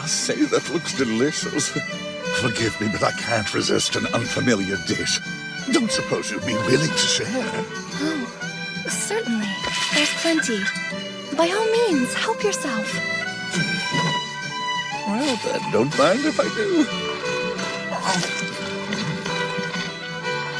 must say that looks delicious. Forgive me, but I can't resist an unfamiliar dish. Don't suppose you'd be willing to share? Oh, certainly. There's plenty. By all means, help yourself. Well, then, don't mind if I do.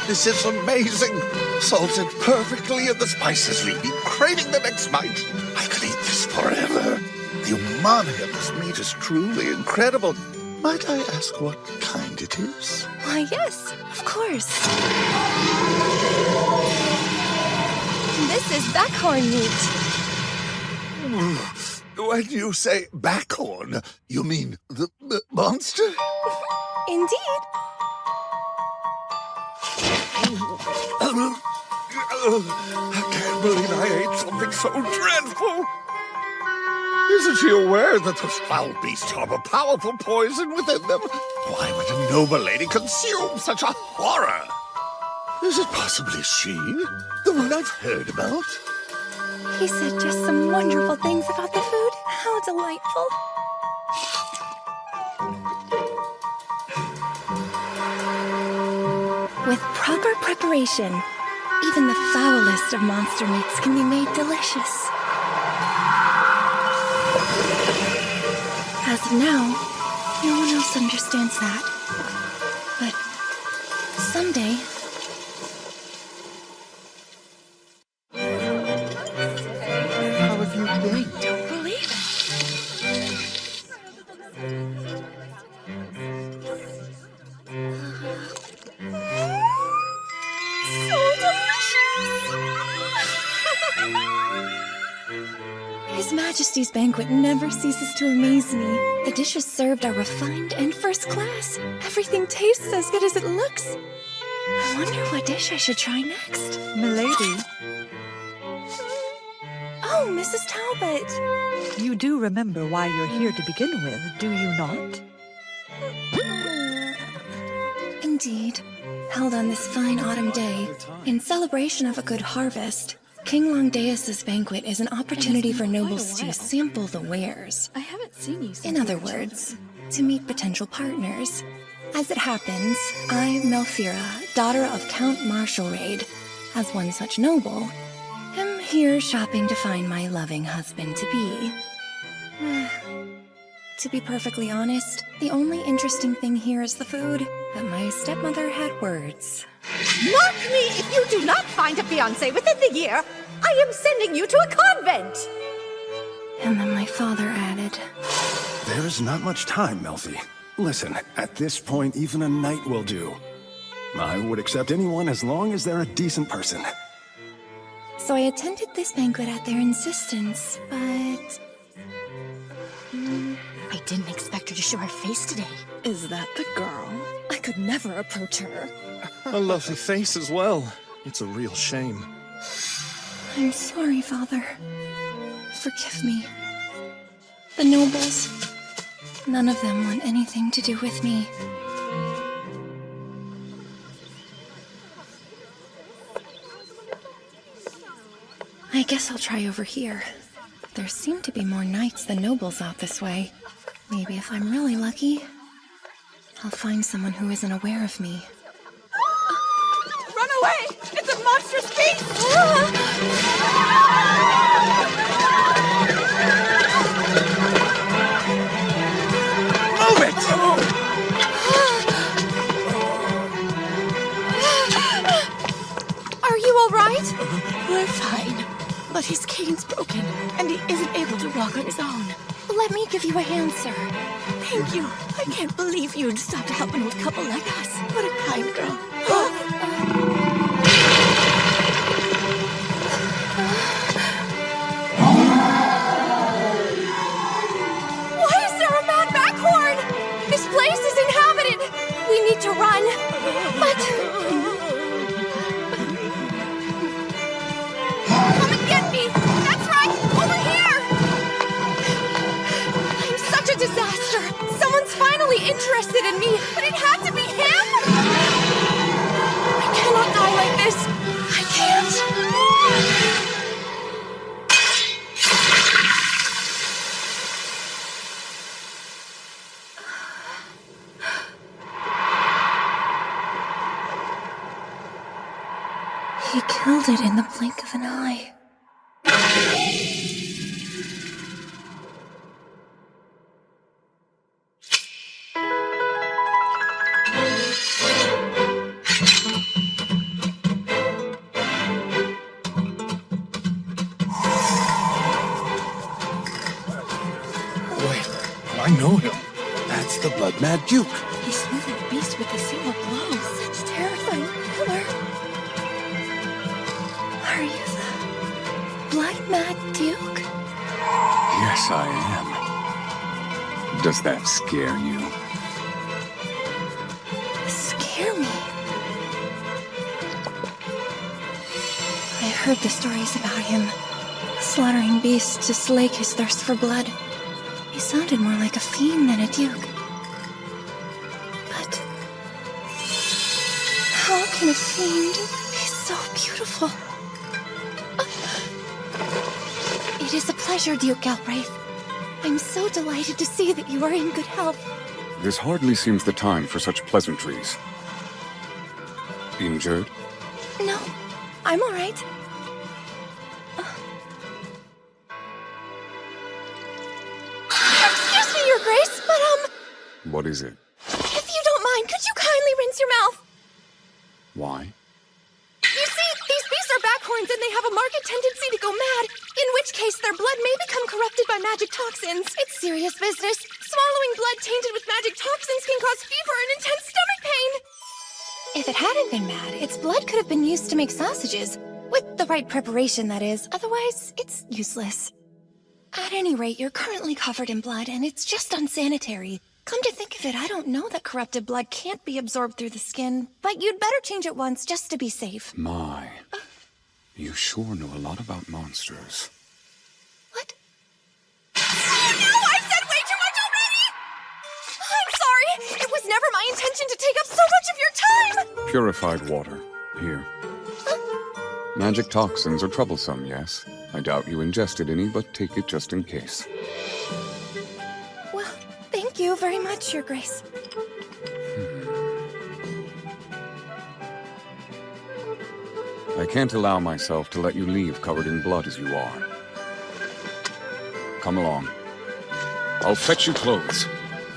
This is amazing. Salted perfectly and the spices leave me craving the next bite. I could eat this forever. The umami of this meat is truly incredible. Might I ask what kind it is? Why, yes, of course. This is backhorn meat. When you say backhorn, you mean the monster? Indeed. I can't believe I ate something so dreadful. Isn't she aware that those foul beasts harbor powerful poison within them? Why would a noble lady consume such a horror? Is it possibly she? The one I've heard about? He said just some wonderful things about the food. How delightful. With proper preparation, even the foulest of monster meats can be made delicious. As of now, no one else understands that. But someday... How have you been? I don't believe it. So delicious! His Majesty's banquet never ceases to amaze me. The dishes served are refined and first class. Everything tastes as good as it looks. I wonder what dish I should try next. Milady, Oh, Mrs. Talbot. you do remember why you're here to begin with, do you not? Indeed. Held on this fine autumn day, in celebration of a good harvest, King Longdeus' banquet is an opportunity for nobles to sample the wares. I haven't seen you since. In other words, to meet potential partners. As it happens, I, Melfira, daughter of Count Marshalraid, as one such noble, am here shopping to find my loving husband-to-be. To be perfectly honest, the only interesting thing here is the food, but my stepmother had words. Mark me if you do not find a fiancé within the year, I am sending you to a convent! And then my father added, There is not much time, Melfi. Listen, at this point, even a night will do. I would accept anyone as long as they're a decent person. So I attended this banquet at their insistence, but... I didn't expect her to show her face today. Is that the girl? I could never approach her. A lovely face as well. It's a real shame. I'm sorry, Father. Forgive me. The nobles, none of them want anything to do with me. I guess I'll try over here. There seem to be more knights than nobles out this way. Maybe if I'm really lucky, I'll find someone who isn't aware of me. Run away! It's a monstrous beast! Move it! Are you all right? We're fine. But his cane's broken, and he isn't able to walk on his own. Let me give you a hand, sir. Thank you. I can't believe you'd stop to help an old couple like us. What a kind girl. Why is there a mad backhorn? This place is inhabited. We need to run. But... Come and get me. That's right. Over here. I'm such a disaster. Someone's finally interested in me, but it had to be him. I cannot die like this. I can't. He killed it in the blink of an eye. Wait, I know him. That's the Blood Mad Duke. He slew that beast with a single blow. Such terrifying power. Are you the Blood Mad Duke? Yes, I am. Does that scare you? Scare me. I've heard the stories about him, slaughtering beasts to slake his thirst for blood. He sounded more like a fiend than a duke. But how can a fiend be so beautiful? It is a pleasure, Duke Galbraith. I'm so delighted to see that you are in good health. This hardly seems the time for such pleasantries. Injured? No, I'm all right. Excuse me, Your Grace, but What is it? if you don't mind, could you kindly rinse your mouth? Why? You see, these beasts are backhorns and they have a marked tendency to go mad, in which case their blood may become corrupted by magic toxins. It's serious business. Swallowing blood tainted with magic toxins can cause fever and intense stomach pain. If it hadn't been mad, its blood could have been used to make sausages. With the right preparation, that is. Otherwise, it's useless. At any rate, you're currently covered in blood, and it's just unsanitary. Come to think of it, I don't know that corrupted blood can't be absorbed through the skin, but you'd better change it once just to be safe. My. You sure know a lot about monsters. What? Oh no! I said way too much already! I'm sorry! It was never my intention to take up so much of your time! Purified water. Here. Magic toxins are troublesome, yes. I doubt you ingested any, but take it just in case. Well, thank you very much, Your Grace. I can't allow myself to let you leave covered in blood as you are. Come along. I'll fetch you clothes.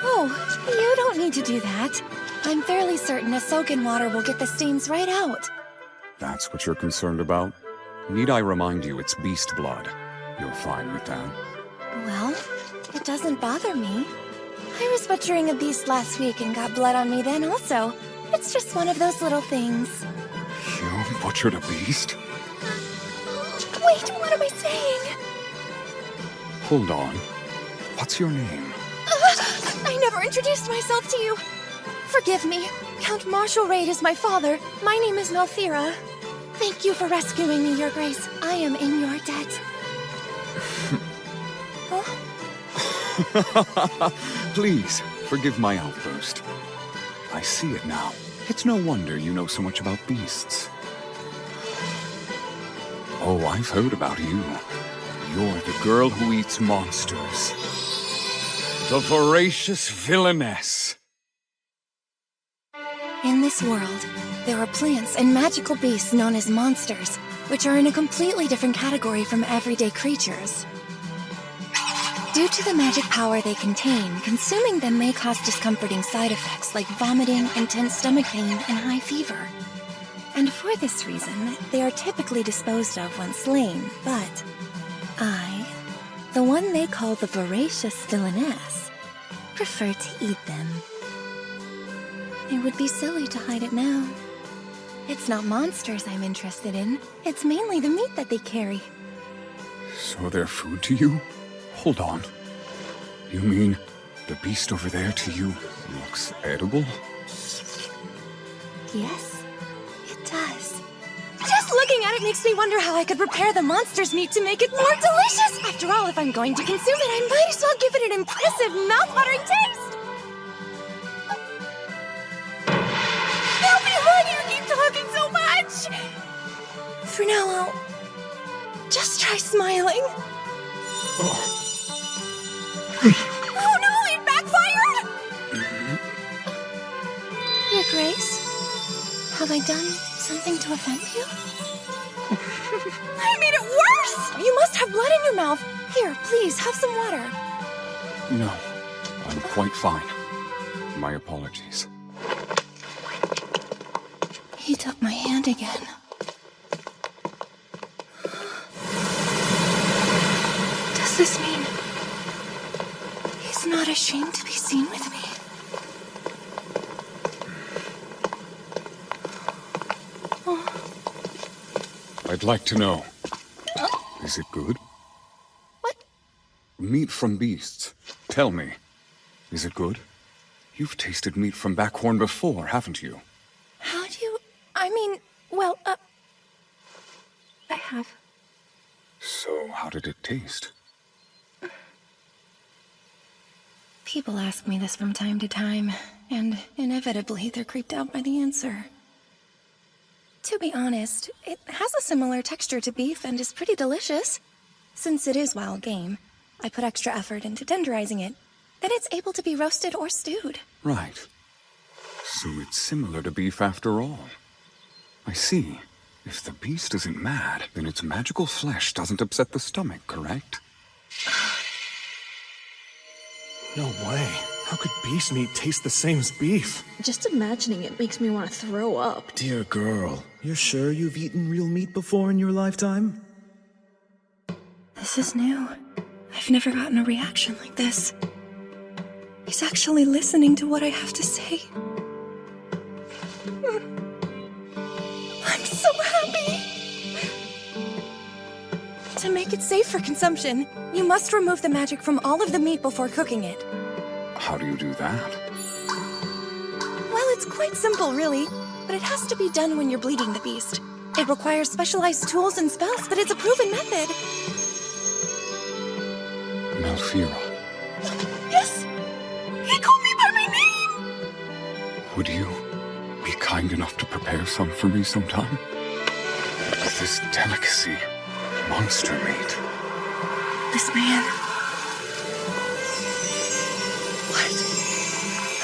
Oh, you don't need to do that. I'm fairly certain a soak in water will get the stains right out. That's what you're concerned about? Need I remind you it's beast blood? You're fine with that? Well, it doesn't bother me. I was butchering a beast last week and got blood on me then also. It's just one of those little things. You butchered a beast? Wait, what am I saying? Hold on. What's your name? I never introduced myself to you. Forgive me. Count Marshal Raid is my father. My name is Melfira. Thank you for rescuing me, Your Grace. I am in your debt. Huh? Please, forgive my outburst. I see it now. It's no wonder you know so much about beasts. Oh, I've heard about you. You're the girl who eats monsters. The voracious villainess. In this world, there are plants and magical beasts known as monsters, which are in a completely different category from everyday creatures. Due to the magic power they contain, consuming them may cause discomforting side effects like vomiting, intense stomach pain, and high fever. And for this reason, they are typically disposed of once slain, but I, the one they call the voracious villainess, prefer to eat them. It would be silly to hide it now. It's not monsters I'm interested in. It's mainly the meat that they carry. So they're food to you? Hold on. You mean the beast over there to you looks edible? Yes, it does. Just looking at it makes me wonder how I could prepare the monster's meat to make it more delicious. After all, if I'm going to consume it, I might as well give it an impressive, mouth-watering taste. Why do you keep talking so much? For now, I'll just try smiling. Oh no, it backfired! Your Grace, have I done something to offend you? I made it worse! You must have blood in your mouth. Here, please, have some water. No, I'm quite fine. My apologies. He took my hand again. Does this mean he's not ashamed to be seen with me? I'd like to know. Is it good? What? Meat from beasts. Tell me, is it good? You've tasted meat from Backhorn before, haven't you? How do you... I mean, well, I have. So, how did it taste? People ask me this from time to time, and inevitably they're creeped out by the answer. To be honest, it has a similar texture to beef and is pretty delicious. Since it is wild game, I put extra effort into tenderizing it. Then it's able to be roasted or stewed. Right. So it's similar to beef after all. I see. If the beast isn't mad, then its magical flesh doesn't upset the stomach, correct? No way. How could beast meat taste the same as beef? Just imagining it makes me want to throw up. Dear girl, you're sure you've eaten real meat before in your lifetime? This is new. I've never gotten a reaction like this. He's actually listening to what I have to say. I'm so happy! To make it safe for consumption, you must remove the magic from all of the meat before cooking it. How do you do that? Well, it's quite simple, really, but it has to be done when you're bleeding the beast. It requires specialized tools and spells, but it's a proven method. Malfira, Yes! He called me by my name! would you be kind enough to prepare some for me sometime? This delicacy, monster meat. This man... What?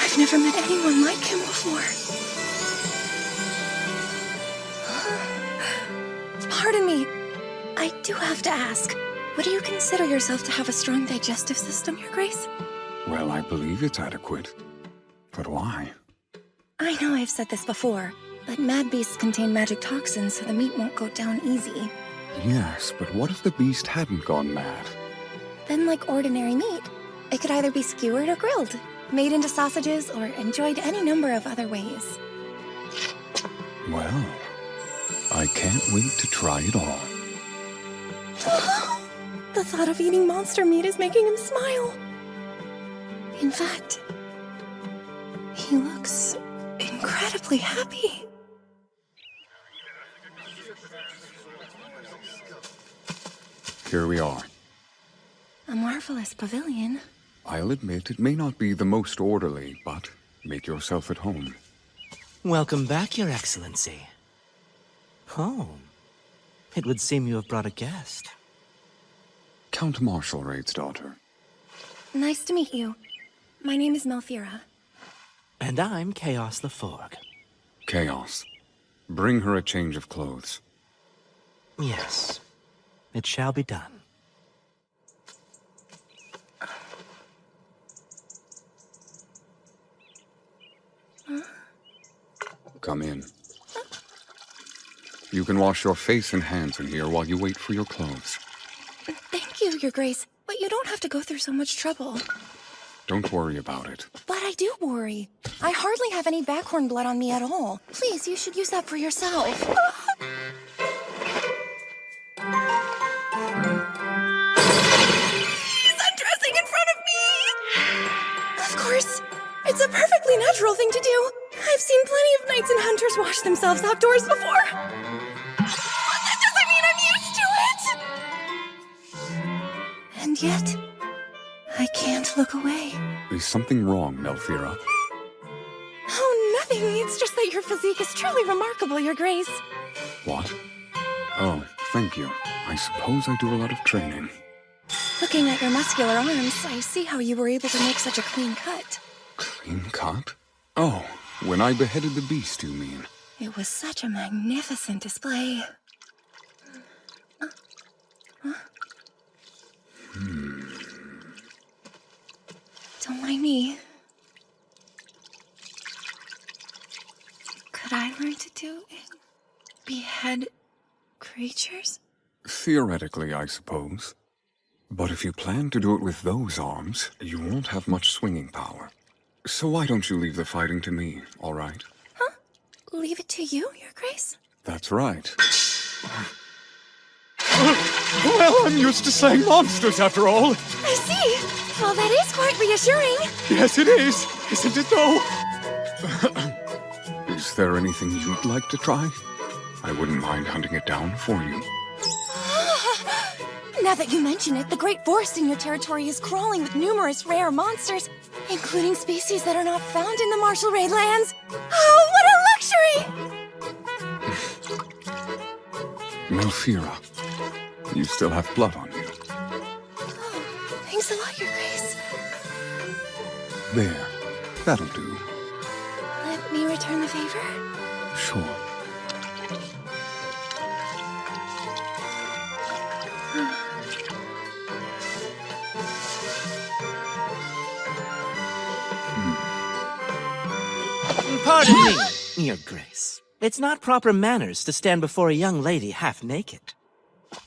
I've never met anyone like him before. Pardon me. I do have to ask. Would you consider yourself to have a strong digestive system, Your Grace? Well, I believe it's adequate. But why? I know I've said this before, but mad beasts contain magic toxins, so the meat won't go down easy. Yes, but what if the beast hadn't gone mad? Then, like ordinary meat, it could either be skewered or grilled, made into sausages, or enjoyed any number of other ways. Well, I can't wait to try it all. The thought of eating monster meat is making him smile. In fact, he looks incredibly happy. Here we are. A marvelous pavilion. I'll admit it may not be the most orderly, but make yourself at home. Welcome back, Your Excellency. Home. It would seem you have brought a guest. Count Marshallrade's daughter. Nice to meet you. My name is Malfira. And I'm Chaos Laforgue. Chaos. Bring her a change of clothes. Yes. It shall be done. Come in. You can wash your face and hands in here while you wait for your clothes. Thank you, Your Grace, but you don't have to go through so much trouble. Don't worry about it. But I do worry. I hardly have any Backhorn blood on me at all. Please, you should use that for yourself. He's undressing in front of me! Of course. It's a perfectly natural thing to do. I've seen plenty of knights and hunters wash themselves outdoors before. But that doesn't mean I'm used to it! And yet, I can't look away. Is something wrong, Malfira? Oh, nothing. It's just that your physique is truly remarkable, Your Grace. What? Oh, thank you. I suppose I do a lot of training. Looking at your muscular arms, I see how you were able to make such a clean cut. Clean cut? Oh, when I beheaded the beast, you mean? It was such a magnificent display. Don't mind me. Could I learn to do it? Behead creatures? Theoretically, I suppose. But if you plan to do it with those arms, you won't have much swinging power. So why don't you leave the fighting to me, all right? Huh? Leave it to you, Your Grace? That's right. Well, I'm used to slaying monsters after all. I see. Well, that is quite reassuring. Yes, it is. Isn't it, though? Is there anything you'd like to try? I wouldn't mind hunting it down for you. Now that you mention it, the great forest in your territory is crawling with numerous rare monsters, including species that are not found in the Marshall Raid lands. Oh, what a luxury! Melfira, you still have blood on you. Oh, thanks a lot, Your Grace. There. That'll do. Let me return the favor. Sure. Pardon me, Your Grace. It's not proper manners to stand before a young lady half naked.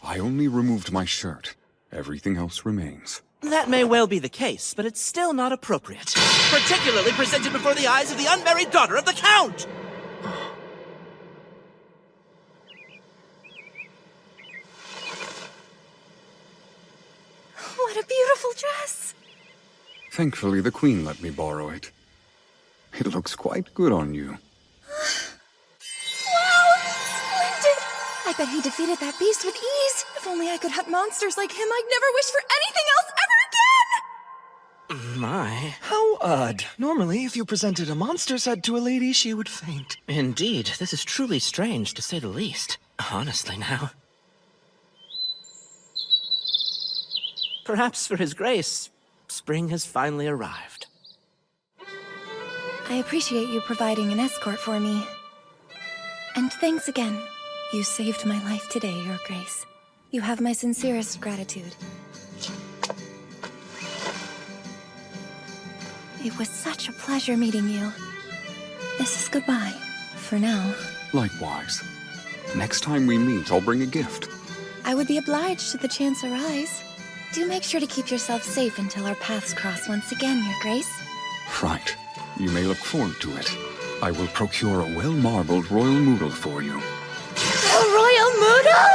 I only removed my shirt. Everything else remains. That may well be the case, but it's still not appropriate. Particularly presented before the eyes of the unmarried daughter of the Count! What a beautiful dress! Thankfully, the Queen let me borrow it. It looks quite good on you. Wow! Splendid! I bet he defeated that beast with ease. If only I could hunt monsters like him, I'd never wish for anything else ever again! My. How odd. Normally, if you presented a monster's head to a lady, she would faint. Indeed, this is truly strange, to say the least. Honestly, now. Perhaps for His Grace, spring has finally arrived. I appreciate you providing an escort for me. And thanks again. You saved my life today, Your Grace. You have my sincerest gratitude. It was such a pleasure meeting you. This is goodbye, for now. Likewise. Next time we meet, I'll bring a gift. I would be obliged should the chance arise. Do make sure to keep yourself safe until our paths cross once again, Your Grace. Right. You may look forward to it. I will procure a well-marbled royal moodle for you. A royal moodle?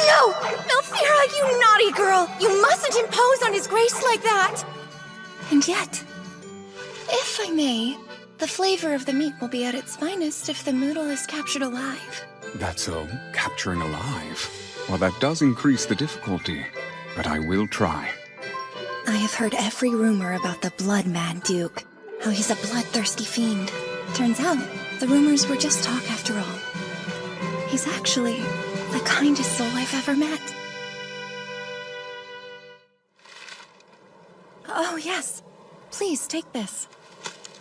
No! Melfira, you naughty girl! You mustn't impose on His Grace like that! And yet, if I may, the flavor of the meat will be at its finest if the moodle is captured alive. That's so. Capturing alive. Well, that does increase the difficulty, but I will try. I have heard every rumor about the blood-mad Duke, how he's a bloodthirsty fiend. Turns out, the rumors were just talk after all. He's actually the kindest soul I've ever met. Oh, yes. Please, take this.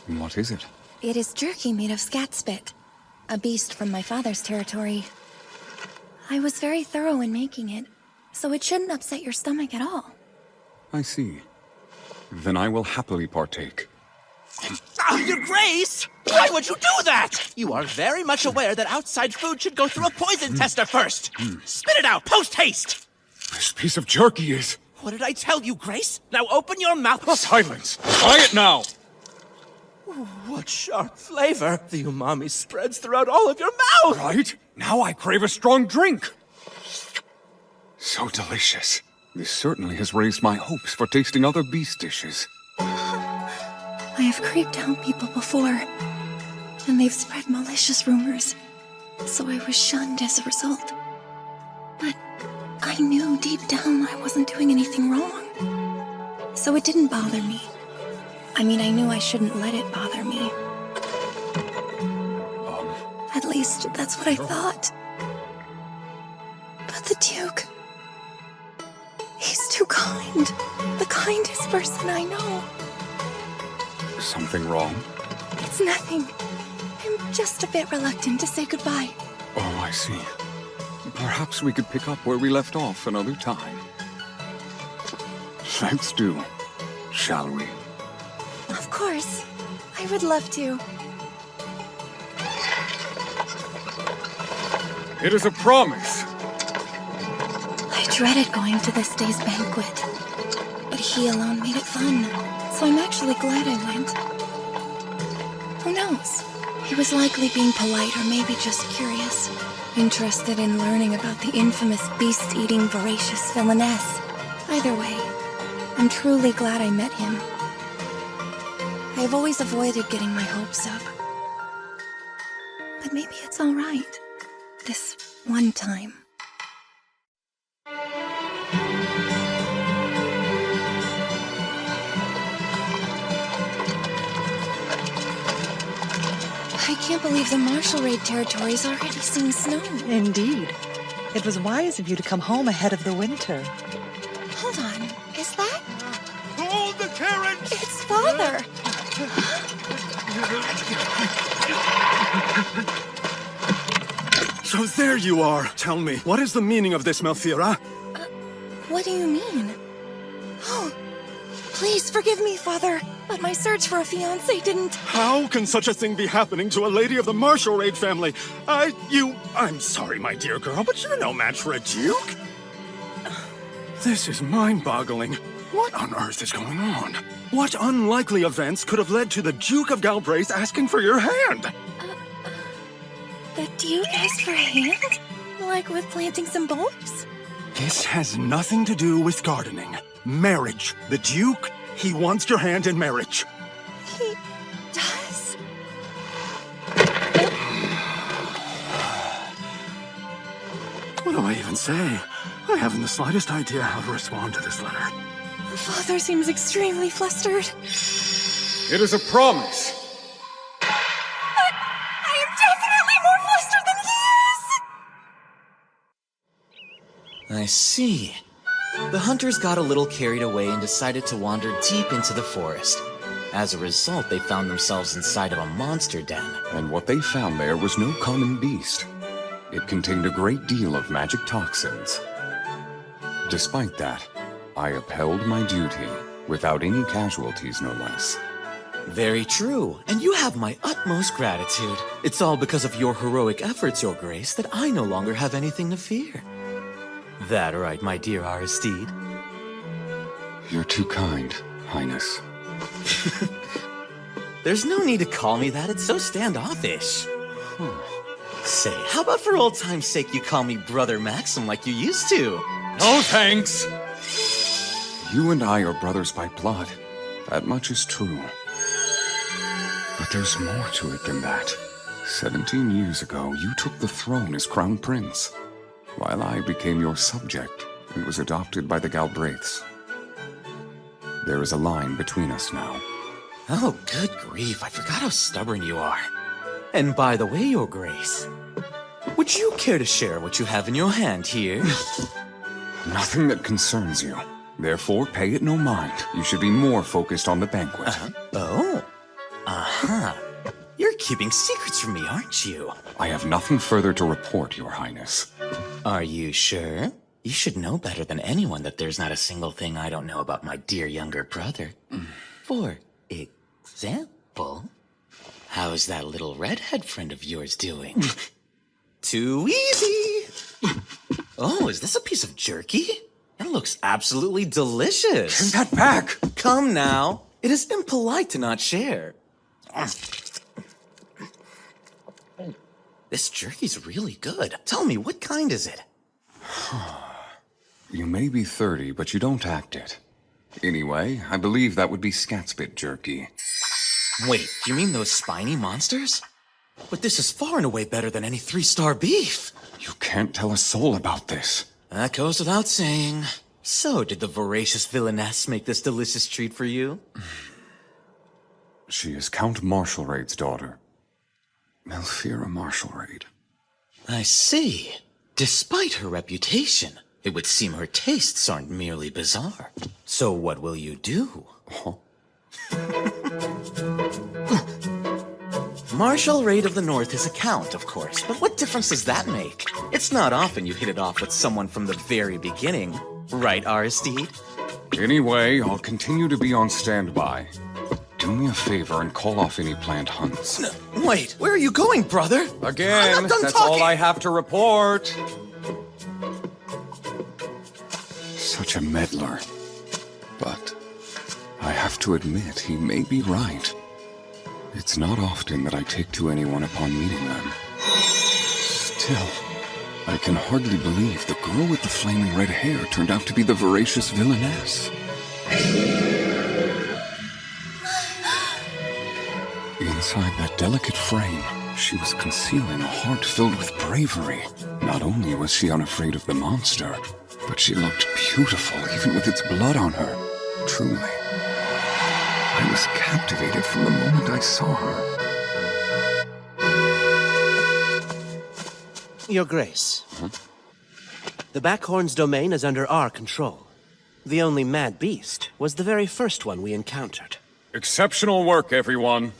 What is it? It is jerky made of scat spit, a beast from my father's territory. I was very thorough in making it, so it shouldn't upset your stomach at all. I see. Then I will happily partake. Your Grace! Why would you do that? You are very much aware that outside food should go through a poison tester first. Spit it out, post-haste! This piece of jerky is... What did I tell you, Grace? Now open your mouth. Silence! Try it now! What sharp flavor. The umami spreads throughout all of your mouth! Right? Now I crave a strong drink! So delicious. This certainly has raised my hopes for tasting other beast dishes. I have creeped out people before, and they've spread malicious rumors, so I was shunned as a result. But I knew deep down I wasn't doing anything wrong, so it didn't bother me. I mean, I knew I shouldn't let it bother me. At least, that's what I thought. But the Duke... he's too kind. The kindest person I know. Something wrong? It's nothing. I'm just a bit reluctant to say goodbye. Oh, I see. Perhaps we could pick up where we left off another time. Let's do, shall we? Of course. I would love to. It is a promise. I dreaded going to this day's banquet, but he alone made it fun, so I'm actually glad I went. Who knows? He was likely being polite or maybe just curious, interested in learning about the infamous beast-eating voracious villainess. Either way, I'm truly glad I met him. I have always avoided getting my hopes up. But maybe it's all right. This one time. I can't believe the Marshall Raid territory's already seen snow. Indeed. It was wise of you to come home ahead of the winter. Hold on. Is that? Hold the carriage! It's Father! So there you are. Tell me, what is the meaning of this, Melfira? What do you mean? Oh, please forgive me, Father, but my search for a fiancé didn't... How can such a thing be happening to a lady of the Marshall Raid family? I'm sorry, my dear girl, but you're no match for a duke. This is mind-boggling. What on earth is going on? What unlikely events could have led to the Duke of Galbraith asking for your hand? The Duke asked for a hand? Like with planting some bulbs? This has nothing to do with gardening. Marriage. The Duke, he wants your hand in marriage. He does? What do I even say? I haven't the slightest idea how to respond to this letter. Father seems extremely flustered. It is a promise. I am definitely more flustered than he is! I see. The hunters got a little carried away and decided to wander deep into the forest. As a result, they found themselves inside of a monster den. And what they found there was no common beast. It contained a great deal of magic toxins. Despite that, I upheld my duty, without any casualties, no less. Very true, and you have my utmost gratitude. It's all because of your heroic efforts, Your Grace, that I no longer have anything to fear. That right, my dear Aristide? You're too kind, Highness. There's no need to call me that, it's so standoffish. Say, how about for old time's sake you call me Brother Maxim like you used to? No thanks! You and I are brothers by blood. That much is true. But there's more to it than that. 17 years ago, you took the throne as Crown Prince, while I became your subject and was adopted by the Galbraiths. There is a line between us now. Oh, good grief, I forgot how stubborn you are. And by the way, Your Grace, would you care to share what you have in your hand here? Nothing that concerns you. Therefore, pay it no mind. You should be more focused on the banquet. You're keeping secrets from me, aren't you? I have nothing further to report, Your Highness. Are you sure? You should know better than anyone that there's not a single thing I don't know about my dear younger brother. For example, how's that little redhead friend of yours doing? Too easy! Oh, is this a piece of jerky? It looks absolutely delicious. Give that back! Come now. It is impolite to not share. This jerky's really good. Tell me, what kind is it? You may be 30, but you don't act it. Anyway, I believe that would be Scatspit jerky. Wait, you mean those spiny monsters? But this is far and away better than any 3-star beef. You can't tell a soul about this. That goes without saying. So, did the voracious villainess make this delicious treat for you? She is Count Marshallraid's daughter. Melfira Marshallraid. I see. Despite her reputation, it would seem her tastes aren't merely bizarre. So what will you do? Marshallraid of the North is a count, of course, but what difference does that make? It's not often you hit it off with someone from the very beginning. Right, Aristide? Anyway, I'll continue to be on standby. Do me a favor and call off any planned hunts. Wait, where are you going, brother? Again, I'm not done that's talking. all I have to report. Such a meddler. But I have to admit, he may be right. It's not often that I take to anyone upon meeting them. Still, I can hardly believe the girl with the flaming red hair turned out to be the voracious villainess. Inside that delicate frame, she was concealing a heart filled with bravery. Not only was she unafraid of the monster, but she looked beautiful even with its blood on her. Truly, I was captivated from the moment I saw her. Your Grace. The Backhorn's domain is under our control. The only mad beast was the very first one we encountered. Exceptional work, everyone.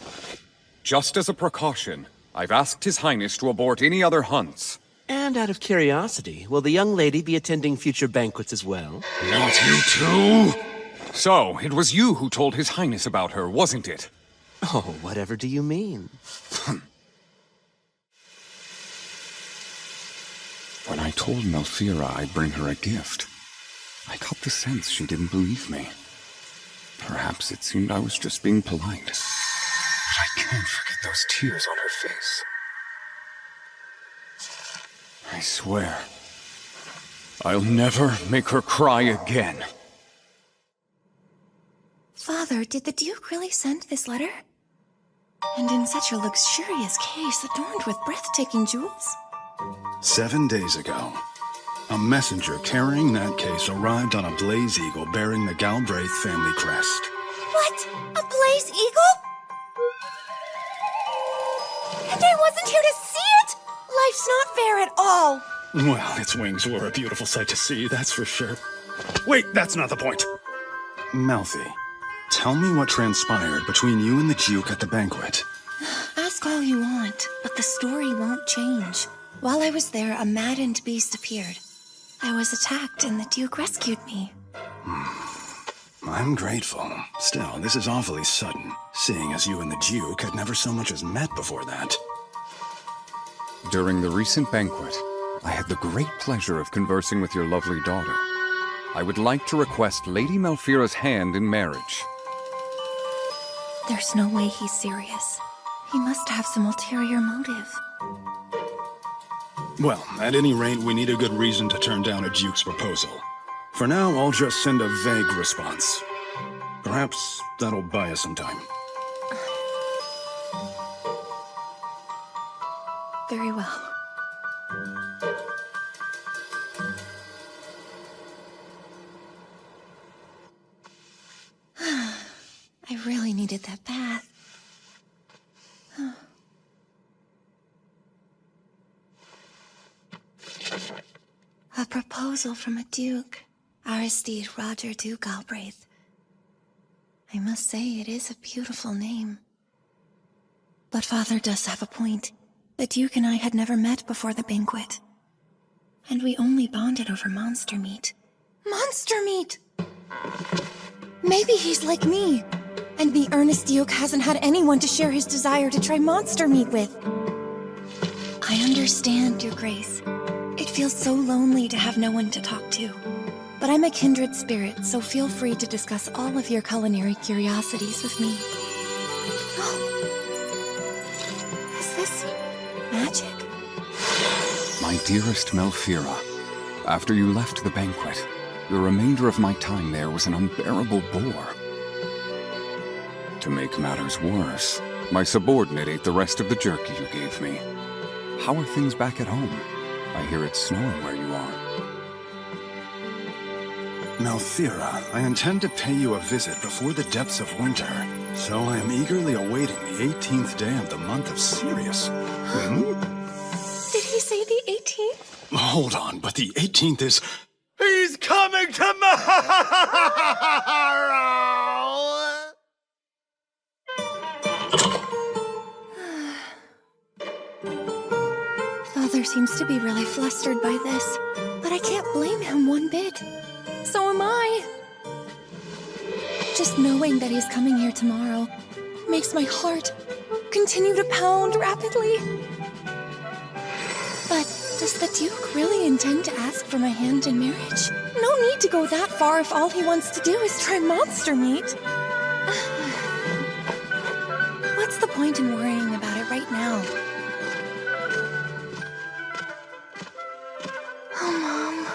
Just as a precaution, I've asked His Highness to abort any other hunts. And out of curiosity, will the young lady be attending future banquets as well? Not you too! So, it was you who told His Highness about her, wasn't it? Oh, whatever do you mean? When I told Melfira I'd bring her a gift, I got the sense she didn't believe me. Perhaps it seemed I was just being polite. But I can't forget those tears on her face. I swear, I'll never make her cry again. Father, did the Duke really send this letter? And in such a luxurious case adorned with breathtaking jewels? 7 days ago, a messenger carrying that case arrived on a Blaze Eagle bearing the Galbraith family crest. What? A Blaze Eagle? And I wasn't here to see it? Life's not fair at all. Well, its wings were a beautiful sight to see, that's for sure. Wait, that's not the point. Melfi, tell me what transpired between you and the Duke at the banquet. Ask all you want, but the story won't change. While I was there, a maddened beast appeared. I was attacked and the Duke rescued me. I'm grateful. Still, this is awfully sudden, seeing as you and the Duke had never so much as met before that. During the recent banquet, I had the great pleasure of conversing with your lovely daughter. I would like to request Lady Melfira's hand in marriage. There's no way he's serious. He must have some ulterior motive. Well, at any rate, we need a good reason to turn down a Duke's proposal. For now, I'll just send a vague response. Perhaps that'll buy us some time. Very well. I really needed that bath. A proposal from a duke, Aristide Roger du Galbraith. I must say it is a beautiful name. But Father does have a point. The Duke and I had never met before the banquet. And we only bonded over monster meat. Monster meat! Maybe he's like me. And the earnest Duke hasn't had anyone to share his desire to try monster meat with. I understand, Your Grace. It feels so lonely to have no one to talk to. But I'm a kindred spirit, so feel free to discuss all of your culinary curiosities with me. Is this magic? My dearest Melfira, after you left the banquet, the remainder of my time there was an unbearable bore. To make matters worse, my subordinate ate the rest of the jerky you gave me. How are things back at home? I hear it's snowing where you are. Melfira, I intend to pay you a visit before the depths of winter, so I am eagerly awaiting the 18th day of the month of Sirius. Did he say the 18th? Hold on, but the 18th is... He's coming tomorrow! Father seems to be really flustered by this, but I can't blame him one bit. So am I. Just knowing that he's coming here tomorrow makes my heart continue to pound rapidly. But does the Duke really intend to ask for my hand in marriage? No need to go that far if all he wants to do is try monster meat. What's the point in worrying about it right now? Oh, Mom.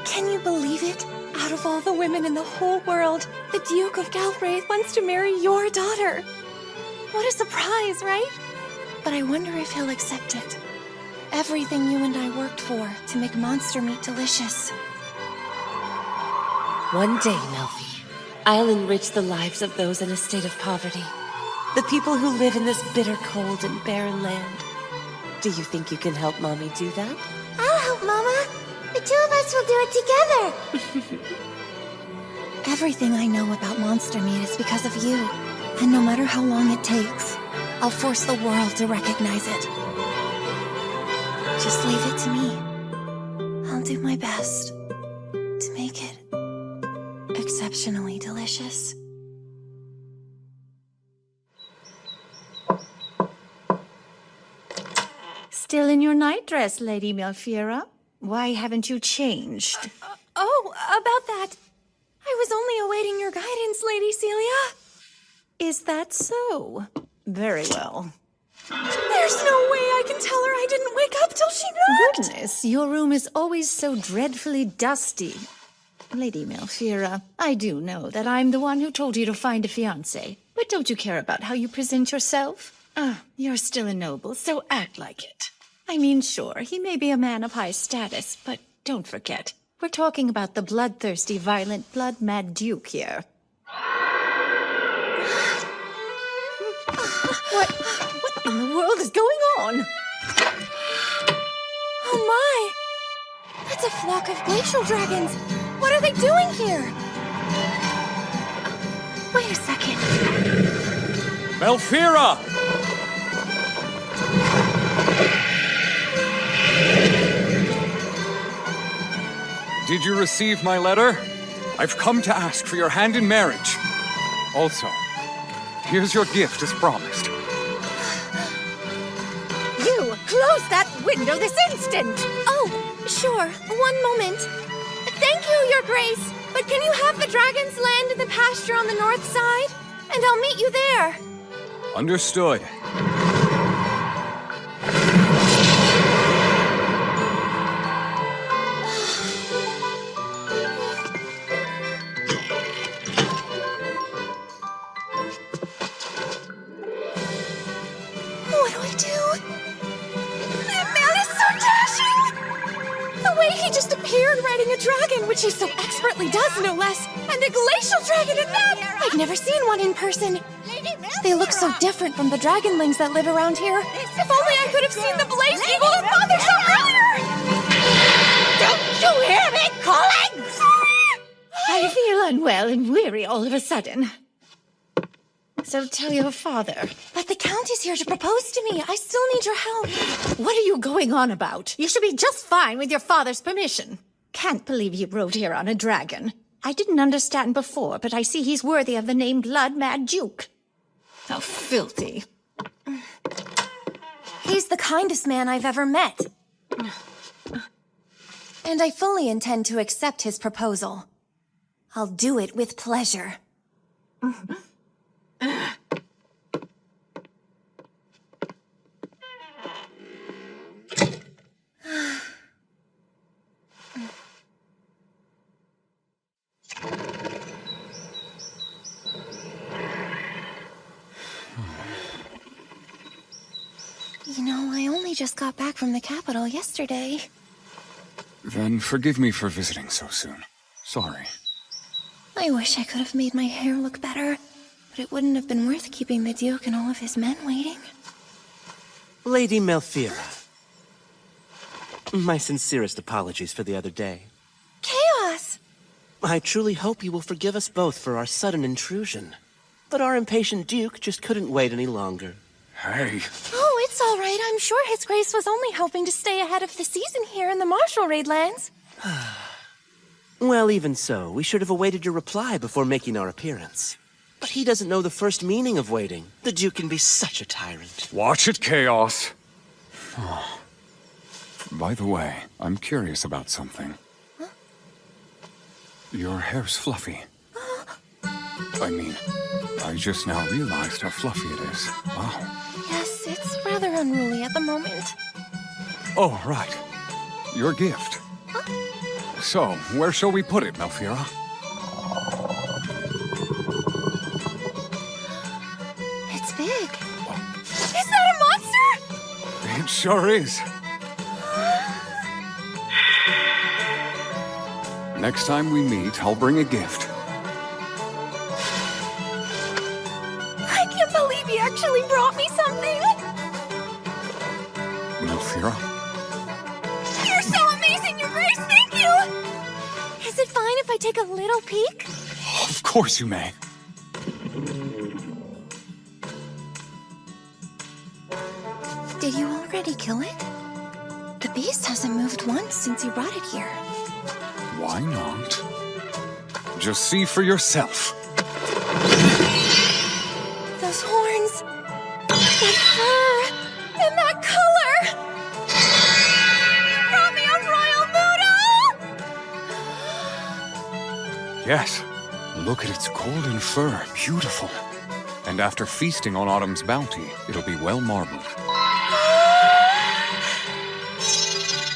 Can you believe it? Out of all the women in the whole world, the Duke of Galbraith wants to marry your daughter. What a surprise, right? But I wonder if he'll accept it. Everything you and I worked for to make monster meat delicious. One day, Melfi, I'll enrich the lives of those in a state of poverty. The people who live in this bitter cold and barren land. Do you think you can help Mommy do that? I'll help, Mama. The two of us will do it together. Everything I know about monster meat is because of you. And no matter how long it takes, I'll force the world to recognize it. Just leave it to me. I'll do my best to make it exceptionally delicious. Still in your nightdress, Lady Melfira? Why haven't you changed? About that. I was only awaiting your guidance, Lady Celia. Is that so? Very well. There's no way I can tell her I didn't wake up till she knocked. Goodness, your room is always so dreadfully dusty. Lady Melfira, I do know that I'm the one who told you to find a fiancé. But don't you care about how you present yourself? You're still a noble, so act like it. I mean, sure, he may be a man of high status, but don't forget, we're talking about the bloodthirsty, violent, blood-mad Duke here. What in the world is going on? Oh my! That's a flock of glacial dragons! What are they doing here? Wait a second. Melfira! Did you receive my letter? I've come to ask for your hand in marriage. Also, here's your gift as promised. You! Close that window this instant! Oh, sure. One moment. Thank you, Your Grace. But can you have the dragons land in the pasture on the north side? And I'll meet you there. Understood. What do I do? That man is so dashing! The way he just appeared riding a dragon, which he so expertly does, no less, and a glacial dragon at that! I've never seen one in person. They look so different from the dragonlings that live around here. If only I could have seen the Blaze Eagle that Father saw earlier! Don't you hear me calling? Sorry! I feel unwell and weary all of a sudden. So tell your father. But the Count is here to propose to me. I still need your help. What are you going on about? You should be just fine with your father's permission. Can't believe you rode here on a dragon. I didn't understand before, but I see he's worthy of the name Blood-Mad Duke. How filthy. He's the kindest man I've ever met. And I fully intend to accept his proposal. I'll do it with pleasure. You know, I only just got back from the capital yesterday. Then forgive me for visiting so soon. Sorry. I wish I could have made my hair look better, but it wouldn't have been worth keeping the Duke and all of his men waiting. Lady Melfira, my sincerest apologies for the other day. Chaos! I truly hope you will forgive us both for our sudden intrusion. But our impatient Duke just couldn't wait any longer. Hey. Oh, it's It's all right. I'm sure His Grace was only hoping to stay ahead of the season here in the Marshall Raid lands. Well, even so, we should have awaited your reply before making our appearance. But he doesn't know the first meaning of waiting. The Duke can be such a tyrant. Watch it, Chaos. Oh. By the way, I'm curious about something. Huh? Your hair's fluffy. I mean, I just now realized how fluffy it is. Wow. Yes, it's rather unruly at the moment. Oh, right. Your gift. Huh? So, where shall we put it, Melfira? It's big. Is that a monster? It sure is. Next time we meet, I'll bring a gift. I can't believe he actually brought me something. Melfira? You're so amazing, Your Grace. Thank you. Is it fine if I take a little peek? Of course you may. Did you already kill it? The beast hasn't moved once since you brought it here. Why not? Just see for yourself. Those horns, that fur, and that color! You brought me a royal noodle! Yes. Look at its golden fur. Beautiful. And after feasting on Autumn's bounty, it'll be well marbled.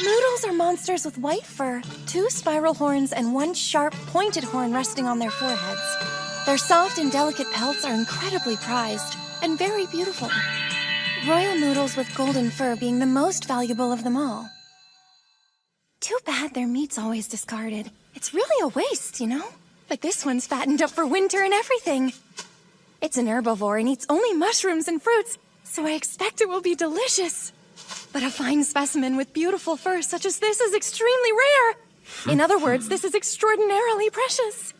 Noodles are monsters with white fur, 2 spiral horns, and 1 sharp, pointed horn resting on their foreheads. Their soft and delicate pelts are incredibly prized and very beautiful. Royal noodles with golden fur being the most valuable of them all. Too bad their meat's always discarded. It's really a waste, you know? But this one's fattened up for winter and everything. It's an herbivore and eats only mushrooms and fruits, so I expect it will be delicious. But a fine specimen with beautiful fur such as this is extremely rare. In other words, this is extraordinarily precious.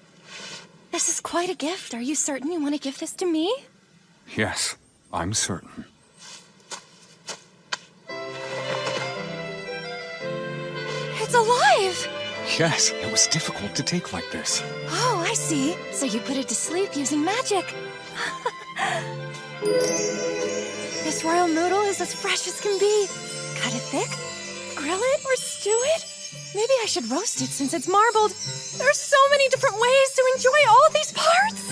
This is quite a gift. Are you certain you want to give this to me? Yes, I'm certain. It's alive! Yes, it was difficult to take like this. Oh, I see. So you put it to sleep using magic. This royal noodle is as fresh as can be. Cut it thick, grill it, or stew it? Maybe I should roast it since it's marbled. There are so many different ways to enjoy all these parts.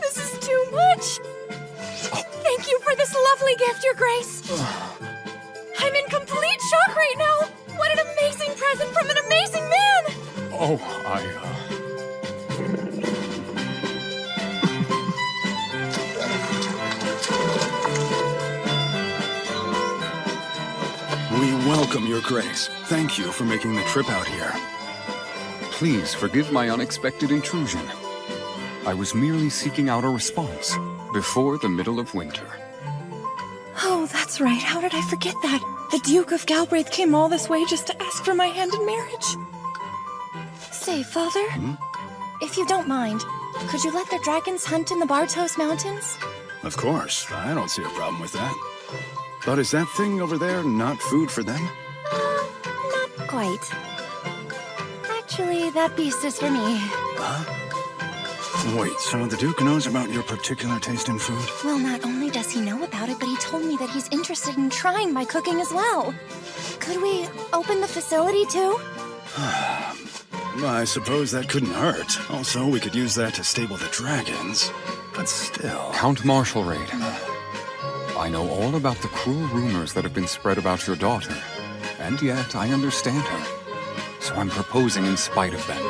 This is too much. Thank you for this lovely gift, Your Grace. I'm in complete shock right now. What an amazing present from an amazing man. Oh, We welcome Your Grace. Thank you for making the trip out here. Please forgive my unexpected intrusion. I was merely seeking out a response before the middle of winter. Oh, that's right. How did I forget that? The Duke of Galbraith came all this way just to ask for my hand in marriage. Say, Father, if you don't mind, could you let the dragons hunt in the Bartos Mountains? Of course, I don't see a problem with that. But is that thing over there not food for them? Not quite. Actually, that beast is for me. Huh? Wait, so the Duke knows about your particular taste in food? Well, not only does he know about it, but he told me that he's interested in trying my cooking as well. Could we open the facility too? I suppose that couldn't hurt. Also, we could use that to stable the dragons. But still... Count Marshallraid. I know all about the cruel rumors that have been spread about your daughter. And yet, I understand her. So I'm proposing in spite of them.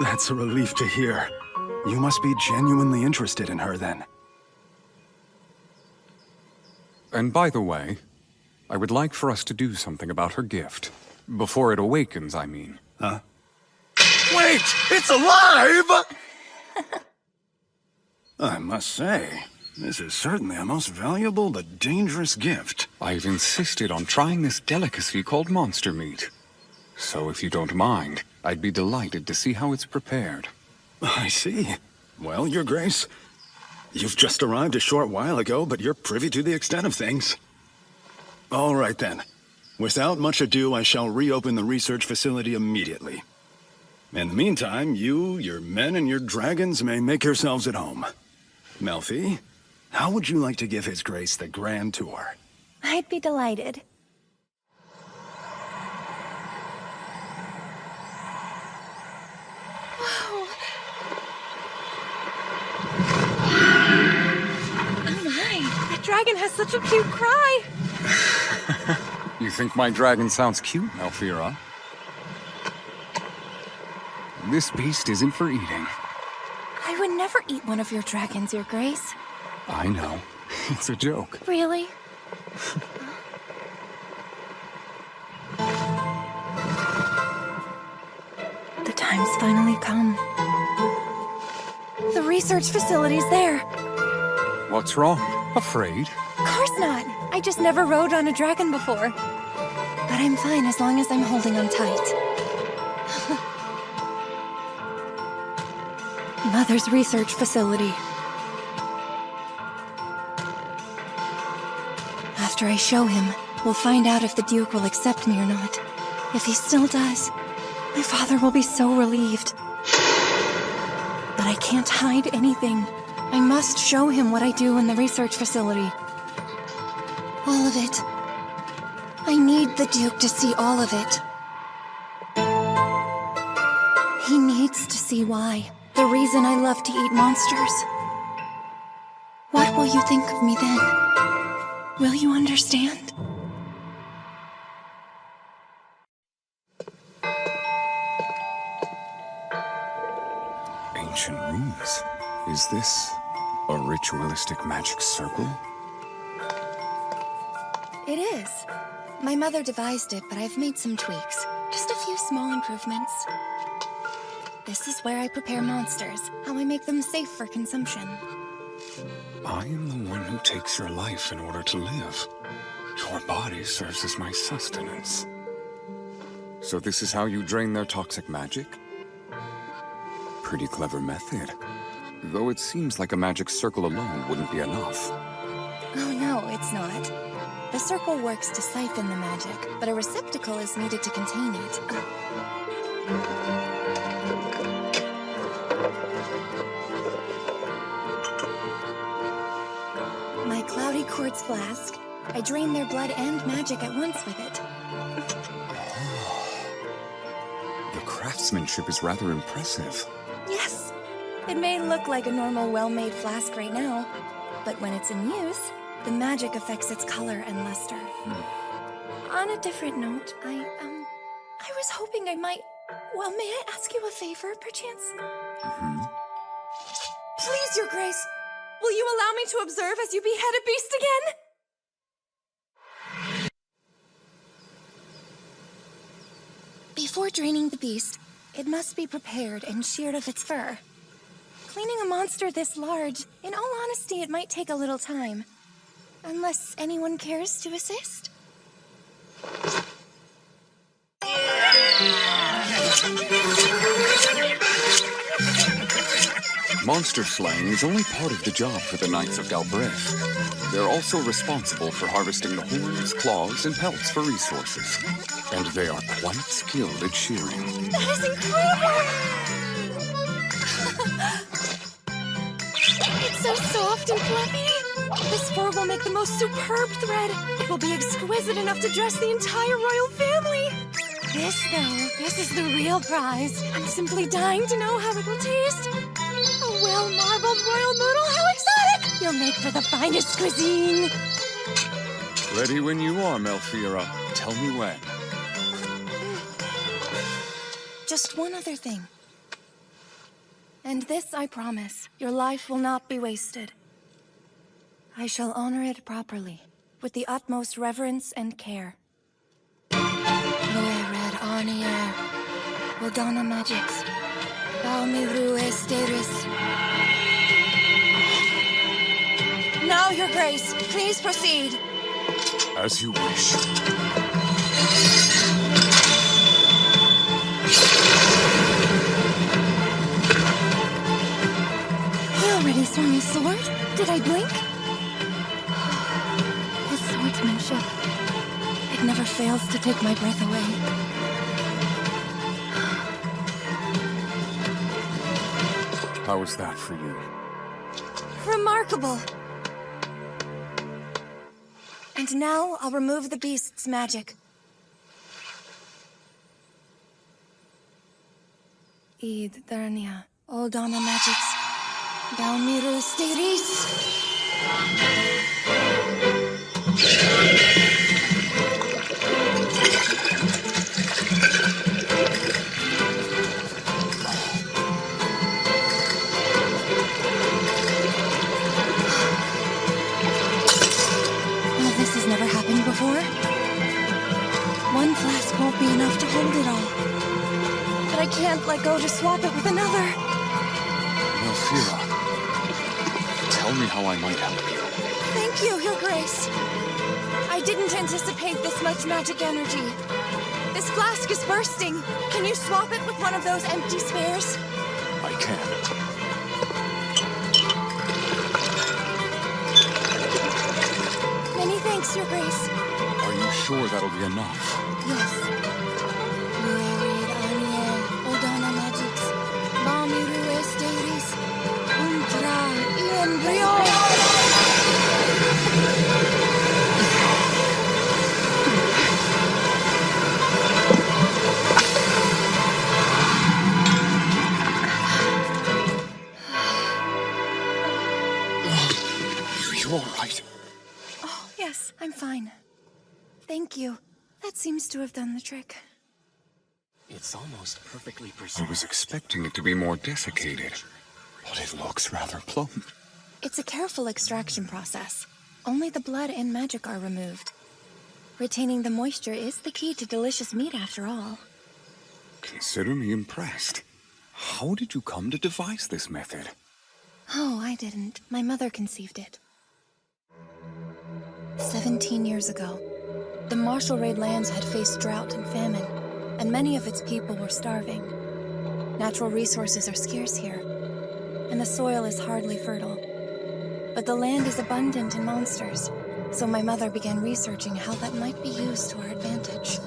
That's a relief to hear. You must be genuinely interested in her, then. And by the way, I would like for us to do something about her gift. Before it awakens, I mean. Huh? Wait! It's alive! I must say, this is certainly a most valuable but dangerous gift. I've insisted on trying this delicacy called monster meat. So if you don't mind, I'd be delighted to see how it's prepared. I see. Well, Your Grace, You've just arrived a short while ago, but you're privy to the extent of things. All right, then. Without much ado, I shall reopen the research facility immediately. In the meantime, you, your men, and your dragons may make yourselves at home. Melfi, how would you like to give His Grace the grand tour? I'd be delighted. Whoa. Oh my, that dragon has such a cute cry. You think my dragon sounds cute, Melfira? This beast isn't for eating. I would never eat one of your dragons, Your Grace. I know. It's a joke. Really? The time's finally come. The research facility's there. What's wrong? Afraid? Of course not. I just never rode on a dragon before. But I'm fine as long as I'm holding on tight. Mother's research facility. After I show him, we'll find out if the Duke will accept me or not. If he still does, my father will be so relieved. But I can't hide anything. I must show him what I do in the research facility. All of it. I need the Duke to see all of it. He needs to see why. The reason I love to eat monsters. What will you think of me then? Will you understand? Ancient runes. Is this a ritualistic magic circle? It is. My mother devised it, but I've made some tweaks. Just a few small improvements. This is where I prepare monsters, how I make them safe for consumption. I am the one who takes your life in order to live. Your body serves as my sustenance. So this is how you drain their toxic magic? Pretty clever method. Though it seems like a magic circle alone wouldn't be enough. Oh no, it's not. The circle works to siphon the magic, but a receptacle is needed to contain it. My cloudy quartz flask. I drain their blood and magic at once with it. The craftsmanship is rather impressive. Yes. It may look like a normal, well-made flask right now, but when it's in use, the magic affects its color and luster. On a different note, I was hoping I might... Well, may I ask you a favor, perchance? Please, Your Grace, will you allow me to observe as you behead a beast again? Before draining the beast, it must be prepared and sheared of its fur. Cleaning a monster this large, in all honesty, it might take a little time. Unless anyone cares to assist? Monster slaying is only part of the job for the Knights of Galbraith. They're also responsible for harvesting the horns, claws, and pelts for resources. And they are quite skilled at shearing. That is incredible! It's so soft and fluffy. This fur will make the most superb thread. It will be exquisite enough to dress the entire royal family. This is the real prize. I'm simply dying to know how it will taste. A well-marbled royal noodle, how exotic! You'll make for the finest cuisine. Ready when you are, Melfira. Tell me when. Just one other thing. And this I promise, your life will not be wasted. I shall honor it properly, with the utmost reverence and care. Loe red Arnier, Wodana Magix, Balmiru Esteris. Now, Your Grace, please proceed. As you wish. He already swung his sword. Did I blink? His swordsmanship. It never fails to take my breath away. How was that for you? Remarkable! And now I'll remove the beast's magic. Id Darnia, Oldana Magix, Balmiru Stiris. Well, this has never happened before. One flask won't be enough to hold it all. But I can't let go to swap it with another. Melfira, tell me how I might help you. Thank you, Your Grace. I didn't anticipate this much magic energy. This flask is bursting. Can you swap it with one of those empty spares? I can. Many thanks, Your Grace. Are you sure that'll be enough? Yes. Luerid Anie, Oldana Magix, Balmiru Esteris, Untra, Ian Brion. You all right? Oh, yes, I'm fine. Thank you. That seems to have done the trick. It's almost perfectly I preserved. was expecting it to be more desiccated, but it looks rather plump. It's a careful extraction process. Only the blood and magic are removed. Retaining the moisture is the key to delicious meat after all. Consider me impressed. How did you come to devise this method? Oh, I didn't. My mother conceived it. 17 years ago, the Marshall Raid lands had faced drought and famine, and many of its people were starving. Natural resources are scarce here, and the soil is hardly fertile. But the land is abundant in monsters, so my mother began researching how that might be used to our advantage.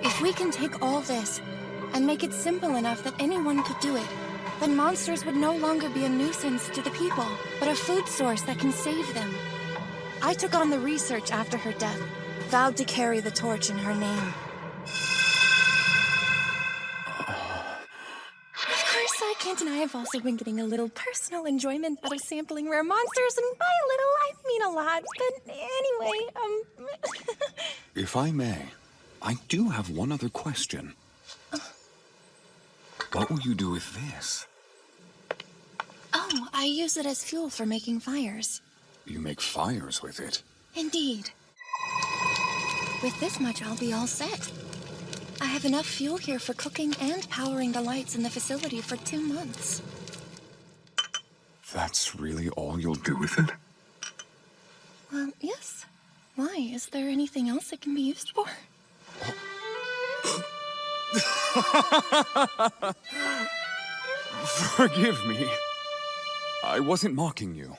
If we can take all this and make it simple enough that anyone could do it, then monsters would no longer be a nuisance to the people, but a food source that can save them. I took on the research after her death, vowed to carry the torch in her name. Of course, I can't deny I've also been getting a little personal enjoyment out of sampling rare monsters, and by a little, I mean a lot. But anyway, If I may, I do have one other question. What will you do with this? Oh, I use it as fuel for making fires. You make fires with it. Indeed. With this much, I'll be all set. I have enough fuel here for cooking and powering the lights in the facility for 2 months. That's really all you'll do with it? Well, yes. Why? Is there anything else it can be used for? Forgive me. I wasn't mocking you.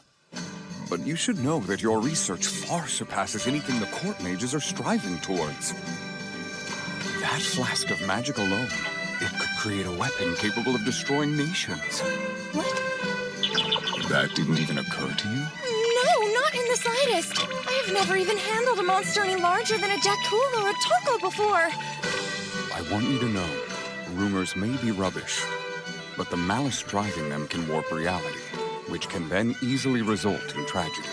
But you should know that your research far surpasses anything the court mages are striving towards. That flask of magic alone, it could create a weapon capable of destroying nations. What? That didn't even occur to you? No, not in the slightest. I have never even handled a monster any larger than a Jakul or a Toko before. I want you to know, rumors may be rubbish, but the malice driving them can warp reality, which can then easily result in tragedy.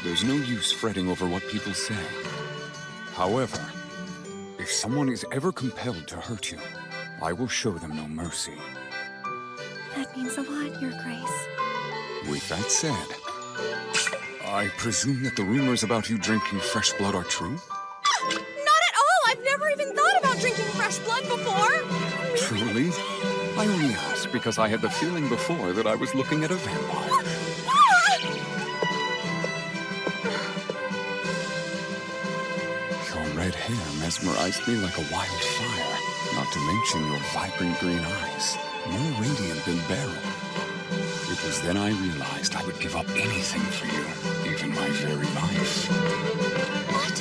There's no use fretting over what people say. However, if someone is ever compelled to hurt you, I will show them no mercy. That means a lot, Your Grace. With that said, I presume that the rumors about you drinking fresh blood are true? Not at all! I've never even thought about drinking fresh blood before! Truly? I only asked because I had the feeling before that I was looking at a vampire. Your red hair mesmerized me like a wildfire, not to mention your vibrant green eyes, more radiant than beryl. It It was then I realized I would give up anything for you, even my very life. What?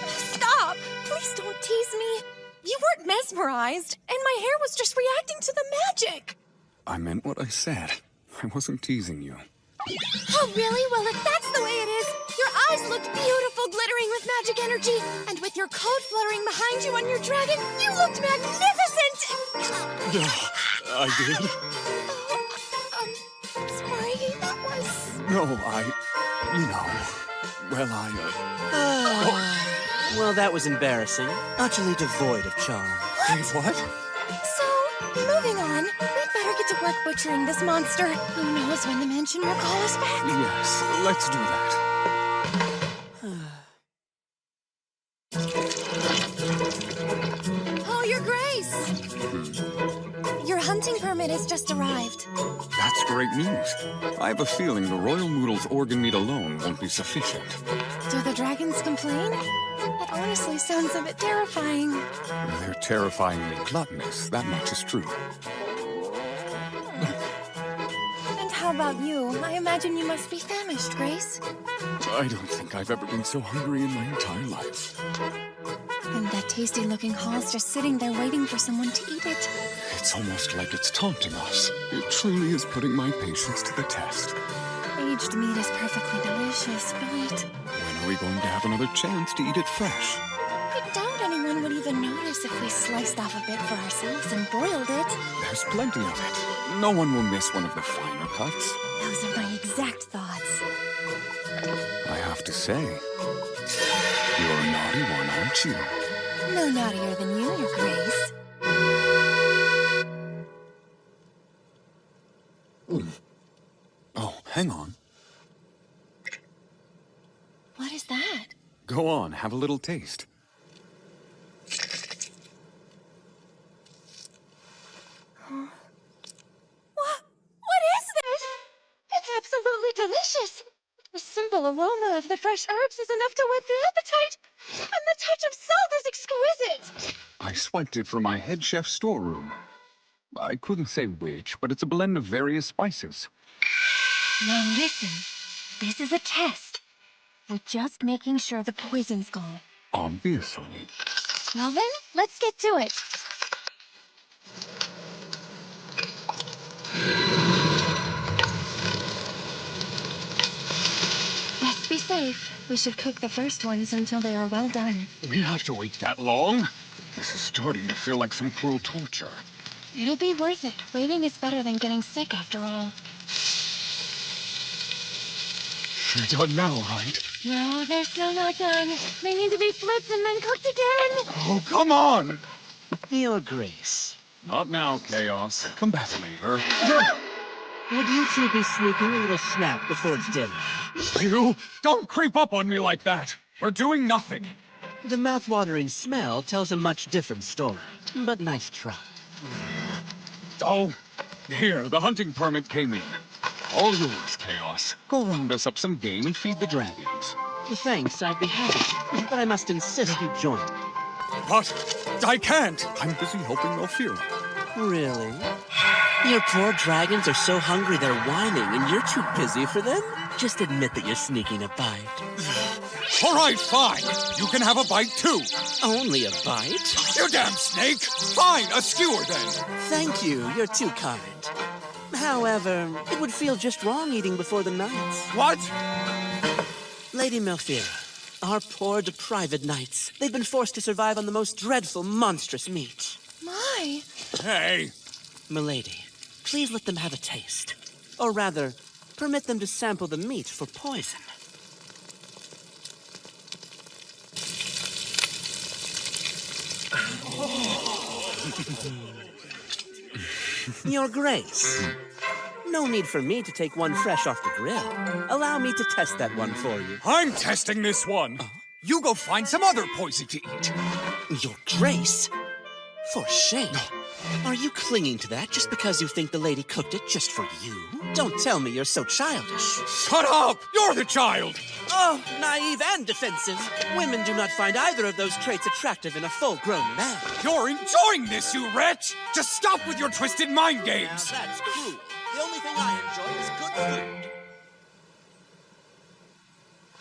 Stop! Please don't tease me. You weren't mesmerized, and my hair was just reacting to the magic. I meant what I said. I wasn't teasing you. Oh, really? Well, if that's the way it is, your eyes looked beautiful, glittering with magic energy, and with your coat fluttering behind you on your dragon, you looked magnificent! I did? Sorry, that was... No, Well, that was embarrassing. Utterly devoid of charm. What? So, moving on, we'd better get to work butchering this monster. Who knows when the mansion will call us back? Yes, let's do that. Oh, Your Grace! Your hunting permit has just arrived. That's great news. I have a feeling the Royal Moodle's organ meat alone won't be sufficient. Do the dragons complain? That honestly sounds a bit terrifying. They're terrifyingly gluttonous, that much is true. And how about you? I imagine you must be famished, Grace. I don't think I've ever been so hungry in my entire life. And that tasty-looking hall's just sitting there waiting for someone to eat it. It's almost like it's taunting us. It truly is putting my patience to the test. Aged meat is perfectly delicious, but When are we going to have another chance to eat it fresh? I doubt anyone would even notice if we sliced off a bit for ourselves and boiled it. There's plenty of it. No one will miss one of the finer cuts. Those are my exact thoughts. I have to say, you're a naughty one, aren't you? No naughtier than you, Your Grace. Oh, hang on. What is that? Go on, have a little taste. What is this? It's absolutely delicious. The simple aroma of the fresh herbs is enough to whet the appetite, and the touch of salt is exquisite. I swiped it from my head chef's storeroom. I couldn't say which, but it's a blend of various spices. Now listen, this is a test. We're just making sure the poison's gone. Obviously. Well then, let's get to it. Let's be safe. We should cook the first ones until they are well done. We have to wait that long? This is starting to feel like some cruel torture. It'll be worth it. Waiting is better than getting sick after all. You're done now, right? No, they're still not done. They need to be flipped and then cooked again. Oh, come on! Your Grace. Not now, Chaos. Come back later. Would you two be sneaking a little snack before it's dinner? You don't creep up on me like that. We're doing nothing. The mouth-watering smell tells a much different story. But nice try. Oh, here, the hunting permit came in. All yours, Chaos. Go round us up some game and feed the dragons. Thanks, I'd be happy. But I must insist you join me. But I can't. I'm busy helping Elfira. Really? Your poor dragons are so hungry they're whining, and you're too busy for them? Just admit that you're sneaking a bite. All right, fine. You can have a bite, too. Only a bite? You damn snake. Fine, a skewer, then. Thank you, you're too kind. However, it would feel just wrong eating before the knights. What? Lady Melfira, our poor deprived knights. They've been forced to survive on the most dreadful, monstrous meat. My. Hey. Milady, please let them have a taste. Or rather, permit them to sample the meat for poison. Your Grace. No need for me to take one fresh off the grill. Allow me to test that one for you. I'm testing this one. You go find some other poison to eat. Your Grace? For shame. Are you clinging to that just because you think the lady cooked it just for you? Don't tell me you're so childish. Shut up! You're the child! Oh, naive and defensive. Women do not find either of those traits attractive in a full-grown man. You're enjoying this, you wretch! Just stop with your twisted mind games! Now that's cruel. The only thing I enjoy is good food.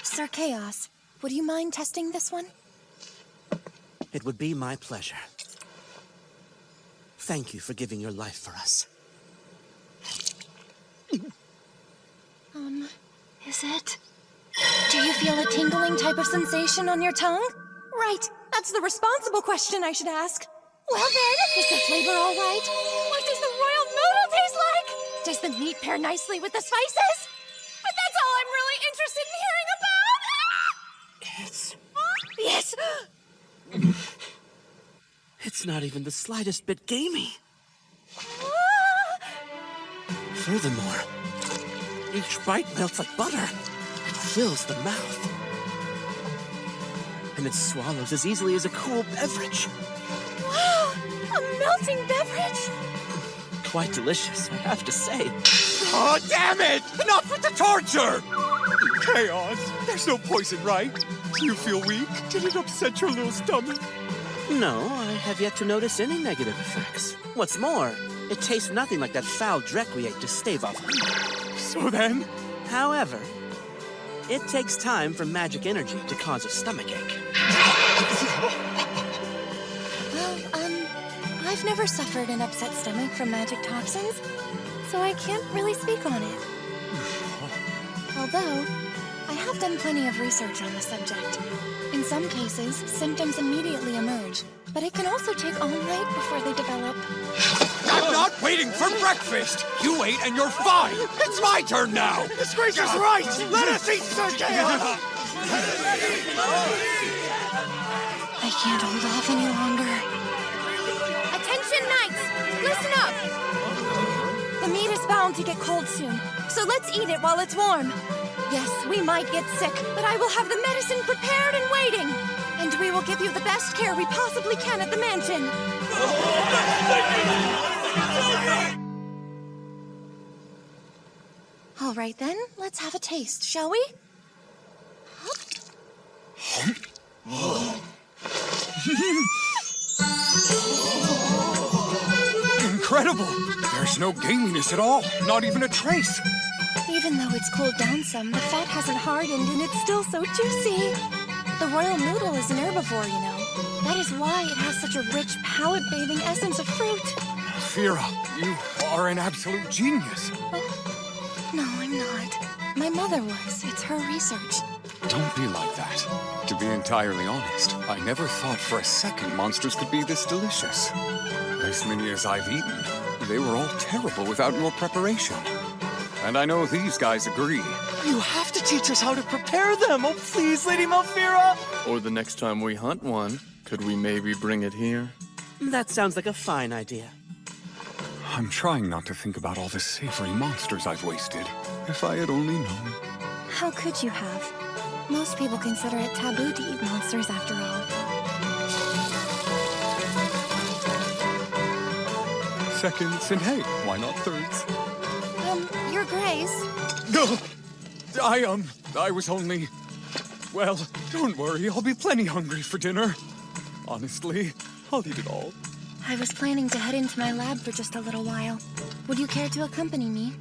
Sir Chaos, would you mind testing this one? It would be my pleasure. Thank you for giving your life for us. Is it? Do you feel a tingling type of sensation on your tongue? Right, that's the responsible question I should ask. Well then, is the flavor all right? What does the royal noodle taste like? Does the meat pair nicely with the spices? But that's all I'm really interested in hearing about! Yes! It's not even the slightest bit gamey. Furthermore, each bite melts like butter. It fills the mouth. And it swallows as easily as a cool beverage. Wow! A melting beverage? Quite delicious, I have to say. Oh, damn it! Enough with the torture! Chaos, there's no poison, right? Do you feel weak? Did it upset your little stomach? No, I have yet to notice any negative effects. What's more, it tastes nothing like that foul dreck we ate to stave off. So then? However, it takes time for magic energy to cause a stomachache. Well, I've never suffered an upset stomach from magic toxins, so I can't really speak on it. Although, I have done plenty of research on the subject. In some cases, symptoms immediately emerge, but it can also take all night before they develop. I'm not waiting for breakfast! You ate and you're fine! It's my turn now! His Grace is right! Let us eat Sir Chaos! I can't hold off any longer. Attention, knights! Listen up! The meat is bound to get cold soon, so let's eat it while it's warm. Yes, we might get sick, but I will have the medicine prepared and waiting. And we will give you the best care we possibly can at the mansion. All right then, let's have a taste, shall we? Incredible! There's no gaminess at all, not even a trace. Even though it's cooled down some, the fat hasn't hardened and it's still so juicy. The royal noodle is an herbivore, you know. That is why it has such a rich, palate-bathing essence of fruit. Fira, you are an absolute genius. No, I'm not. My mother was. It's her research. Don't be like that. To be entirely honest, I never thought for a second monsters could be this delicious. As many as I've eaten, they were all terrible without your preparation. And I know these guys agree. You have to teach us how to prepare them! Oh, please, Lady Malfira! Or the next time we hunt one, could we maybe bring it here? That sounds like a fine idea. I'm trying not to think about all the savory monsters I've wasted. If I had only known. How could you have? Most people consider it taboo to eat monsters after all. Seconds, and hey, why not thirds? Your Grace. No, I was only... Well, don't worry, I'll be plenty hungry for dinner. Honestly, I'll eat it all. I was planning to head into my lab for just a little while. Would you care to accompany me?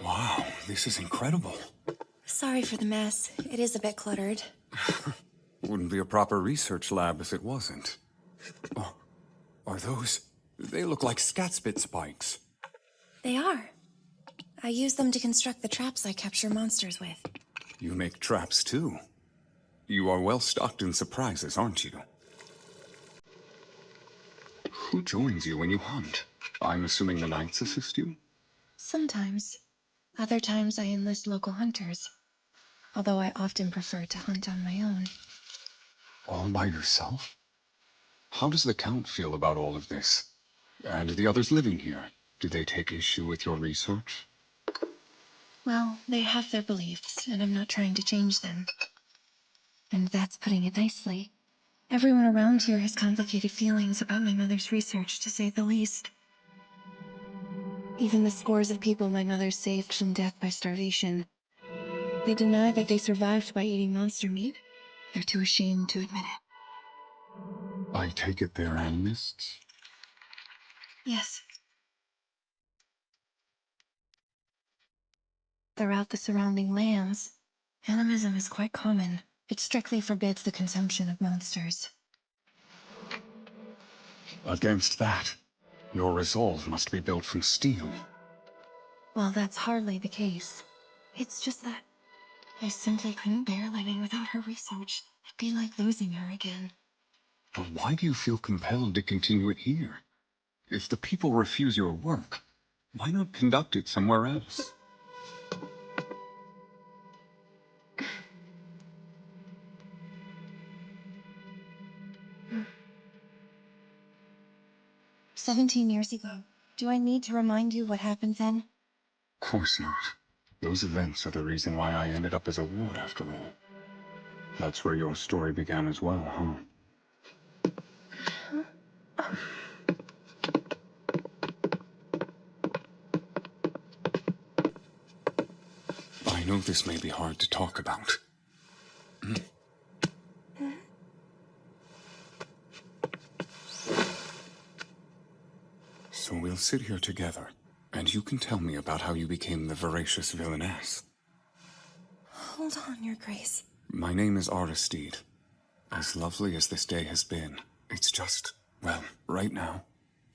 Wow, this is incredible. Sorry for the mess. It is a bit cluttered. Wouldn't be a proper research lab if it wasn't. Oh, are those... They look like scatspit spikes. They are. I use them to construct the traps I capture monsters with. You make traps too. You are well stocked in surprises, aren't you? Who joins you when you hunt? I'm assuming the knights assist you? Sometimes. Other times I enlist local hunters. Although I often prefer to hunt on my own. All by yourself? How does the Count feel about all of this? And the others living here? Do they take issue with your research? Well, they have their beliefs, and I'm not trying to change them. And that's putting it nicely. Everyone around here has complicated feelings about my mother's research, to say the least. Even the scores of people my mother saved from death by starvation. They deny that they survived by eating monster meat. They're too ashamed to admit it. I take it they're animists? Yes. Throughout the surrounding lands, animism is quite common. It strictly forbids the consumption of monsters. Against that, your resolve must be built from steel. Well, that's hardly the case. It's just that I simply couldn't bear living without her research. It'd be like losing her again. But why do you feel compelled to continue it here? If the people refuse your work, why not conduct it somewhere else? 17 years ago. Do I need to remind you what happened then? Of course not. Those events are the reason why I ended up as a ward, after all. That's where your story began as well, huh? I know this may be hard to talk about. So we'll sit here together, and you can tell me about how you became the voracious villainess. Hold on, Your Grace. My name is Aristide. As lovely as this day has been, it's just, well, right now,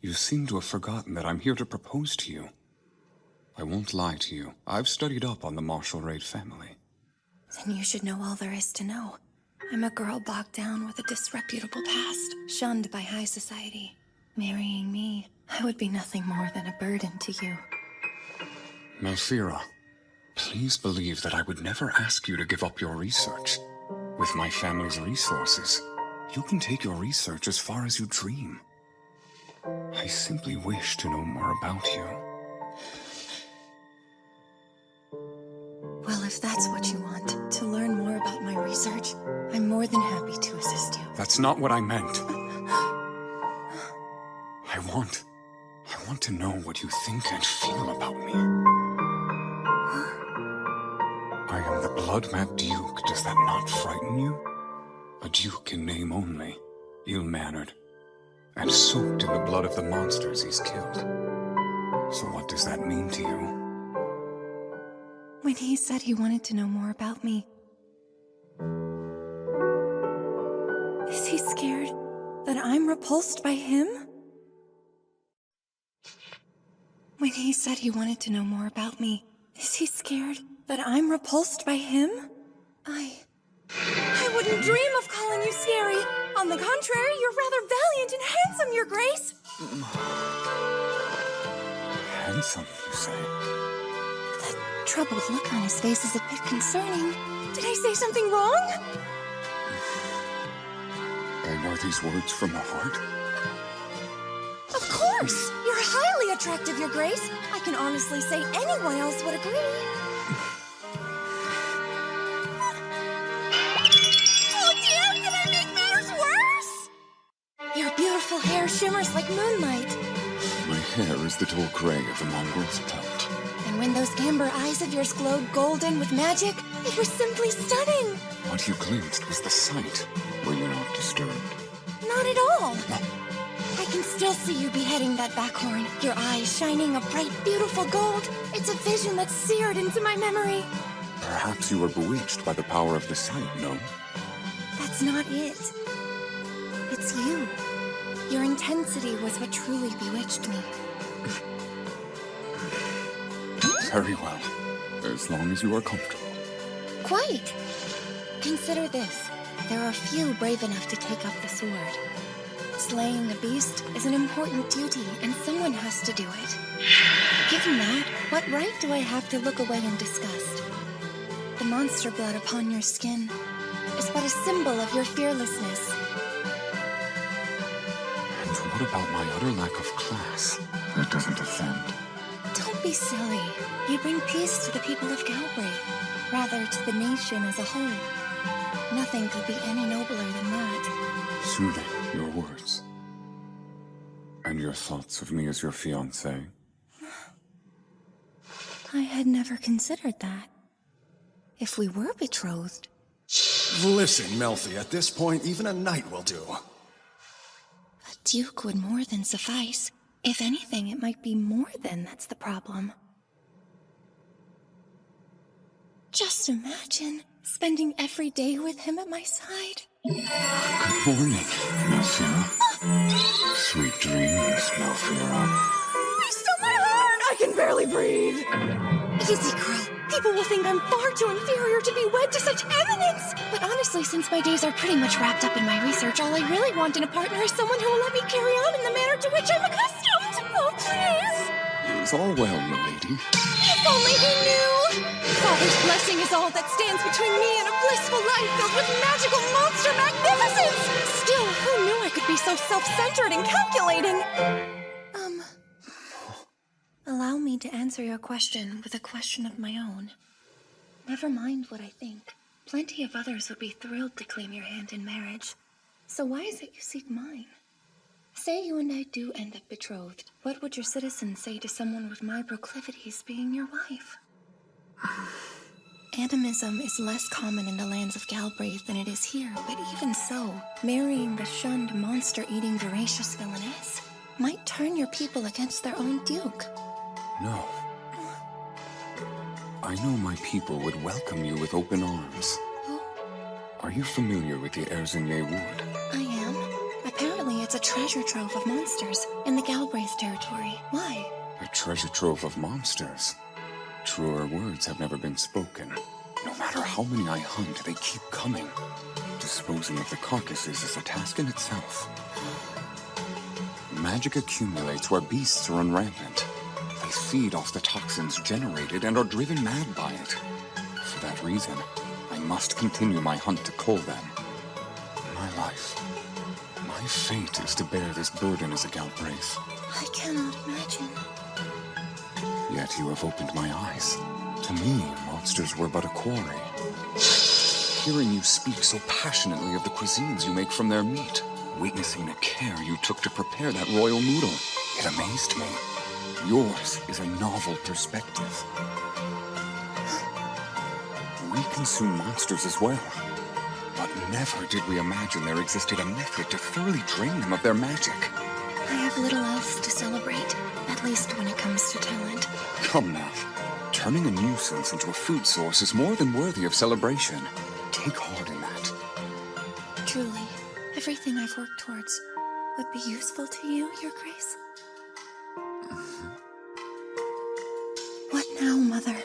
you seem to have forgotten that I'm here to propose to you. I won't lie to you. I've studied up on the Marshall Raid family. Then you should know all there is to know. I'm a girl bogged down with a disreputable past, shunned by high society. Marrying me, I would be nothing more than a burden to you. Melfira, please believe that I would never ask you to give up your research. With my family's resources, you can take your research as far as you dream. I simply wish to know more about you. Well, if that's what you want, to learn more about my research, I'm more than happy to assist you. That's not what I meant. I want to know what you think and feel about me. I am the blood-mad Duke. Does that not frighten you? A Duke in name only, ill-mannered, and soaked in the blood of the monsters he's killed. So what does that mean to you? When he said he wanted to know more about me, is he scared that I'm repulsed by him? When he said he wanted to know more about me, is he scared that I'm repulsed by him? I wouldn't dream of calling you scary. On the contrary, you're rather valiant and handsome, Your Grace. Handsome, you say? That troubled look on his face is a bit concerning. Did I say something wrong? And are these words from the heart? Of course! You're highly attractive, Your Grace. I can honestly say anyone else would agree. Oh dear, did I make matters worse? Your beautiful hair shimmers like moonlight. My hair is the dull gray of a mongrel's pelt. And when those amber eyes of yours glowed golden with magic, it was simply stunning. What you glimpsed was the sight. Were you not disturbed? Not at all. I can still see you beheading that backhorn, your eyes shining a bright, beautiful gold. It's a vision that's seared into my memory. Perhaps you were bewitched by the power of the sight, no? That's not it. It's you. Your intensity was what truly bewitched me. Very well. As long as you are comfortable. Quite. Consider this. There are few brave enough to take up the sword. Slaying a beast is an important duty, and someone has to do it. Given that, what right do I have to look away in disgust? The monster blood upon your skin is but a symbol of your fearlessness. And what about my utter lack of class? That doesn't offend. Don't be silly. You bring peace to the people of Galbraith, rather to the nation as a whole. Nothing could be any nobler than that. Soothing, your words. And your thoughts of me as your fiancé. I had never considered that. If we were betrothed... Listen, Melfi, at this point, even a night will do. A duke would more than suffice. If anything, it might be more than that's the problem. Just imagine spending every day with him at my side. Good morning, Melfira. Sweet dreams, Melfira. You stole my heart! I can barely breathe! Easy, girl. People will think I'm far too inferior to be wed to such eminence! But honestly, since my days are pretty much wrapped up in my research, all I really want in a partner is someone who will let me carry on in the manner to which I'm accustomed! Oh, please! It is all well, milady. If only he knew! Father's blessing is all that stands between me and a blissful life filled with magical monster magnificence! Still, who knew I could be so self-centered and calculating? Allow me to answer your question with a question of my own. Never mind what I think. Plenty of others would be thrilled to claim your hand in marriage. So why is it you seek mine? Say you and I do end up betrothed. What would your citizens say to someone with my proclivities being your wife? Animism is less common in the lands of Galbraith than it is here, but even so, marrying the shunned, monster-eating, voracious villainess might turn your people against their own duke. No. I know my people would welcome you with open arms. Are you familiar with the Erzinier Wood? I am. Apparently it's a treasure trove of monsters in the Galbraith territory. Why? A treasure trove of monsters. Truer words have never been spoken. No matter how many I hunt, they keep coming. Disposing of the carcasses is a task in itself. Magic accumulates where beasts run rampant. They feed off the toxins generated and are driven mad by it. For that reason, I must continue my hunt to cull them. My life, my fate is to bear this burden as a Galbraith. I cannot imagine. Yet you have opened my eyes. To me, monsters were but a quarry. Hearing you speak so passionately of the cuisines you make from their meat, witnessing the care you took to prepare that royal noodle, it amazed me. Yours is a novel perspective. We consume monsters as well. But never did we imagine there existed a method to thoroughly drain them of their magic. I have little else to celebrate, at least when it comes to talent. Come now. Turning a nuisance into a food source is more than worthy of celebration. Take heart in that. Truly, everything I've worked towards would be useful to you, Your Grace. What now, Mother?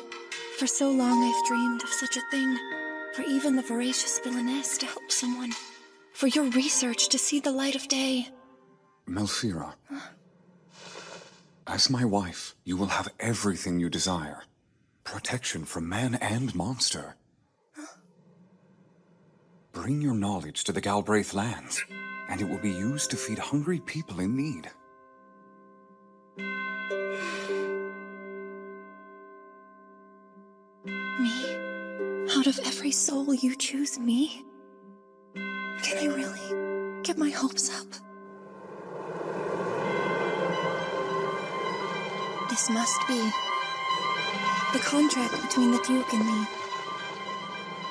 For so long I've dreamed of such a thing. For even the voracious villainess to help someone. For your research to see the light of day. Melfira. As my wife, you will have everything you desire. Protection from man and monster. Bring your knowledge to the Galbraith lands, and it will be used to feed hungry people in need. Me? Out of every soul you choose me? Can I really get my hopes up? This must be the contract between the Duke and me.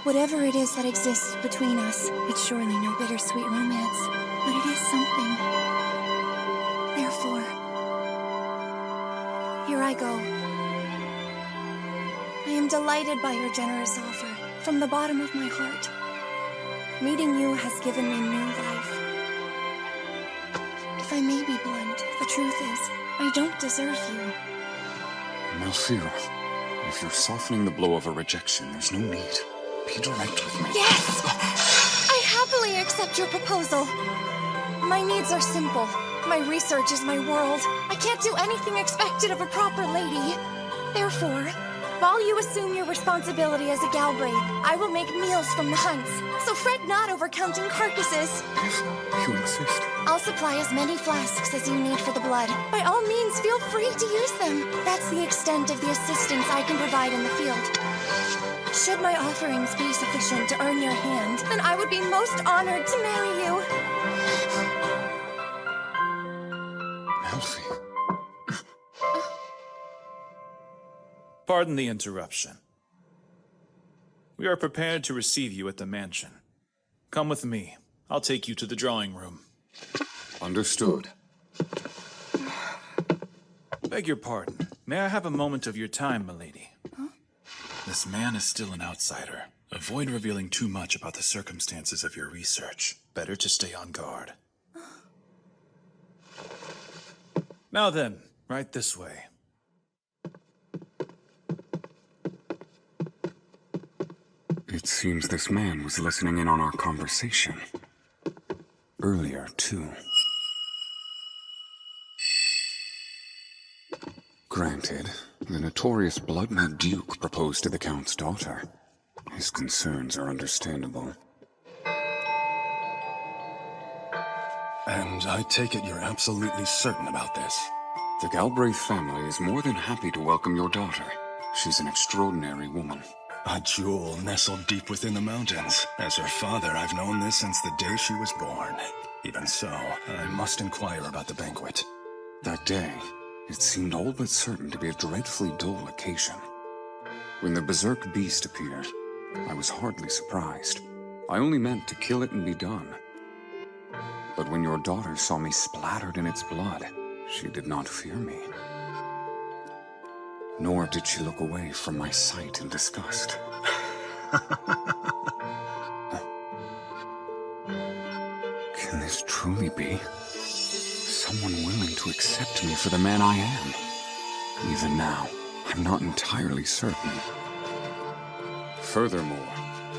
Whatever it is that exists between us, it's surely no bittersweet romance, but it is something. Therefore, here I go. I am delighted by your generous offer, from the bottom of my heart. Meeting you has given me new life. If I may be blunt, the truth is, I don't deserve you. Melfira, if you're softening the blow of a rejection, there's no need. Be direct with me. Yes! I happily accept your proposal. My needs are simple. My research is my world. I can't do anything expected of a proper lady. Therefore, While you assume your responsibility as a Galbraith, I will make meals from the hunts. So fret not over counting carcasses. If you insist. I'll supply as many flasks as you need for the blood. By all means, feel free to use them. That's the extent of the assistance I can provide in the field. Should my offerings be sufficient to earn your hand, then I would be most honored to marry you. Elfie. Pardon the interruption. We are prepared to receive you at the mansion. Come with me. I'll take you to the drawing room. Understood. Beg your pardon. May I have a moment of your time, milady? Huh? This man is still an outsider. Avoid revealing too much about the circumstances of your research. Better to stay on guard. Now then, right this way. It seems this man was listening in on our conversation. Earlier, too. Granted, the notorious blood-mad Duke proposed to the Count's daughter. His concerns are understandable. And I take it you're absolutely certain about this? The Galbraith family is more than happy to welcome your daughter. She's an extraordinary woman. A jewel nestled deep within the mountains. As her father, I've known this since the day she was born. Even so, I must inquire about the banquet. That day, it seemed all but certain to be a dreadfully dull occasion. When the berserk beast appeared, I was hardly surprised. I only meant to kill it and be done. But when your daughter saw me splattered in its blood, she did not fear me. Nor did she look away from my sight in disgust. Can this truly be? Someone willing to accept me for the man I am? Even now, I'm not entirely certain. Furthermore,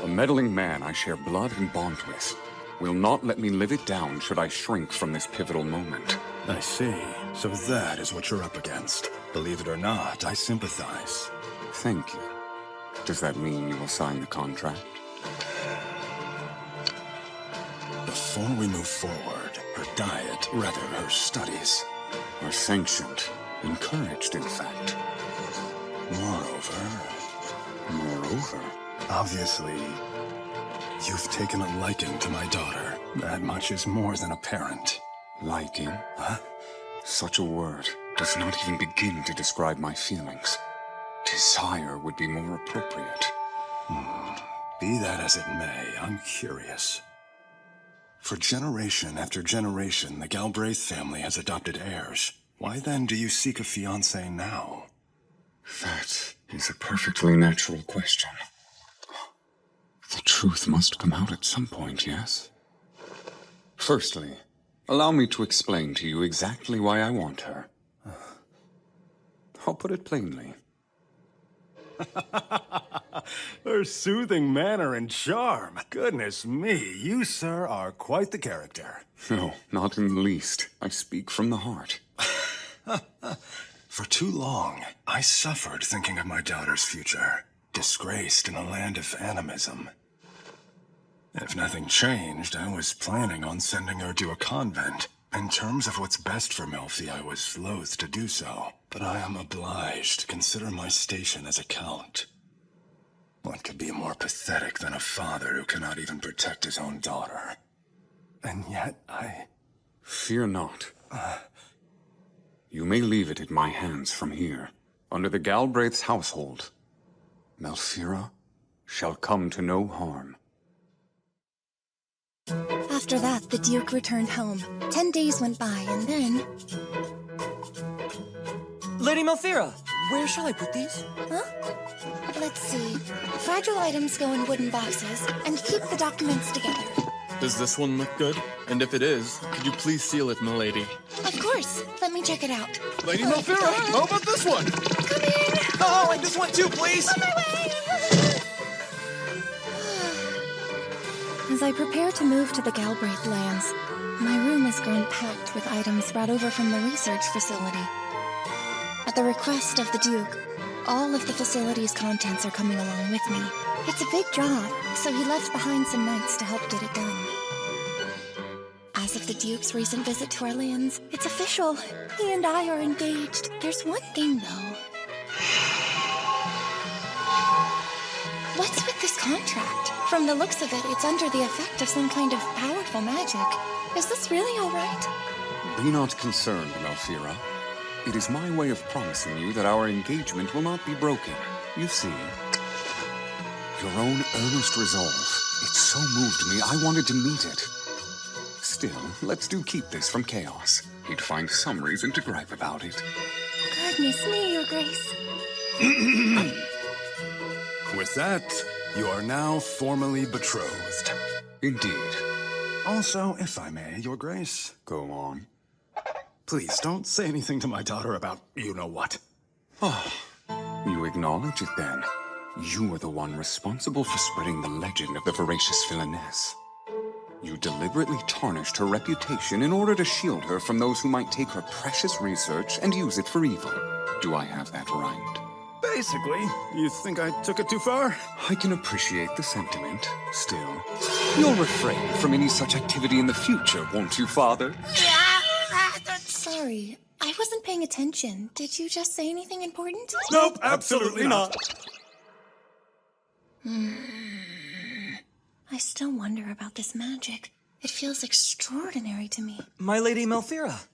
a meddling man I share blood and bond with will not let me live it down should I shrink from this pivotal moment. I see. So that is what you're up against. Believe it or not, I sympathize. Thank you. Does that mean you will sign the contract? Before we move forward, her diet, rather her studies, are sanctioned, encouraged, in fact. Moreover, obviously, you've taken a liking to my daughter. That much is more than apparent. Liking? Huh? Such a word does not even begin to describe my feelings. Desire would be more appropriate. Be that as it may, I'm curious. For generation after generation, the Galbraith family has adopted heirs. Why then do you seek a fiancé now? That is a perfectly natural question. The truth must come out at some point, yes? Firstly, allow me to explain to you exactly why I want her. I'll put it plainly. Her soothing manner and charm. Goodness me, you, sir, are quite the character. No, not in the least. I speak from the heart. For too long, I suffered thinking of my daughter's future, disgraced in a land of animism. If nothing changed, I was planning on sending her to a convent. In terms of what's best for Melfi, I was loath to do so. But I am obliged to consider my station as a count. What could be more pathetic than a father who cannot even protect his own daughter? And yet, Fear not. You may leave it in my hands from here, under the Galbraith's household. Malfira shall come to no harm. After that, the Duke returned home. 10 days went by, and then... Lady Malfira, where shall I put these? Huh? Let's see. Fragile items go in wooden boxes, and keep the documents together. Does this one look good? And if it is, could you please seal it, milady? Of course. Let me check it out. Lady Malfira, how about this one? Coming! Oh, and this one too, please! On my way! As I prepare to move to the Galbraith lands, my room has grown packed with items brought over from the research facility. At the request of the Duke, All of the facility's contents are coming along with me. It's a big job, so he left behind some knights to help get it done. As of the Duke's recent visit to our lands, it's official. He and I are engaged. There's one thing, though. What's with this contract? From the looks of it, it's under the effect of some kind of powerful magic. Is this really all right? Be not concerned, Melfira. It is my way of promising you that our engagement will not be broken. You see, your own earnest resolve. It so moved me, I wanted to meet it. Still, let's do keep this from chaos. He'd find some reason to gripe about it. Goodness me, Your Grace. With that, you are now formally betrothed. Indeed. Also, if I may, Your Grace. Go on. Please don't say anything to my daughter about you-know-what. Oh, you acknowledge it then. You are the one responsible for spreading the legend of the voracious villainess. You deliberately tarnished her reputation in order to shield her from those who might take her precious research and use it for evil. Do I have that right? Basically, you think I took it too far? I can appreciate the sentiment. Still, you'll refrain from any such activity in the future, won't you, Father? Sorry, I wasn't paying attention. Did you just say anything important? Nope, absolutely not. I still wonder about this magic. It feels extraordinary to me. My Lady Melfira.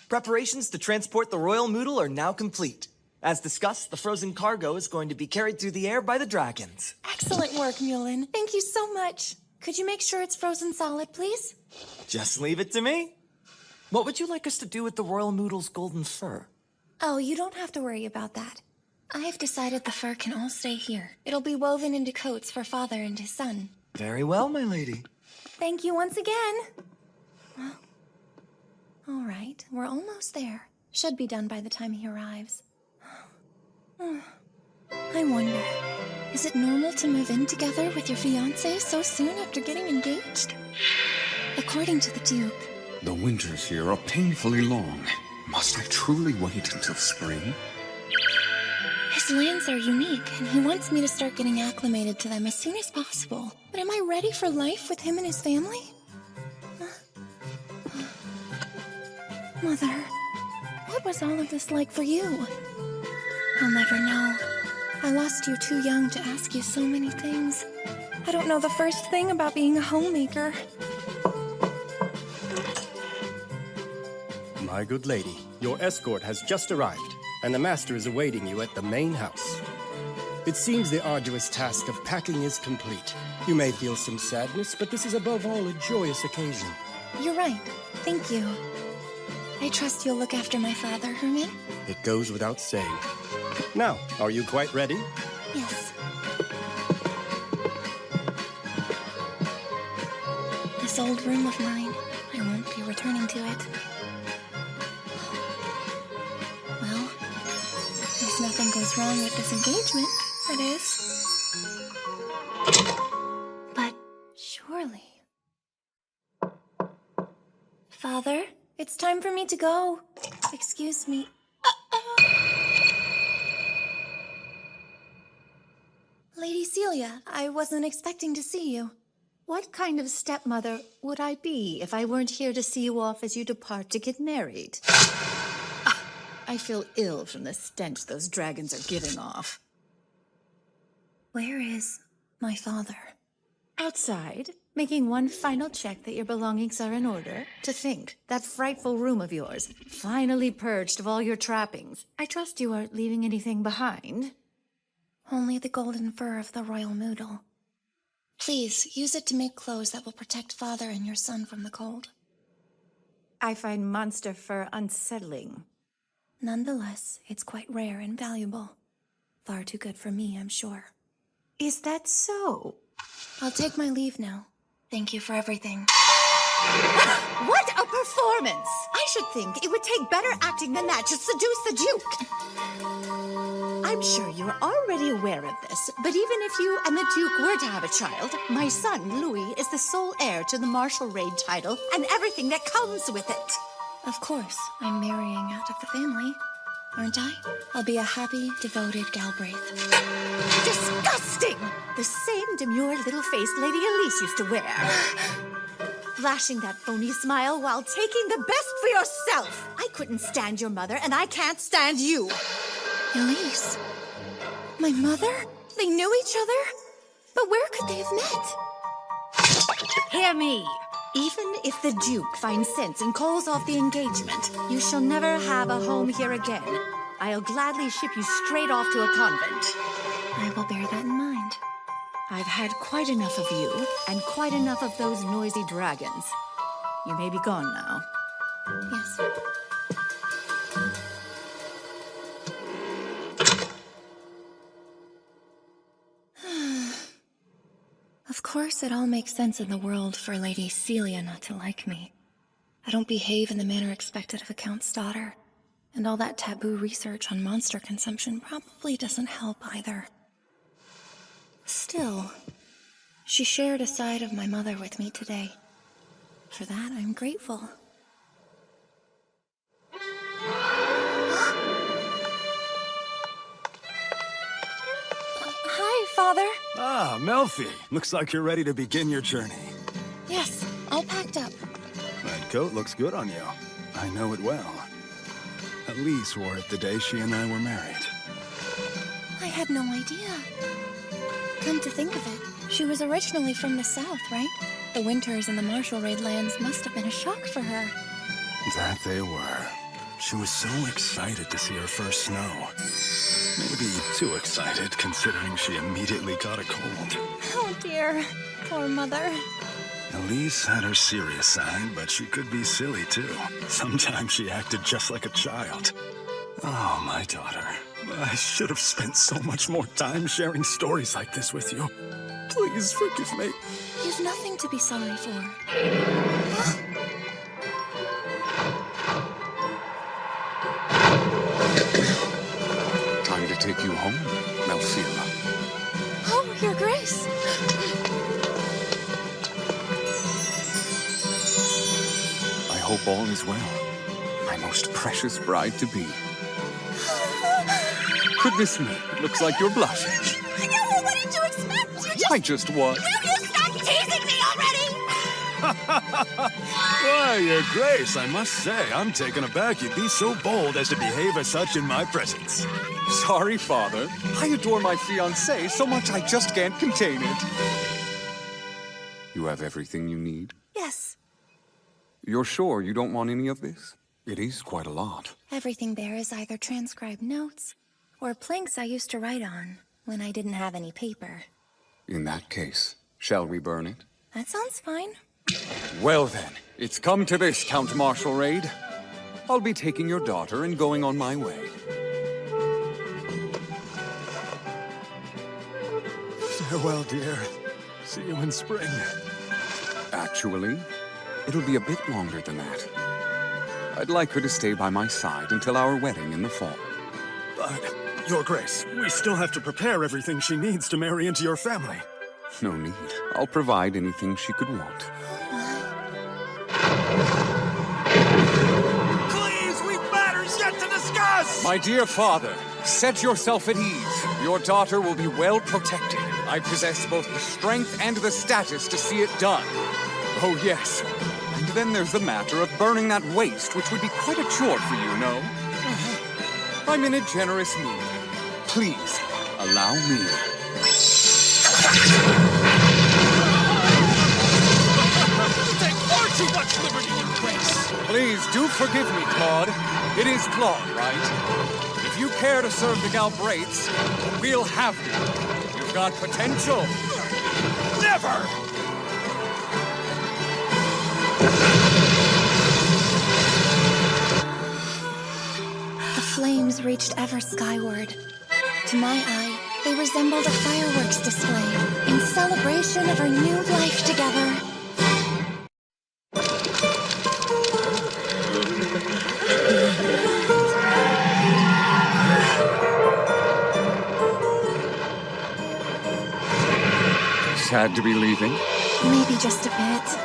Preparations to transport the Royal Moodle are now complete. As discussed, the frozen cargo is going to be carried through the air by the dragons. Excellent work, Mulin. Thank you so much. Could you make sure it's frozen solid, please? Just leave it to me. What would you like us to do with the Royal Moodle's golden fur? Oh, you don't have to worry about that. I've decided the fur can all stay here. It'll be woven into coats for Father and his son. Very well, my lady. Thank you once again. Well, all right, we're almost there. Should be done by the time he arrives. I wonder, is it normal to move in together with your fiancé so soon after getting engaged? According to the Duke, the winters here are painfully long. Must I truly wait until spring? his lands are unique, and he wants me to start getting acclimated to them as soon as possible. But am I ready for life with him and his family? Mother, what was all of this like for you? I'll never know. I lost you too young to ask you so many things. I don't know the first thing about being a homemaker. My good lady, your escort has just arrived, and the master is awaiting you at the main house. It seems the arduous task of packing is complete. You may feel some sadness, but this is above all a joyous occasion. You're right. Thank you. I trust you'll look after my father, Herman? It goes without saying. Now, are you quite ready? Yes. This old room of mine, I won't be returning to it. Well, if nothing goes wrong with this engagement, that is. But surely... Father, it's time for me to go. Excuse me. Lady Celia, I wasn't expecting to see you. What kind of stepmother would I be if I weren't here to see you off as you depart to get married? I feel ill from the stench those dragons are giving off. Where is my father? Outside, making one final check that your belongings are in order. To think, that frightful room of yours, finally purged of all your trappings. I trust you aren't leaving anything behind. Only the golden fur of the Royal Moodle. Please, use it to make clothes that will protect Father and your son from the cold. I find monster fur unsettling. Nonetheless, it's quite rare and valuable. Far too good for me, I'm sure. Is that so? I'll take my leave now. Thank you for everything. What a performance! I should think it would take better acting than that to seduce the Duke. I'm sure you're already aware of this, but even if you and the Duke were to have a child, my son, Louis, is the sole heir to the Marshal Raid title and everything that comes with it. Of course, I'm marrying out of the family. aren't I? I'll be a happy, devoted Galbraith. Disgusting! The same demure little face Lady Elise used to wear. Flashing that phony smile while taking the best for yourself. I couldn't stand your mother, and I can't stand you. Elise? My mother? They knew each other? But where could they have met? Hear me. Even if the Duke finds sense and calls off the engagement, you shall never have a home here again. I'll gladly ship you straight off to a convent. I will bear that in mind. I've had quite enough of you, and quite enough of those noisy dragons. You may be gone now. Yes. Of course, it all makes sense in the world for Lady Celia not to like me. I don't behave in the manner expected of a count's daughter, and all that taboo research on monster consumption probably doesn't help either. Still, she shared a side of my mother with me today. For that, I'm grateful. Hi, Father. Ah, Melfi. Looks like you're ready to begin your journey. Yes, all packed up. That coat looks good on you. I know it well. Elise wore it the day she and I were married. I had no idea. Come to think of it, she was originally from the south, right? The winters in the Marshall Raid lands must have been a shock for her. That they were. She was so excited to see her first snow. Maybe too excited, considering she immediately got a cold. Oh dear, poor mother. Elise had her serious side, but she could be silly too. Sometimes she acted just like a child. Oh, my daughter. I should have spent so much more time sharing stories like this with you. Please forgive me. You've nothing to be sorry for. Time to take you home, Melfira. Oh, Your Grace. I hope all is well, my most precious bride-to-be. Goodness me, it looks like you're blushing. No, what did you expect? I just was. Will you stop teasing me already? Why, Your Grace, I must say, I'm taken aback you'd be so bold as to behave as such in my presence. Sorry, Father. I adore my fiancée so much I just can't contain it. You have everything you need? Yes. You're sure you don't want any of this? It is quite a lot. Everything there is either transcribed notes or planks I used to write on when I didn't have any paper. In that case, shall we burn it? That sounds fine. Well then, it's come to this, Count Marshall Raid. I'll be taking your daughter and going on my way. Farewell, dear. See you in spring. Actually, it'll be a bit longer than that. I'd like her to stay by my side until our wedding in the fall. But, Your Grace, we still have to prepare everything she needs to marry into your family. No need. I'll provide anything she could want. Please, we've matters yet to discuss! My dear father, set yourself at ease. Your daughter will be well protected. I possess both the strength and the status to see it done. Oh, yes. And then there's the matter of burning that waste, which would be quite a chore for you, no? I'm in a generous mood. Please, allow me. Take far too much liberty, Your Grace! Please, do forgive me, Claude. It is Claude, right? If you care to serve the Galbraiths, we'll have you. You've got potential. Never! The flames reached ever skyward. To my eye, they resembled a fireworks display in celebration of our new life together. Sad to be leaving? Maybe just a bit.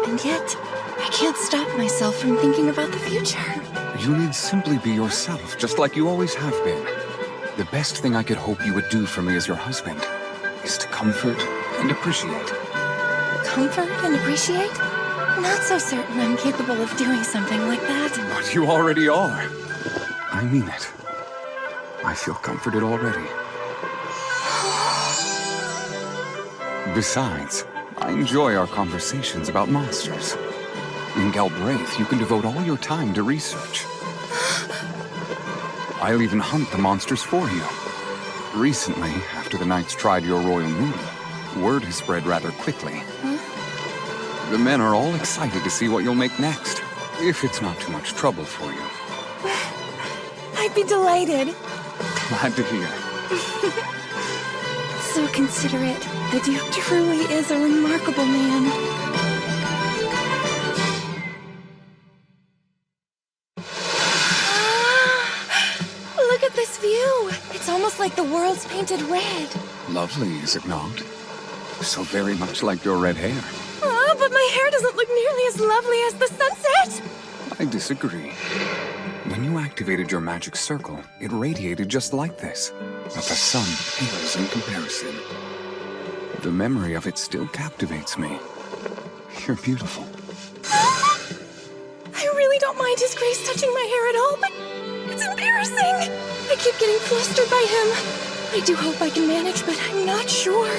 And yet, I can't stop myself from thinking about the future. You need simply be yourself, just like you always have been. The best thing I could hope you would do for me as your husband is to comfort and appreciate. Comfort and appreciate? Not so certain I'm capable of doing something like that. But you already are. I mean it. I feel comforted already. Besides, I enjoy our conversations about monsters. In Galbraith, you can devote all your time to research. I'll even hunt the monsters for you. Recently, after the knights tried your royal noodle, word has spread rather quickly. The men are all excited to see what you'll make next, if it's not too much trouble for you. I'd be delighted. Glad to hear. So considerate. The Duke truly is a remarkable man. Look at this view. It's almost like the world's painted red. Lovely, is it not? So very much like your red hair. But my hair doesn't look nearly as lovely as the sunset. I disagree. When you activated your magic circle, it radiated just like this. But the sun pales in comparison. The memory of it still captivates me. You're beautiful. I really don't mind his grace touching my hair at all, but it's embarrassing. I keep getting flustered by him. I do hope I can manage, but I'm not sure.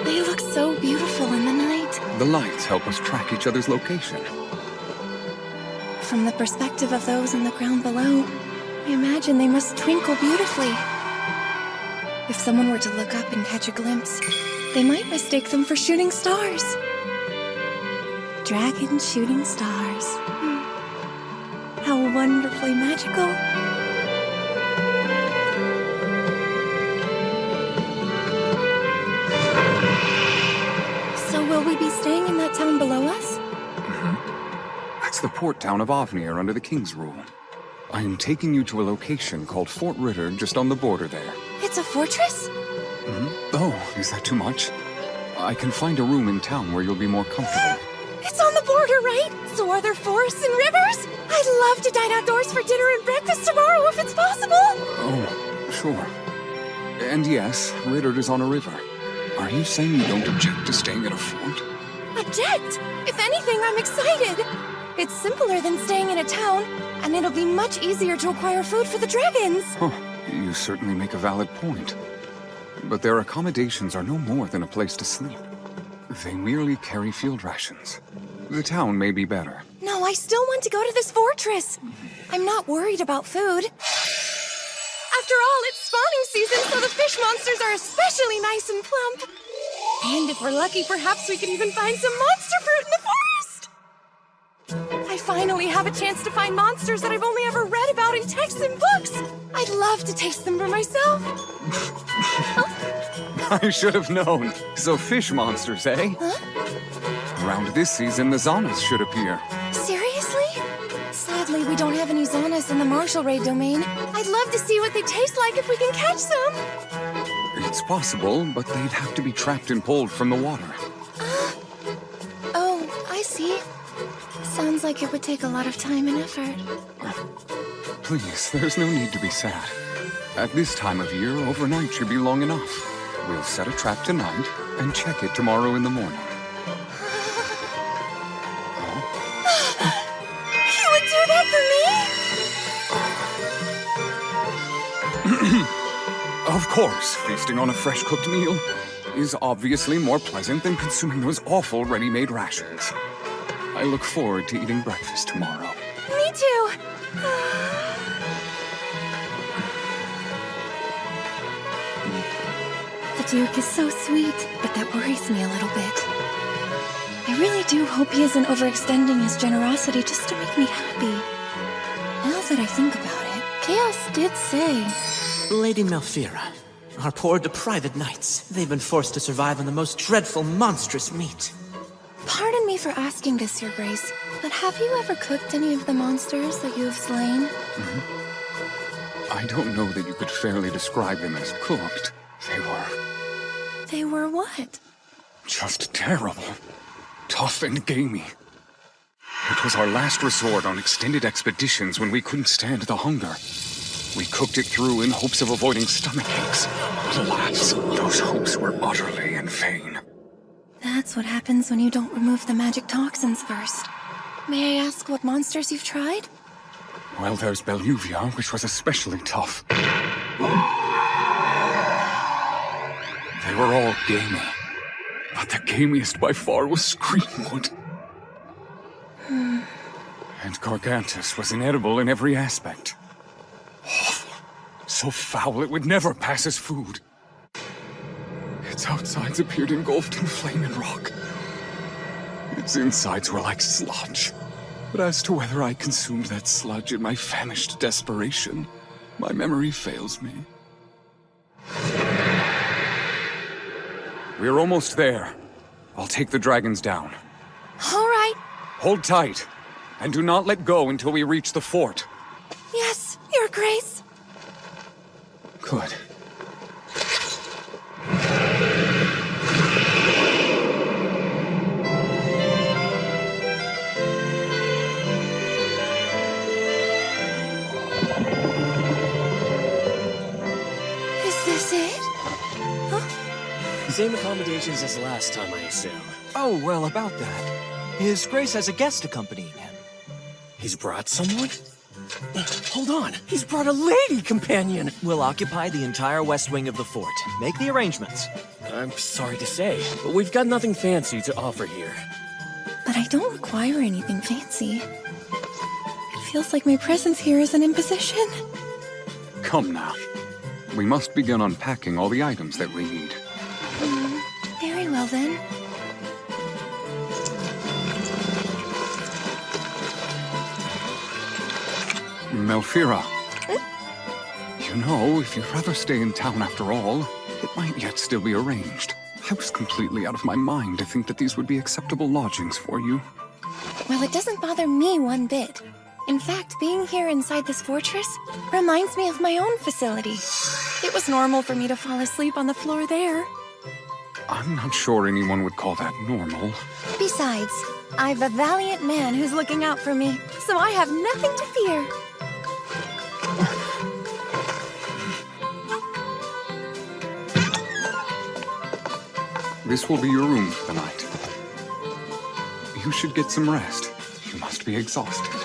They look so beautiful in the night. The lights help us track each other's location. From the perspective of those in the ground below, I imagine they must twinkle beautifully. If someone were to look up and catch a glimpse, they might mistake them for shooting stars. Dragon shooting stars. How wonderfully magical. So will we be staying in that town below us? That's the port town of Ovnir under the King's rule. I am taking you to a location called Fort Ritter just on the border there. It's a fortress? Oh, is that too much? I can find a room in town where you'll be more comfortable. It's on the border, right? So are there forests and rivers? I'd love to dine outdoors for dinner and breakfast tomorrow if it's possible. Oh, sure. And yes, Ritter is on a river. Are you saying you don't object to staying at a fort? Object? If anything, I'm excited. It's simpler than staying in a town, and it'll be much easier to acquire food for the dragons. Huh, you certainly make a valid point. But their accommodations are no more than a place to sleep. They merely carry field rations. The town may be better. No, I still want to go to this fortress. I'm not worried about food. After all, it's spawning season, so the fish monsters are especially nice and plump. And if we're lucky, perhaps we could even find some monster fruit in the forest. I finally have a chance to find monsters that I've only ever read about in texts and books. I'd love to taste them for myself. I should have known. So fish monsters, eh? Huh? Around this season, the Zanas should appear. Seriously? Sadly, we don't have any Zanas in the Marshall Raid domain. I'd love to see what they taste like if we can catch some. It's possible, but they'd have to be trapped and pulled from the water. Oh, I see. Sounds like it would take a lot of time and effort. Please, there's no need to be sad. At this time of year, overnight should be long enough. We'll set a trap tonight and check it tomorrow in the morning. You would do that for me? Of course, feasting on a fresh-cooked meal is obviously more pleasant than consuming those awful ready-made rations. I look forward to eating breakfast tomorrow. Me too. The Duke is so sweet, but that worries me a little bit. I really do hope he isn't overextending his generosity just to make me happy. Now that I think about it, Chaos did say... Lady Malfira, our poor deprived knights. They've been forced to survive on the most dreadful, monstrous meat. Pardon me for asking this, Your Grace, but have you ever cooked any of the monsters that you have slain? I don't know that you could fairly describe them as cooked. They were what? Just terrible. tough and gamey. It was our last resort on extended expeditions when we couldn't stand the hunger. We cooked it through in hopes of avoiding stomach aches. But alas, those hopes were utterly in vain. That's what happens when you don't remove the magic toxins first. May I ask what monsters you've tried? Well, there's Beluvia, which was especially tough. They were all gamey. But the gamiest by far was Screamwood. And Gargantus was inedible in every aspect. Awful. So foul it would never pass as food. Its outsides appeared engulfed in flame and rock. Its insides were like sludge. But as to whether I consumed that sludge in my famished desperation, my memory fails me. We're almost there. I'll take the dragons down. All right. Hold tight, and do not let go until we reach the fort. Yes, Your Grace. Good. Is this it? Same accommodations as last time, I assume. Oh, well, about that. His Grace has a guest accompanying him. He's brought someone? Hold on, he's brought a lady companion! We'll occupy the entire west wing of the fort. Make the arrangements. I'm sorry to say, but we've got nothing fancy to offer here. But I don't require anything fancy. It feels like my presence here is an imposition. Come now. We must begin unpacking all the items that we need. Very well then. Melfira. You know, if you'd rather stay in town after all, it might yet still be arranged. I was completely out of my mind to think that these would be acceptable lodgings for you. Well, it doesn't bother me one bit. In fact, being here inside this fortress reminds me of my own facility. It was normal for me to fall asleep on the floor there. I'm not sure anyone would call that normal. Besides, I've a valiant man who's looking out for me, so I have nothing to fear. This will be your room for the night. You should get some rest. You must be exhausted.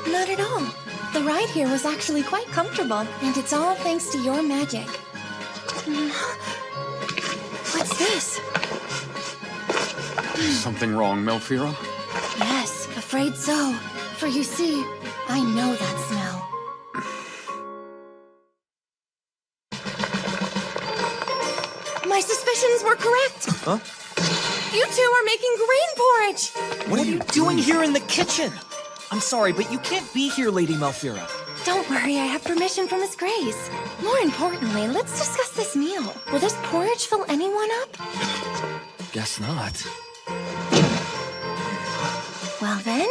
Not at all. The ride here was actually quite comfortable, and it's all thanks to your magic. What's this? Is something wrong, Melfira? Yes, afraid so. For you see, I know that smell. My suspicions were correct. Huh? You two are making grain porridge. What are you doing here in the kitchen? I'm sorry, but you can't be here, Lady Malfira. Don't worry, I have permission from His Grace. More importantly, let's discuss this meal. Will this porridge fill anyone up? Guess not. Well then,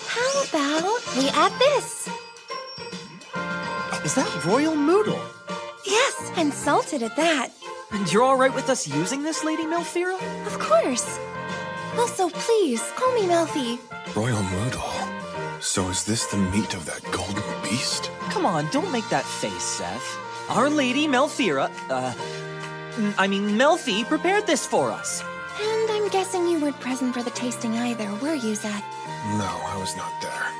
how about we add this? Is that royal noodle? Yes, and salted at that. And you're all right with us using this, Lady Malfira? Of course. Also, please, call me Melfi. Royal Noodle. So is this the meat of that golden beast? Come on, don't make that face, Seth. Our Lady Malfira, Melfi prepared this for us. And I'm guessing you weren't present for the tasting either, were you, Zeth? No, I was not there.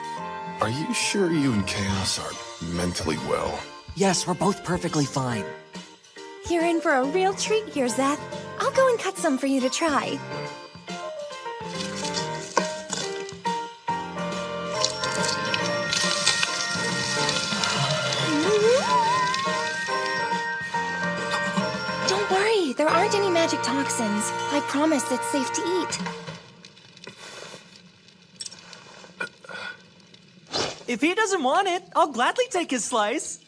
Are you sure you and Chaos are mentally well? Yes, we're both perfectly fine. You're in for a real treat here, Zeth. I'll go and cut some for you to try. Don't worry, there aren't any magic toxins. I promise it's safe to eat. If he doesn't want it, I'll gladly take his slice.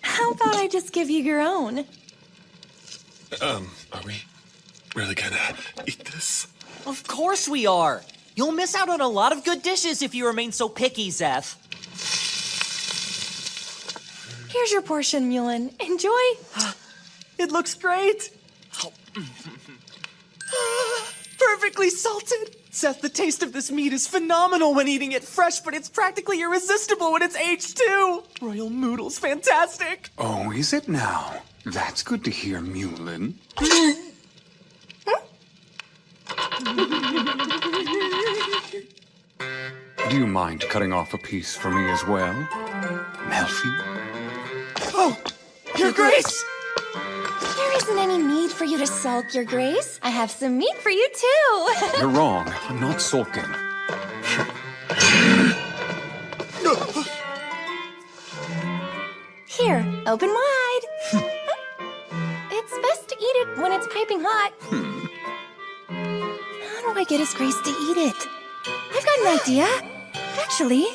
How about I just give you your own? Are we really gonna eat this? Of course we are. You'll miss out on a lot of good dishes if you remain so picky, Zeth. Here's your portion, Mulin. Enjoy. It looks great. Perfectly salted. Seth, the taste of this meat is phenomenal when eating it fresh, but it's practically irresistible when it's aged too. Royal Moodle's fantastic. Oh, is it now? That's good to hear, Mulin. Do you mind cutting off a piece for me as well, Melfi? Oh, Your Grace! There isn't any need for you to sulk, Your Grace. I have some meat for you, too. You're wrong. I'm not sulking. Here, open wide. It's best to eat it when it's piping hot. How do I get His Grace to eat it? I've got an idea. Actually,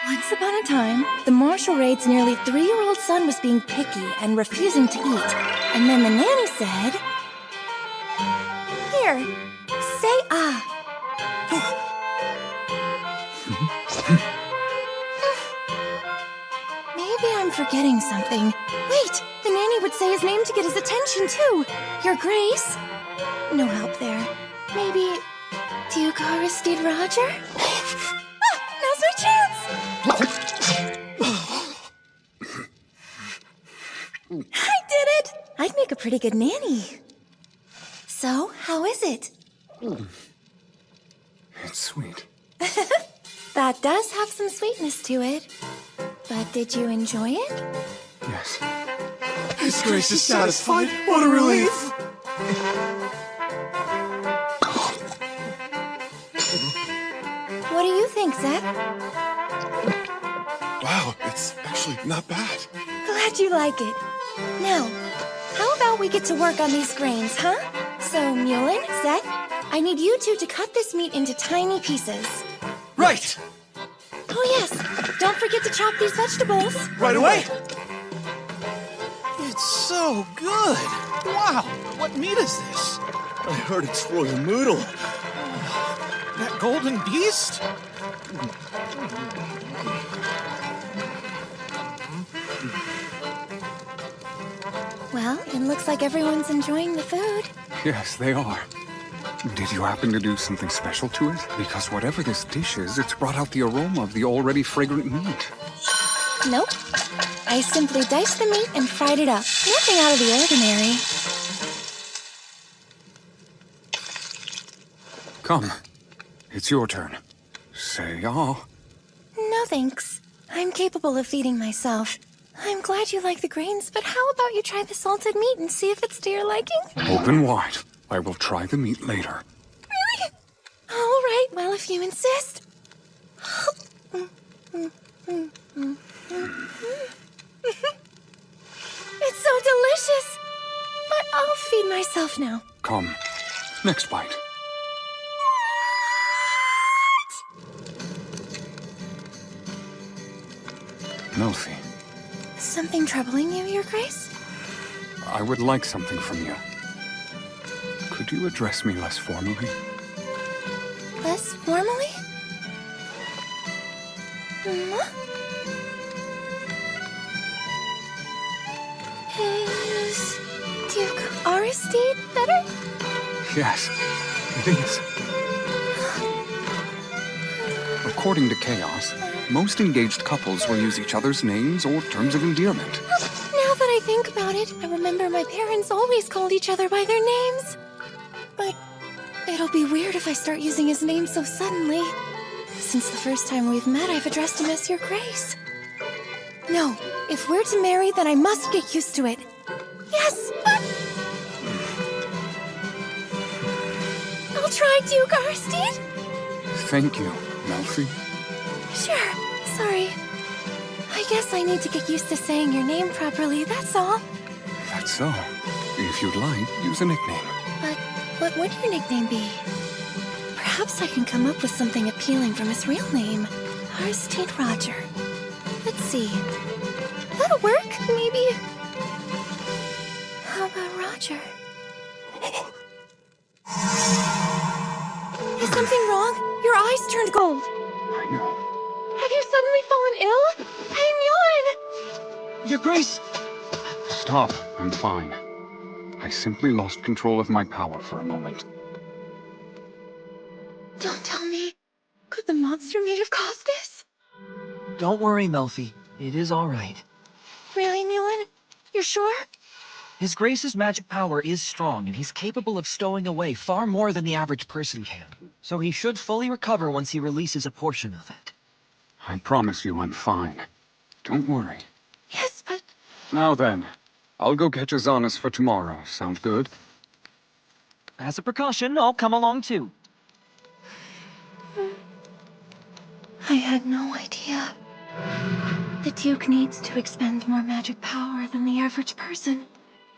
once upon a time, the Marshal Raid's nearly 3-year-old son was being picky and refusing to eat. And then the nanny said, "Here, say ah." Maybe I'm forgetting something. Wait, the nanny would say his name to get his attention, too. Your Grace? No help there. Maybe Duke Aristide Roger? Now's my chance! I did it! I'd make a pretty good nanny. So, how is it? It's sweet. That does have some sweetness to it. But did you enjoy it? Yes. His Grace is satisfied. What a relief! What do you think, Zeth? Wow, it's actually not bad. Glad you like it. Now, how about we get to work on these grains, huh? So, Mulin, Zeth, I need you two to cut this meat into tiny pieces. Right! Oh yes, don't forget to chop these vegetables. Right away! It's so good! Wow, what meat is this? I heard it's Royal Moodle. That golden beast? Well, it looks like everyone's enjoying the food. Yes, they are. Did you happen to do something special to it? Because whatever this dish is, it's brought out the aroma of the already fragrant meat. Nope. I simply diced the meat and fried it up. Nothing out of the ordinary. Come. It's your turn. Say ah. No thanks. I'm capable of feeding myself. I'm glad you like the grains, but how about you try the salted meat and see if it's to your liking? Open wide. I will try the meat later. Really? All right, well, if you insist. It's so delicious. But I'll feed myself now. Come. Next bite. Melfi, Something troubling you, Your Grace? I would like something from you. Could you address me less formally? Less formally? Is Duke Aristide better? Yes, it is. According to Chaos, most engaged couples will use each other's names or terms of endearment. Now that I think about it, I remember my parents always called each other by their names. But it'll be weird if I start using his name so suddenly. Since the first time we've met, I've addressed him as Your Grace. No, if we're to marry, then I must get used to it. Yes! I'll try, Duke Aristide. Thank you, Melfi. Sure, sorry. I guess I need to get used to saying your name properly, that's all. That's so. If you'd like, use a nickname. But what would your nickname be? Perhaps I can come up with something appealing from his real name. Aristide Roger. Let's see. That'll work, maybe. How about Roger? Is something wrong? Your eyes turned gold. I know. Have you suddenly fallen ill? I'm Mulan! Your Grace! Stop. I'm fine. I simply lost control of my power for a moment. Don't tell me. Could the monster made have caused this? Don't worry, Melfi. It is all right. Really, Mulan? You're sure? His Grace's magic power is strong, and he's capable of stowing away far more than the average person can. So he should fully recover once he releases a portion of it. I promise you I'm fine. Don't worry. Yes, but... Now then, I'll go catch Azanis for tomorrow. Sound good? As a precaution, I'll come along too. I had no idea. The Duke needs to expend more magic power than the average person.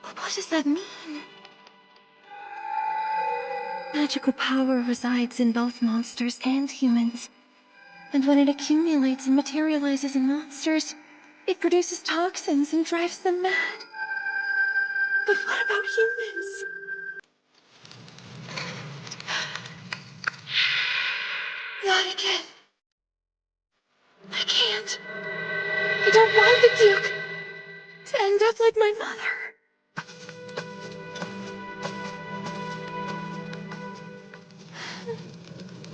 But what does that mean? Magical power resides in both monsters and humans. And when it accumulates and materializes in monsters, it produces toxins and drives them mad. But what about humans? Not again. I can't. I don't want the Duke to end up like my mother.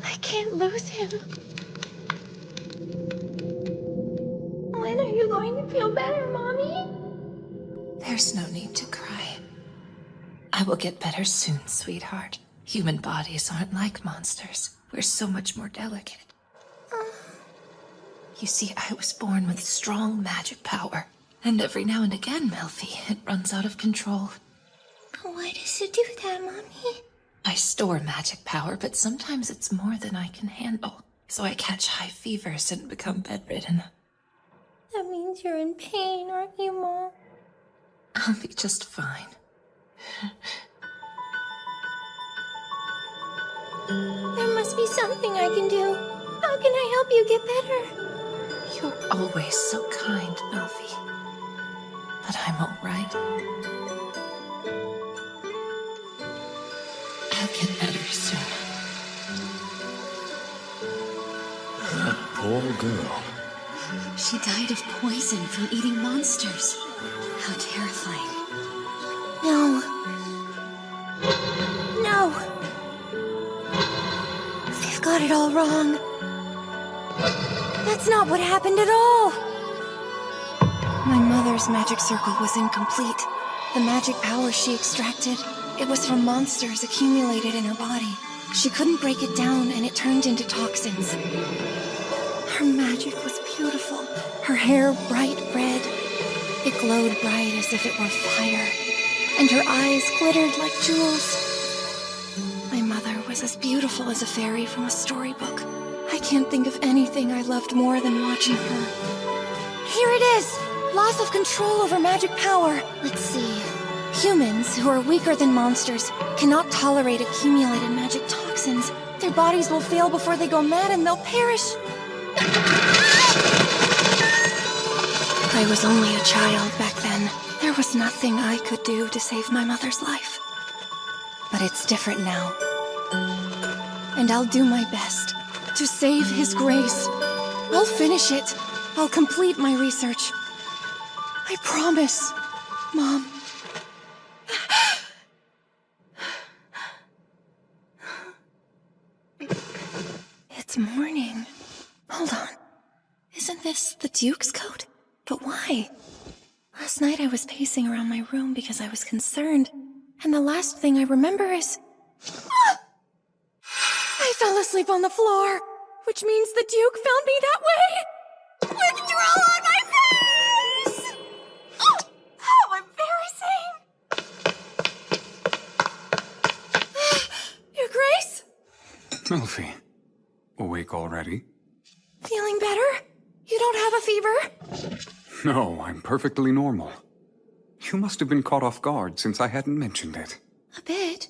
I can't lose him. When are you going to feel better, Mommy? There's no need to cry. I will get better soon, sweetheart. Human bodies aren't like monsters. We're so much more delicate. You see, I was born with strong magic power. And every now and again, Melfi, it runs out of control. Why does it do that, Mommy? I store magic power, but sometimes it's more than I can handle. So I catch high fevers and become bedridden. That means you're in pain, aren't you, Mom? I'll be just fine. There must be something I can do. How can I help you get better? You're always so kind, Melfi. But I'm all right. I'll get better soon. That poor girl. She died of poison from eating monsters. How terrifying. No. No. They've got it all wrong. That's not what happened at all. My mother's magic circle was incomplete. The magic power she extracted, it was from monsters accumulated in her body. She couldn't break it down and it turned into toxins. Her magic was beautiful. Her hair bright red. It glowed bright as if it were fire. And her eyes glittered like jewels. My mother was as beautiful as a fairy from a storybook. I can't think of anything I loved more than watching her. Here it is! Loss of control over magic power. Let's see. Humans, who are weaker than monsters, cannot tolerate accumulated magic toxins. Their bodies will fail before they go mad and they'll perish. I was only a child back then. There was nothing I could do to save my mother's life. But it's different now. And I'll do my best to save His Grace. I'll finish it. I'll complete my research. I promise, Mom. It's morning. Hold on. Isn't this the Duke's coat? But why? Last night I was pacing around my room because I was concerned, and the last thing I remember is... I fell asleep on the floor, which means the Duke found me that way! With drool on my face! Oh, how embarrassing! Your Grace? Melfi, awake already? Feeling better? You don't have a fever? No, I'm perfectly normal. You must have been caught off guard since I hadn't mentioned it. A bit.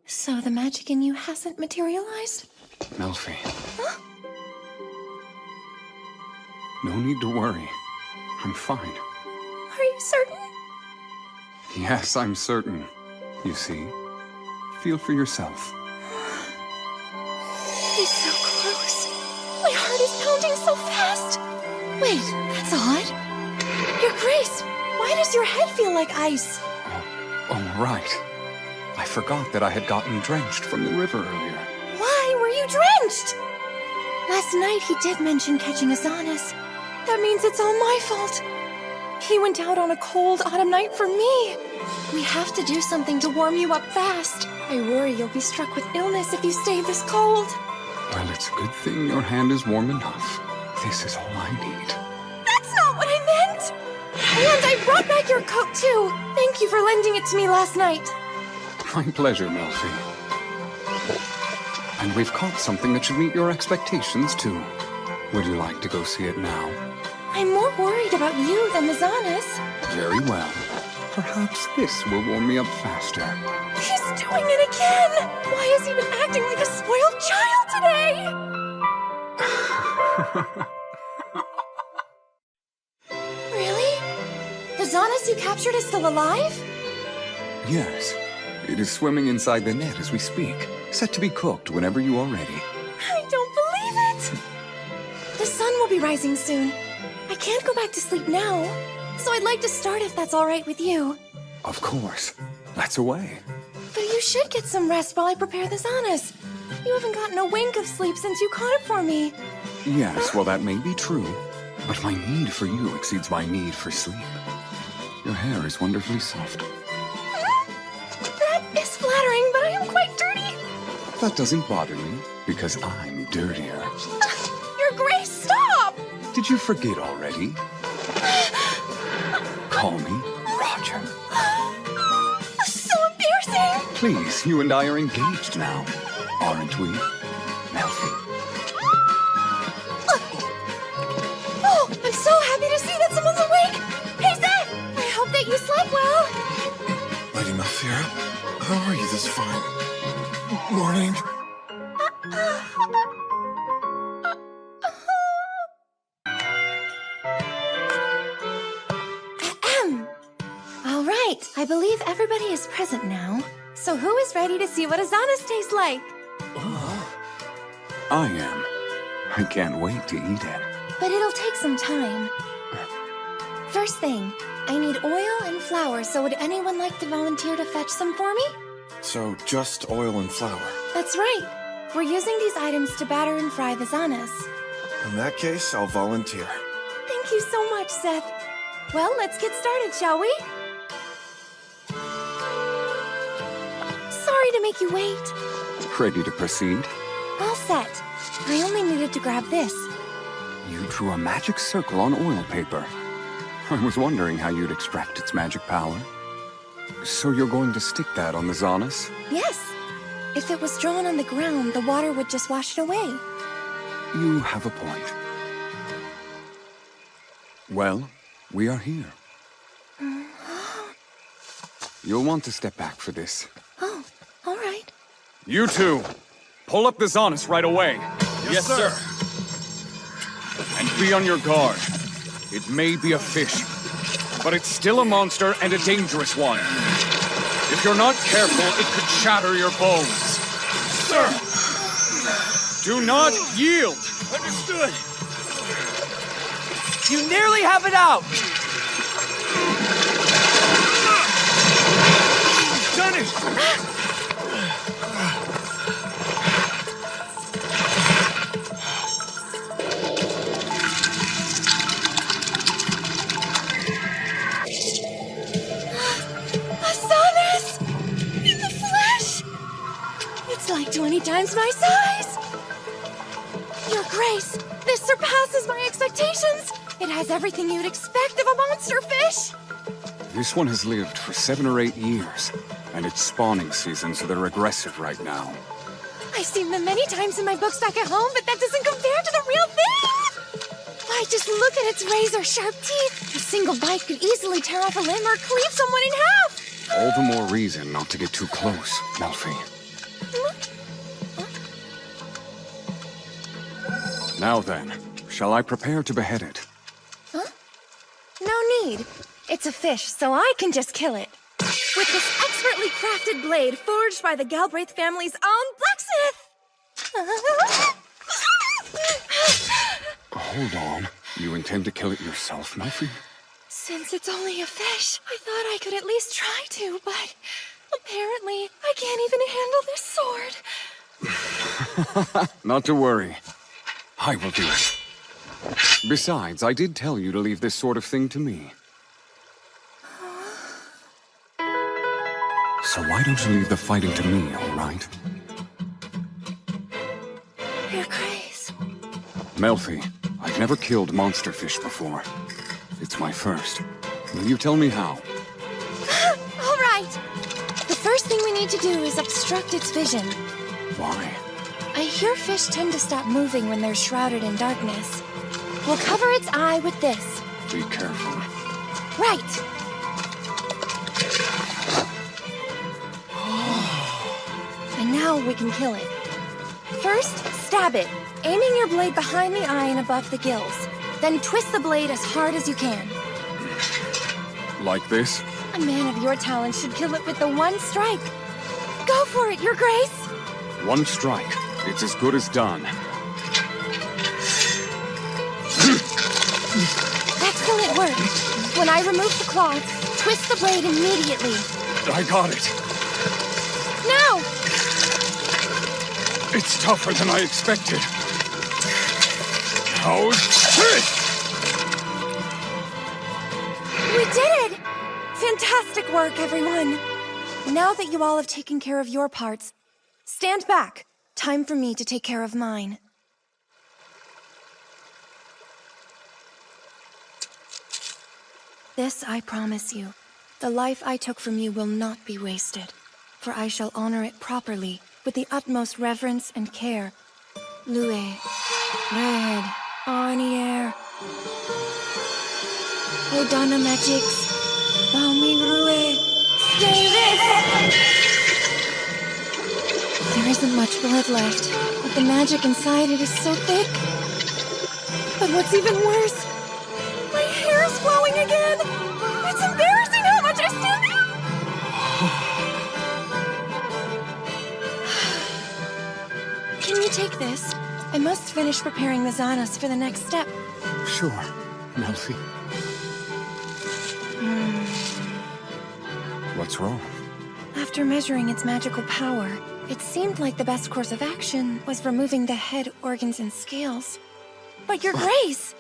So the magic in you hasn't materialized? Melfi. Huh? No need to worry. I'm fine. Are you certain? Yes, I'm certain. You see? Feel for yourself. He's so close. My heart is pounding so fast. Wait, that's odd. Your Grace, why does your head feel like ice? Oh, right. I forgot that I had gotten drenched from the river earlier. Why were you drenched? Last night he did mention catching Azanis. That means it's all my fault. He went out on a cold autumn night for me. We have to do something to warm you up fast. I worry you'll be struck with illness if you stay this cold. Well, it's a good thing your hand is warm enough. This is all I need. That's not what I meant! And I brought back your coat, too. Thank you for lending it to me last night. My pleasure, Melfi. And we've caught something that should meet your expectations, too. Would you like to go see it now? I'm more worried about you than Azanis. Very well. Perhaps this will warm me up faster. He's doing it again! Why has he been acting like a spoiled child today? Really? The Azanis you captured is still alive? Yes. It is swimming inside the net as we speak, set to be cooked whenever you are ready. I don't believe it! The sun will be rising soon. I can't go back to sleep now, so I'd like to start if that's all right with you. Of course. That's a way. But you should get some rest while I prepare the Azanis. You haven't gotten a wink of sleep since you caught it for me. Yes, well, that may be true, but my need for you exceeds my need for sleep. Your hair is wonderfully soft. That is flattering, but I am quite dirty. That doesn't bother me, because I'm dirtier. Your Grace, stop! Did you forget already? Call me Roger. So embarrassing! Please, you and I are engaged now, aren't we, Melfi? Oh, I'm so happy to see that someone's awake! Hey, Zed! I hope that you slept well! Lady Malfira, how are you this fine morning? All right, I believe everybody is present now. So who is ready to see what Azanis tastes like? I am. I can't wait to eat it. But it'll take some time. First thing, I need oil and flour, so would anyone like to volunteer to fetch some for me? So, just oil and flour. That's right. We're using these items to batter and fry the Azanis. In that case, I'll volunteer. Thank you so much, Seth. Well, let's get started, shall we? Sorry to make you wait. Ready to proceed? All set. I only needed to grab this. You drew a magic circle on oil paper. I was wondering how you'd extract its magic power. So you're going to stick that on the Azanis? Yes. If it was drawn on the ground, the water would just wash it away. You have a point. Well, we are here. You'll want to step back for this. Oh, all right. You two, pull up the Azanis right away. Yes, sir. And be on your guard. It may be a fish, but it's still a monster and a dangerous one. If you're not careful, it could shatter your bones. Sir! Do not yield! Understood! You nearly have it out! Done it! Azanis! In the flesh! It's like 20 times my size! Your Grace, this surpasses my expectations! It has everything you'd expect of a monster fish! This one has lived for 7 or 8 years, and its spawning seasons are aggressive right now. I've seen them many times in my books back at home, but that doesn't compare to the real thing! Why, just look at its razor-sharp teeth! A single bite could easily tear off a limb or cleave someone in half! All the more reason not to get too close, Melfi. Now then, shall I prepare to behead it? Huh? No need. It's a fish, so I can just kill it. With this expertly crafted blade forged by the Galbraith family's own blacksmith! Hold on. You intend to kill it yourself, Melfi? Since it's only a fish, I thought I could at least try to, but apparently I can't even handle this sword. Not to worry. I will do it. Besides, I did tell you to leave this sort of thing to me. So why don't you leave the fighting to me, all right? Your Grace. Melfi, I've never killed monster fish before. It's my first. Will you tell me how? All right. The first thing we need to do is obstruct its vision. Why? I hear fish tend to stop moving when they're shrouded in darkness. We'll cover its eye with this. Be careful. Right. And now we can kill it. First, stab it, aiming your blade behind the eye and above the gills. Then twist the blade as hard as you can. Like this? A man of your talent should kill it with the one strike. Go for it, Your Grace! One strike. It's as good as done. Excellent work. When I remove the cloth, twist the blade immediately. I got it. Now! It's tougher than I expected. How's this? We did it! Fantastic work, everyone. Now that you all have taken care of your parts, stand back. Time for me to take care of mine. This I promise you. The life I took from you will not be wasted, for I shall honor it properly with the utmost reverence and care. Lue, Red, Arnier, Odana Magix, Balmi Rue, stay this! There isn't much blood left, but the magic inside it is so thick. But what's even worse, my hair is flowing again! It's embarrassing how much I still... Can you take this? I must finish preparing the Zanas for the next step. Sure, Melfi. What's wrong? After measuring its magical power, it seemed like the best course of action was removing the head, organs, and scales. But Your Grace!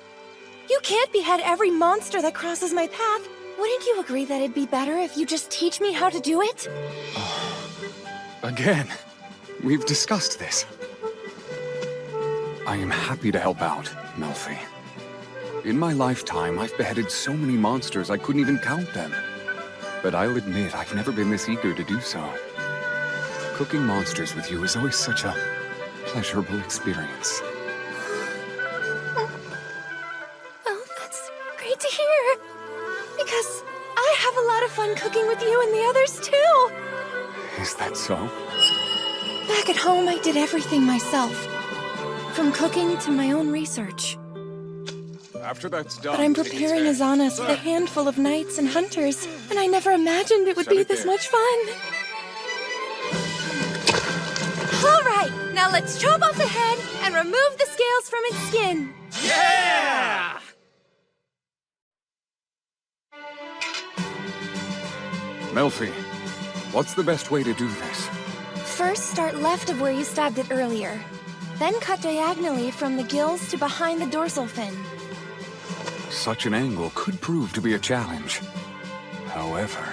You can't behead every monster that crosses my path. Wouldn't you agree that it'd be better if you just teach me how to do it? Again, we've discussed this. I am happy to help out, Melfi. In my lifetime, I've beheaded so many monsters I couldn't even count them. But I'll admit I've never been this eager to do so. Cooking monsters with you is always such a pleasurable experience. Well, that's great to hear. Because I have a lot of fun cooking with you and the others, too. Is that so? Back at home, I did everything myself. From cooking to my own research. After that's done... But I'm preparing a Zanas with a handful of knights and hunters, and I never imagined it would be this much fun. All right, now let's chop off the head and remove the scales from its skin. Yeah! Melfi, what's the best way to do this? First, start left of where you stabbed it earlier. Then cut diagonally from the gills to behind the dorsal fin. Such an angle could prove to be a challenge. However...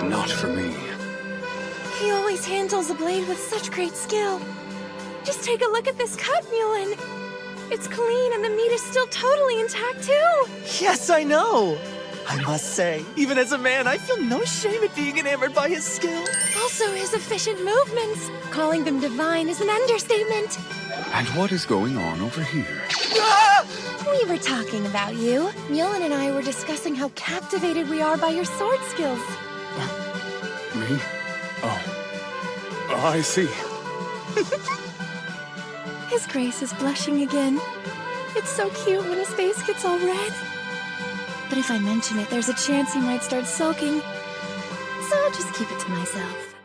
Not for me. He always handles a blade with such great skill. Just take a look at this cut, Mulin. It's clean and the meat is still totally intact, too. Yes, I know! I must say, even as a man, I feel no shame at being enamored by his skill. Also, his efficient movements. Calling them divine is an understatement. And what is going on over here? Ah! We were talking about you. Mulin and I were discussing how captivated we are by your sword skills. Me? Oh, I see. His Grace is blushing again. It's so cute when his face gets all red. But if I mention it, there's a chance he might start sulking. So I'll just keep it to myself.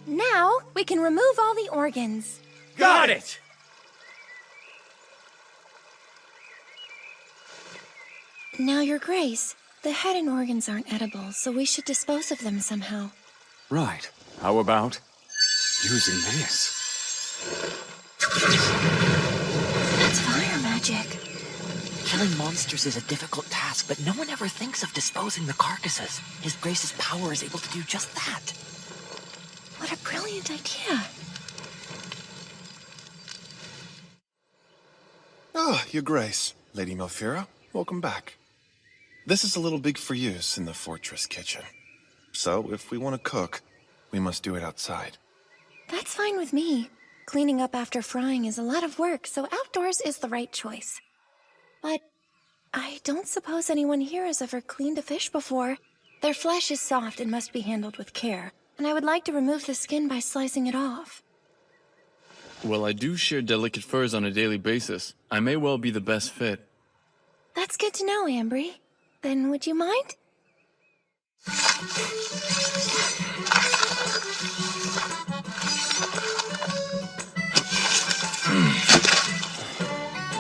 Now, we can remove all the organs. Got it! Now, Your Grace, the head and organs aren't edible, so we should dispose of them somehow. Right. How about using this? That's fire magic. Killing monsters is a difficult task, but no one ever thinks of disposing the carcasses. His Grace's power is able to do just that. What a brilliant idea. Ah, Your Grace, Lady Malfira, welcome back. This is a little big for use in the fortress kitchen. So, if we want to cook, we must do it outside. That's fine with me. Cleaning up after frying is a lot of work, so outdoors is the right choice. But I don't suppose anyone here has ever cleaned a fish before. Their flesh is soft and must be handled with care, and I would like to remove the skin by slicing it off. Well, I do shear delicate furs on a daily basis. I may well be the best fit. That's good to know, Ambry. Then would you mind?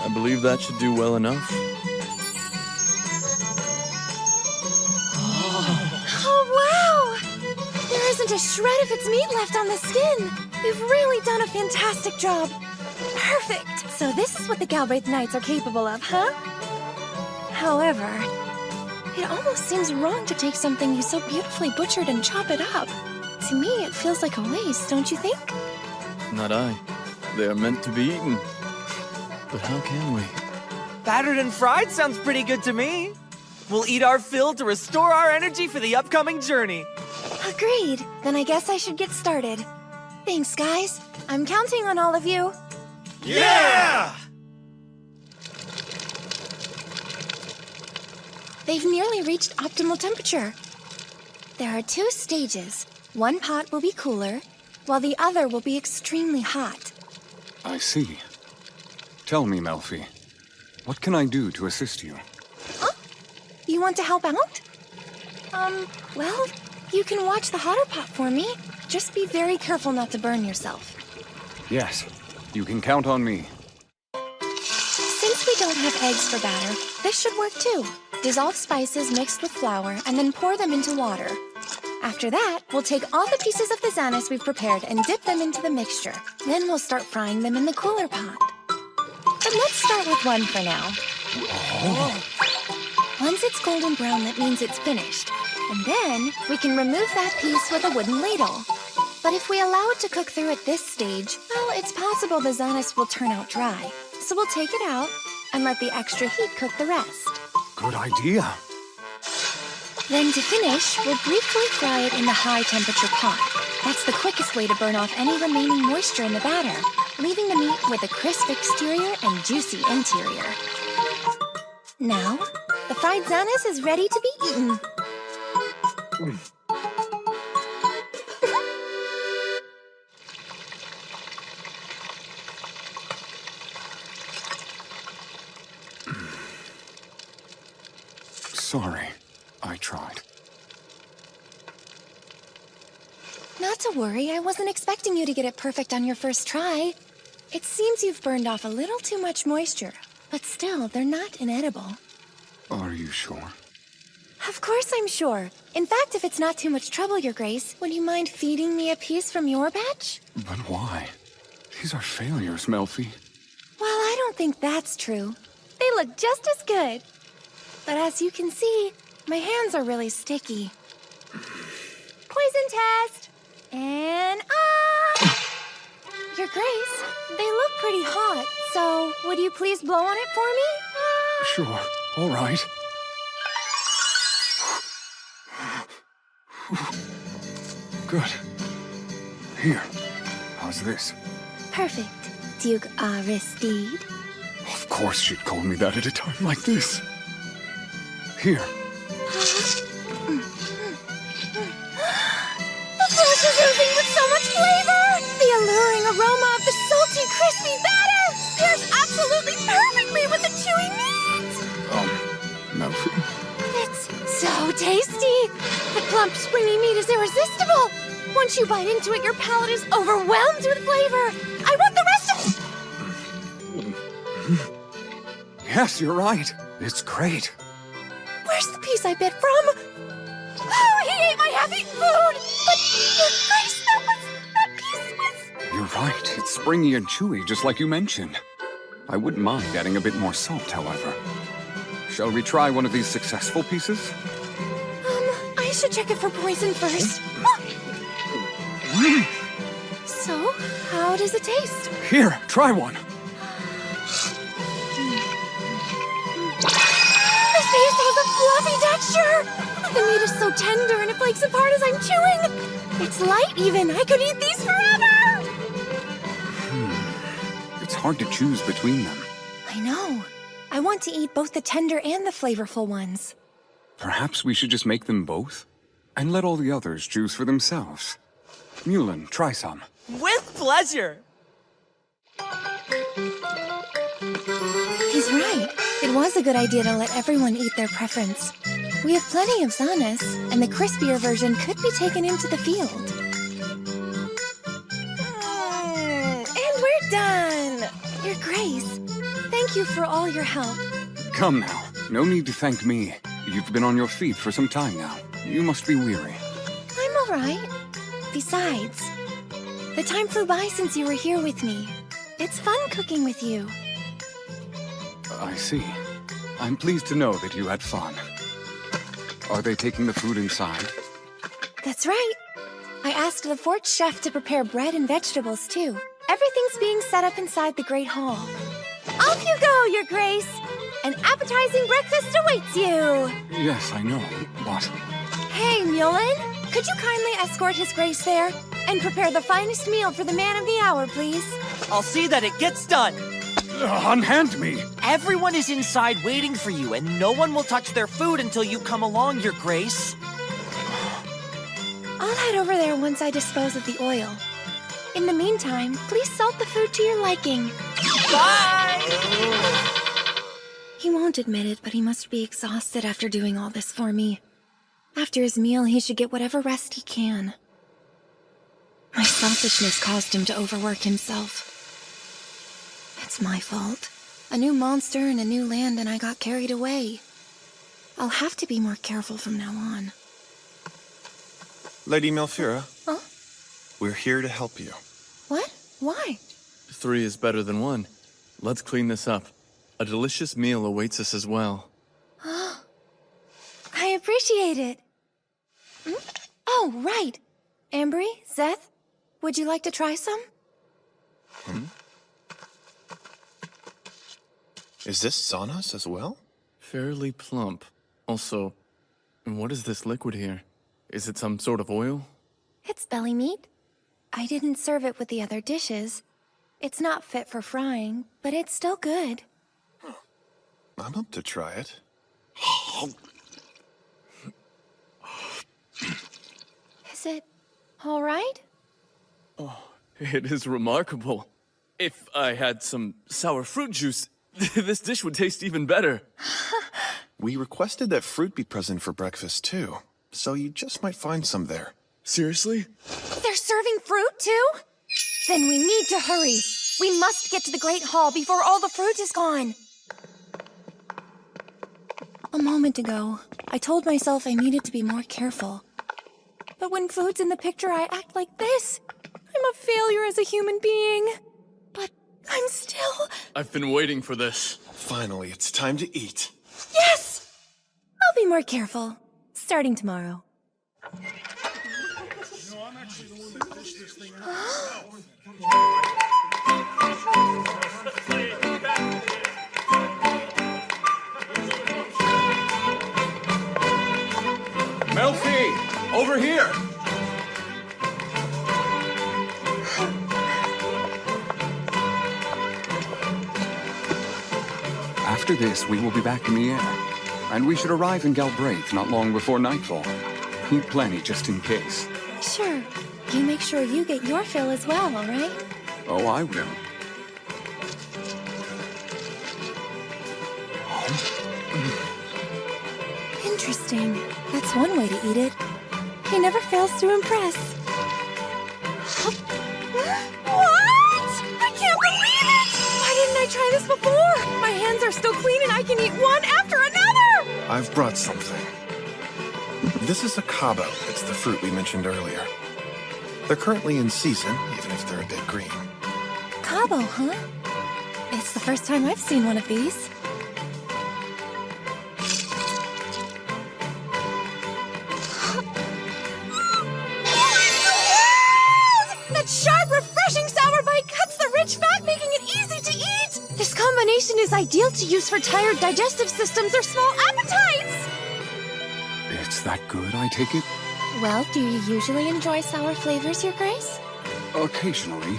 I believe that should do well enough. Oh, wow! There isn't a shred of its meat left on the skin. You've really done a fantastic job. Perfect! So this is what the Galbraith Knights are capable of, huh? However, it almost seems wrong to take something you so beautifully butchered and chop it up. To me, it feels like a waste, don't you think? Not I. They are meant to be eaten. But how can we? Battered and fried sounds pretty good to me. We'll eat our fill to restore our energy for the upcoming journey. Agreed. Then I guess I should get started. Thanks, guys. I'm counting on all of you. Yeah! They've nearly reached optimal temperature. There are 2 stages. One pot will be cooler, while the other will be extremely hot. I see. Tell me, Melfi, what can I do to assist you? Huh? You want to help out? Well, you can watch the hotter pot for me. Just be very careful not to burn yourself. Yes, you can count on me. Since we don't have eggs for batter, this should work too. Dissolve spices mixed with flour and then pour them into water. After that, we'll take all the pieces of the Xanis we've prepared and dip them into the mixture. Then we'll start frying them in the cooler pot. But let's start with one for now. Oh. Once it's golden brown, that means it's finished. And then we can remove that piece with a wooden ladle. But if we allow it to cook through at this stage, well, it's possible the Xanis will turn out dry. So we'll take it out and let the extra heat cook the rest. Good idea. Then to finish, we'll briefly fry it in the high-temperature pot. That's the quickest way to burn off any remaining moisture in the batter, leaving the meat with a crisp exterior and juicy interior. Now, the fried Xanis is ready to be eaten. Sorry, I tried. Not to worry, I wasn't expecting you to get it perfect on your first try. It seems you've burned off a little too much moisture, but still, they're not inedible. Are you sure? Of course I'm sure. In fact, if it's not too much trouble, Your Grace, would you mind feeding me a piece from your batch? But why? These are failures, Melfi. Well, I don't think that's true. They look just as good. But as you can see, my hands are really sticky. Poison test! And Your Grace, they look pretty hot, so would you please blow on it for me? Sure, all right. Good. Here, how's this? Perfect, Duke Aristide. Of course she'd call me that at a time like this. Here. The flesh is oozing with so much flavor! The alluring aroma of the salty, crispy batter pairs absolutely perfectly with the chewy meat! Melfi. It's so tasty! The plump, springy meat is irresistible! Once you bite into it, your palate is overwhelmed with flavor! I want the rest of it! Yes, you're right. It's great. There's the piece I bit from! Oh, he ate my half-eaten food! But, Your Grace, that piece was... You're right. It's springy and chewy, just like you mentioned. I wouldn't mind adding a bit more salt, however. Shall we try one of these successful pieces? I should check it for poison first. So, how does it taste? Here, try one. This piece has a fluffy texture! The meat is so tender and it flakes apart as I'm chewing! It's light even! I could eat these forever! It's hard to choose between them. I know. I want to eat both the tender and the flavorful ones. Perhaps we should just make them both? And let all the others choose for themselves. Mulin, try some. With pleasure! He's right. It was a good idea to let everyone eat their preference. We have plenty of Zanas, and the crispier version could be taken into the field. And we're done! Your Grace, thank you for all your help. Come now. No need to thank me. You've been on your feet for some time now. You must be weary. I'm all right. Besides, the time flew by since you were here with me. It's fun cooking with you. I see. I'm pleased to know that you had fun. Are they taking the food inside? That's right. I asked the fort chef to prepare bread and vegetables, too. Everything's being set up inside the Great Hall. Off you go, Your Grace! An appetizing breakfast awaits you! Yes, I know. But... Hey, Mulin! Could you kindly escort His Grace there? And prepare the finest meal for the man of the hour, please? I'll see that it gets done. Unhand me! Everyone is inside waiting for you, and no one will touch their food until you come along, Your Grace. I'll head over there once I dispose of the oil. In the meantime, please salt the food to your liking. Bye! He won't admit it, but he must be exhausted after doing all this for me. After his meal, he should get whatever rest he can. My selfishness caused him to overwork himself. It's my fault. A new monster in a new land and I got carried away. I'll have to be more careful from now on. Lady Malfira. Huh? We're here to help you. What? Why? 3 is better than 1. Let's clean this up. A delicious meal awaits us as well. I appreciate it. Oh, right. Ambry, Zeth, would you like to try some? Is this Zanas as well? Fairly plump. Also, what is this liquid here? Is it some sort of oil? It's belly meat. I didn't serve it with the other dishes. It's not fit for frying, but it's still good. I'm up to try it. Is it all right? Oh, it is remarkable. If I had some sour fruit juice, this dish would taste even better. We requested that fruit be present for breakfast, too. So you just might find some there. Seriously? They're serving fruit, too? Then we need to hurry. We must get to the Great Hall before all the fruit is gone. A moment ago, I told myself I needed to be more careful. But when food's in the picture, I act like this. I'm a failure as a human being. But I'm still... I've been waiting for this. Finally, it's time to eat. Yes! I'll be more careful. Starting tomorrow. Melfi! Over here! After this, we will be back in the air. And we should arrive in Galbraith not long before nightfall. Eat plenty just in case. Sure. You make sure you get your fill as well, all right? Oh, I will. Interesting. That's one way to eat it. He never fails to impress. What? I can't believe it! Why didn't I try this before? My hands are still clean and I can eat one after another! I've brought something. This is a cabo. It's the fruit we mentioned earlier. They're currently in season, even if they're a bit green. Cabo, huh? It's the first time I've seen one of these. That sharp, refreshing sour bite cuts the rich fat, making it easy to eat! This combination is ideal to use for tired digestive systems or small appetites! It's that good, I take it? Well, do you usually enjoy sour flavors, Your Grace? Occasionally.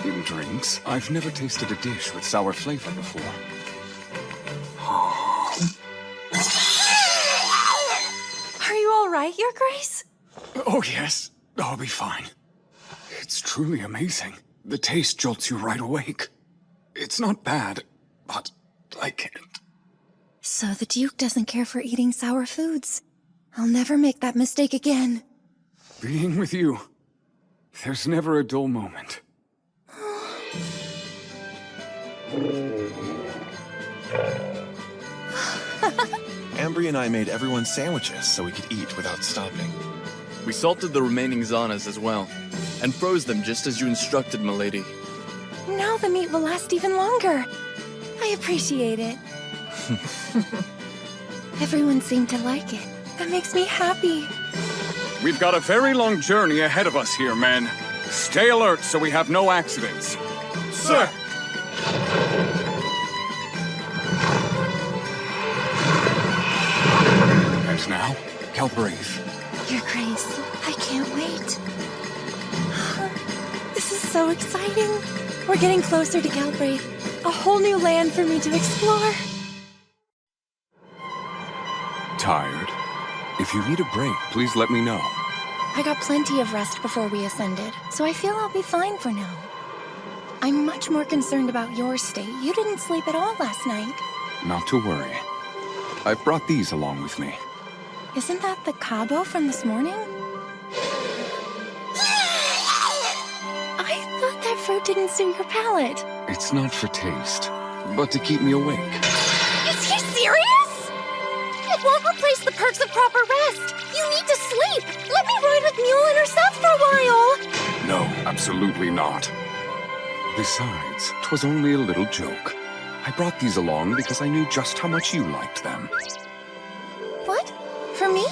In drinks. I've never tasted a dish with sour flavor before. Are you all right, Your Grace? Oh, yes. I'll be fine. It's truly amazing. The taste jolts you right awake. It's not bad, but I can't. So the Duke doesn't care for eating sour foods. I'll never make that mistake again. Being with you, there's never a dull moment. Ambry and I made everyone sandwiches so we could eat without stopping. We salted the remaining zanas as well, and froze them just as you instructed, milady. Now the meat will last even longer. I appreciate it. Everyone seemed to like it. That makes me happy. We've got a very long journey ahead of us here, men. Stay alert so we have no accidents. Sir! And now, Galbraith. Your Grace, I can't wait. This is so exciting. We're getting closer to Galbraith. A whole new land for me to explore. Tired? If you need a break, please let me know. I got plenty of rest before we ascended, so I feel I'll be fine for now. I'm much more concerned about your state. You didn't sleep at all last night. Not to worry. I've brought these along with me. Isn't that the Cabo from this morning? I thought that fruit didn't suit your palate. It's not for taste, but to keep me awake. Is he serious? It won't replace the perks of proper rest. You need to sleep. Let me ride with Mule and herself for a while. No, absolutely not. Besides, 'twas only a little joke. I brought these along because I knew just how much you liked them. What? For me?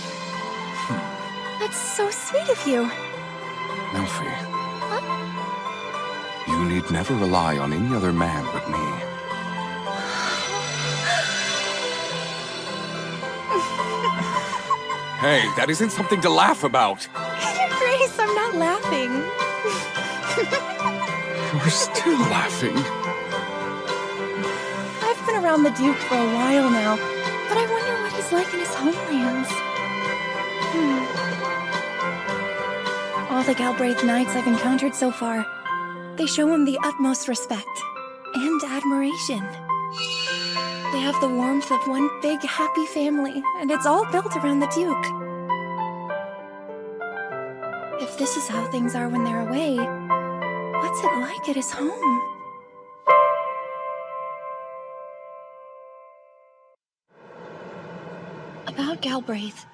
That's so sweet of you. Melfi. You need never rely on any other man but me. Hey, that isn't something to laugh about. Your Grace, I'm not laughing. You're still laughing. I've been around the Duke for a while now, but I wonder what he's like in his homelands. All the Galbraith knights I've encountered so far, they show him the utmost respect and admiration. They have the warmth of one big, happy family, and it's all built around the Duke. If this is how things are when they're away, what's it like at his home? About Galbraith,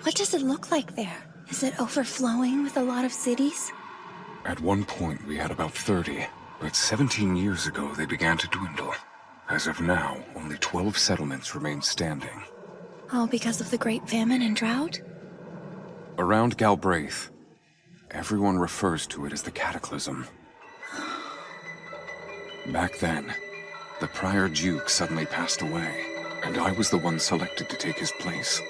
what does it look like there? Is it overflowing with a lot of cities? At one point, we had about 30, but 17 years ago, they began to dwindle. As of now, only 12 settlements remain standing. All because of the Great Famine and drought? Around Galbraith, everyone refers to it as the Cataclysm. Back then, the prior Duke suddenly passed away, and I was the one selected to take his place.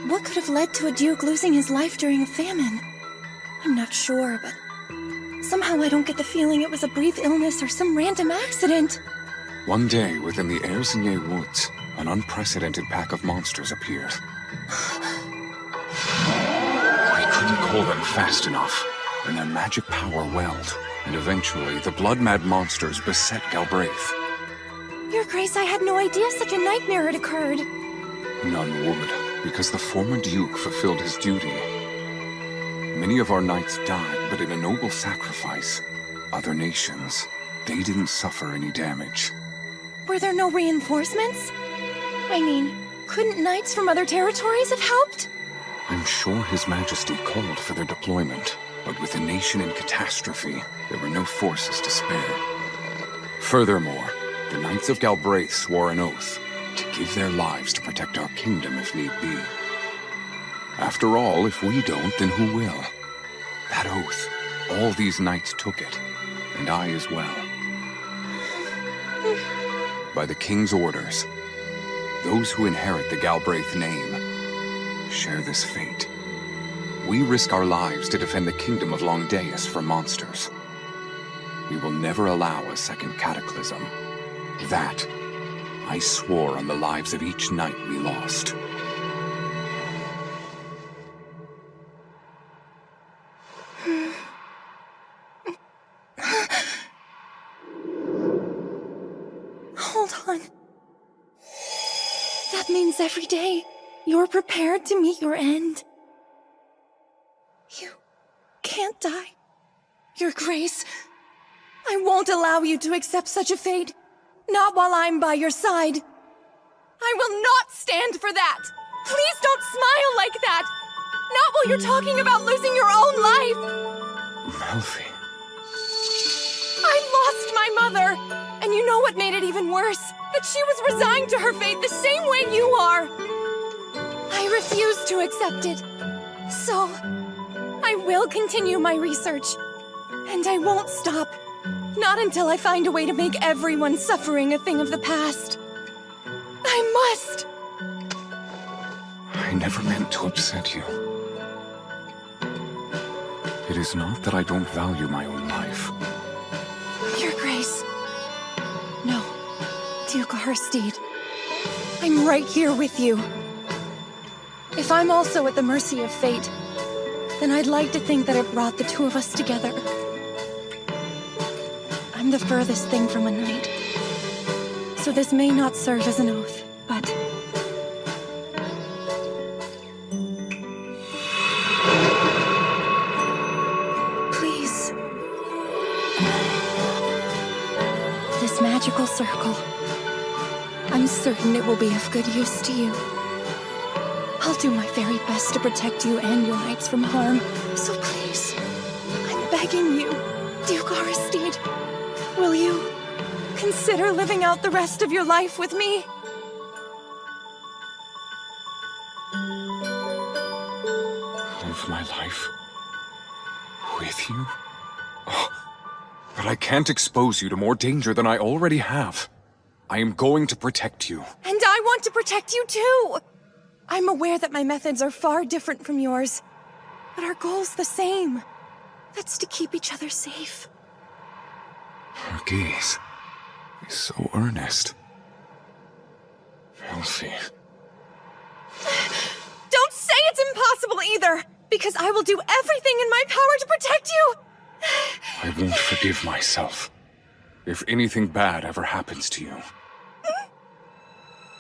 What could have led to a Duke losing his life during a famine? I'm not sure, but somehow I don't get the feeling it was a brief illness or some random accident. One day, within the Erzinye woods, an unprecedented pack of monsters appeared. I couldn't call them fast enough, and their magic power welled, and eventually the blood-mad monsters beset Galbraith. Your Grace, I had no idea such a nightmare had occurred. None would, because the former Duke fulfilled his duty. Many of our knights died, but in a noble sacrifice. Other nations, they didn't suffer any damage. Were there no reinforcements? I mean, couldn't knights from other territories have helped? I'm sure His Majesty called for their deployment, but with the nation in catastrophe, there were no forces to spare. Furthermore, the Knights of Galbraith swore an oath to give their lives to protect our kingdom if need be. After all, if we don't, then who will? That oath, all these knights took it, and I as well. By the king's orders, those who inherit the Galbraith name share this fate. We risk our lives to defend the kingdom of Longdeus from monsters. We will never allow a second cataclysm. That, I swore on the lives of each knight we lost. Hold on. That means every day you're prepared to meet your end. You can't die. Your Grace, I won't allow you to accept such a fate. Not while I'm by your side. I will not stand for that. Please don't smile like that. Not while you're talking about losing your own life. Melfi. I lost my mother. And you know what made it even worse? That she was resigned to her fate the same way you are. I refuse to accept it. So, I will continue my research. And I won't stop. Not until I find a way to make everyone's suffering a thing of the past. I must! I never meant to upset you. It is not that I don't value my own life. Your Grace. No, Duke Harsteed. I'm right here with you. If I'm also at the mercy of fate, then I'd like to think that it brought the two of us together. I'm the furthest thing from a knight. So this may not serve as an oath, but... Please. This magical circle. I'm certain it will be of good use to you. I'll do my very best to protect you and your knights from harm. So please, I'm begging you, Duke Harsteed. Will you consider living out the rest of your life with me? Live my life with you? Oh, but I can't expose you to more danger than I already have. I am going to protect you. And I want to protect you too! I'm aware that my methods are far different from yours, but our goal's the same. That's to keep each other safe. Her gaze is so earnest. Melfi. Don't say it's impossible either, because I will do everything in my power to protect you! I won't forgive myself if anything bad ever happens to you.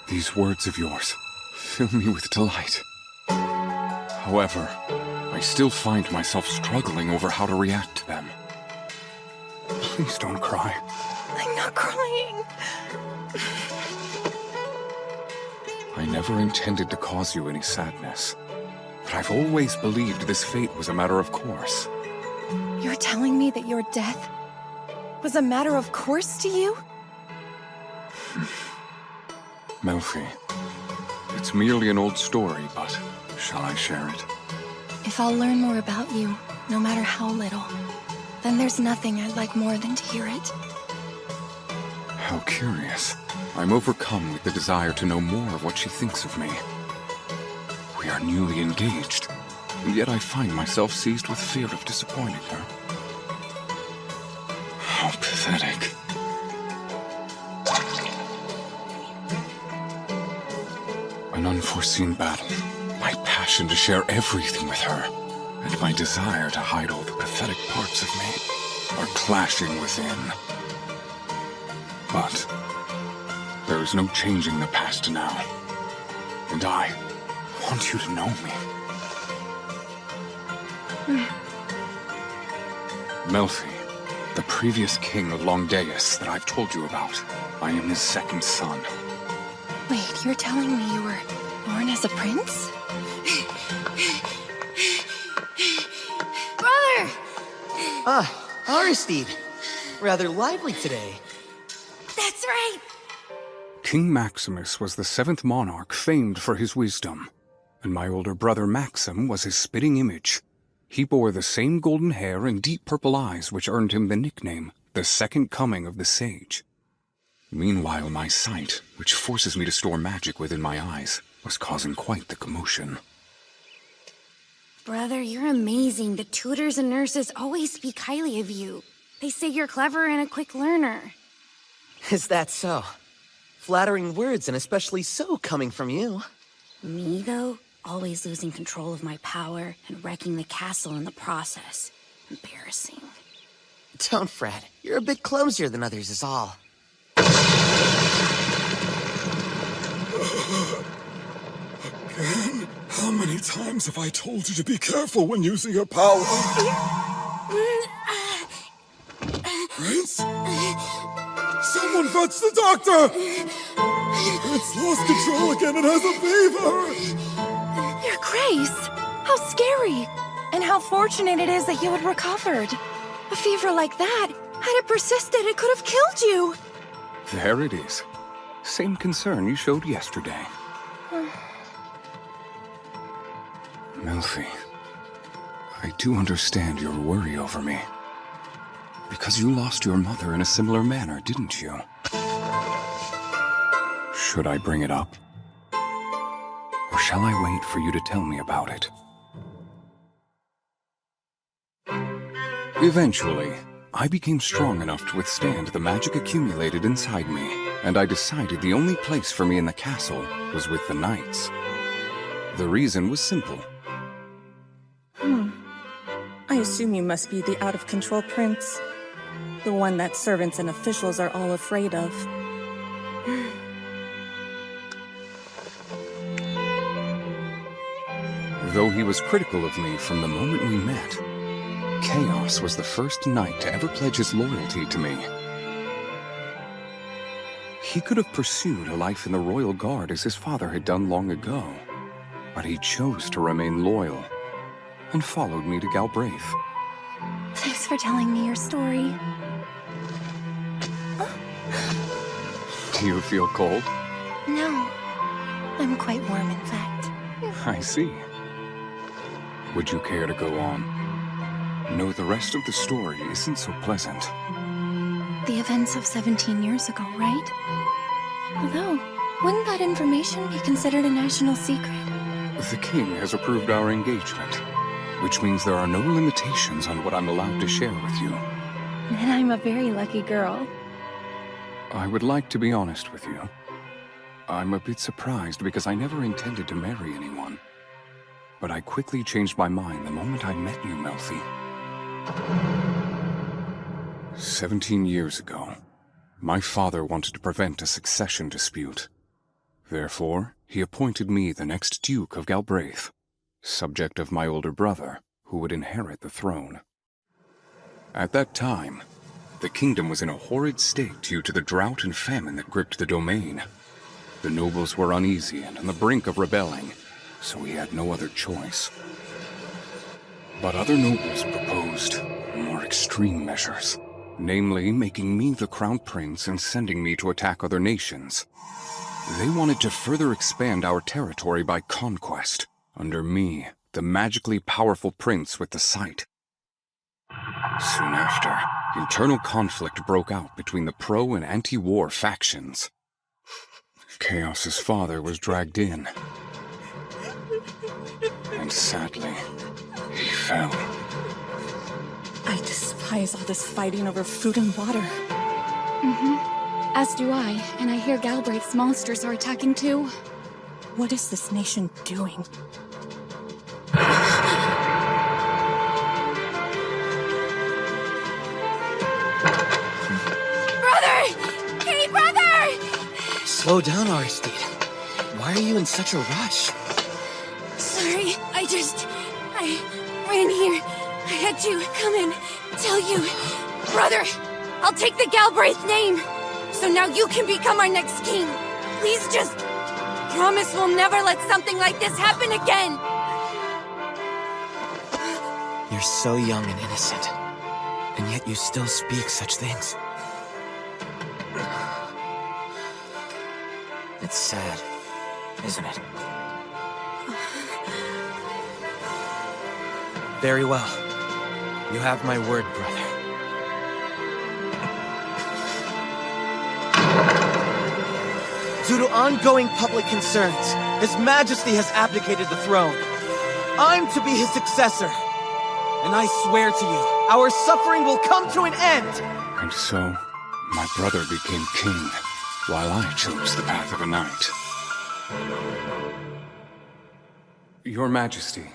These words of yours fill me with delight. However, I still find myself struggling over how to react to them. Please don't cry. I'm not crying. I never intended to cause you any sadness, but I've always believed this fate was a matter of course. You're telling me that your death was a matter of course to you? Melfi, it's merely an old story, but shall I share it? If I'll learn more about you, no matter how little, then there's nothing I'd like more than to hear it. How curious. I'm overcome with the desire to know more of what she thinks of me. We are newly engaged, and yet I find myself seized with fear of disappointing her. How pathetic. An unforeseen battle, my passion to share everything with her, and my desire to hide all the pathetic parts of me are clashing within. But there is no changing the past now, and I want you to know me. Melfi, the previous king of Longdeus that I've told you about, I am his second son. Wait, you're telling me you were born as a prince? Brother! Ah, Aristide. Rather lively today. That's right! King Maximus was the 7th monarch famed for his wisdom, and my older brother Maxim was his spitting image. He bore the same golden hair and deep purple eyes which earned him the nickname, the Second Coming of the Sage. Meanwhile, my sight, which forces me to store magic within my eyes, was causing quite the commotion. Brother, you're amazing. The tutors and nurses always speak highly of you. They say you're clever and a quick learner. Is that so? Flattering words, and especially so coming from you. Me, though? Always losing control of my power and wrecking the castle in the process. Embarrassing. Don't fret. You're a bit clumsier than others is all. Again? How many times have I told you to be careful when using your power? Prince? Someone fetch the doctor! The prince lost control again and has a fever! Your Grace! How scary! And how fortunate it is that you had recovered. A fever like that, had it persisted, it could have killed you! There it is. Same concern you showed yesterday. Melfi, I do understand your worry over me. Because you lost your mother in a similar manner, didn't you? Should I bring it up? Or shall I wait for you to tell me about it? Eventually, I became strong enough to withstand the magic accumulated inside me, and I decided the only place for me in the castle was with the knights. The reason was simple. I assume you must be the out-of-control prince. The one that servants and officials are all afraid of. Though he was critical of me from the moment we met, Chaos was the first knight to ever pledge his loyalty to me. He could have pursued a life in the Royal Guard as his father had done long ago, but he chose to remain loyal and followed me to Galbraith. Thanks for telling me your story. Do you feel cold? No. I'm quite warm, in fact. I see. Would you care to go on? No, the rest of the story isn't so pleasant. The events of 17 years ago, right? Although, wouldn't that information be considered a national secret? The king has approved our engagement, which means there are no limitations on what I'm allowed to share with you. Then I'm a very lucky girl. I would like to be honest with you. I'm a bit surprised because I never intended to marry anyone. But I quickly changed my mind the moment I met you, Melfi. 17 years ago, my father wanted to prevent a succession dispute. Therefore, he appointed me the next Duke of Galbraith, subject of my older brother, who would inherit the throne. At that time, the kingdom was in a horrid state due to the drought and famine that gripped the domain. The nobles were uneasy and on the brink of rebelling, so we had no other choice. But other nobles proposed more extreme measures, namely making me the crown prince and sending me to attack other nations. They wanted to further expand our territory by conquest, under me, the magically powerful prince with the sight. Soon after, internal conflict broke out between the pro- and anti-war factions. Chaos's father was dragged in, and sadly, he fell. I despise all this fighting over food and water. As do I, and I hear Galbraith's monsters are attacking too. What is this nation doing? Brother! Hey, brother! Slow down, Aristide. Why are you in such a rush? Sorry, I ran here. I had to come and tell you. Brother, I'll take the Galbraith name. So now you can become our next king. Please just promise we'll never let something like this happen again! You're so young and innocent, and yet you still speak such things. It's sad, isn't it? Very well. You have my word, brother. Due to ongoing public concerns, His Majesty has abdicated the throne. I'm to be his successor. And I swear to you, our suffering will come to an end! And so, my brother became king, while I chose the path of a knight. Your Majesty,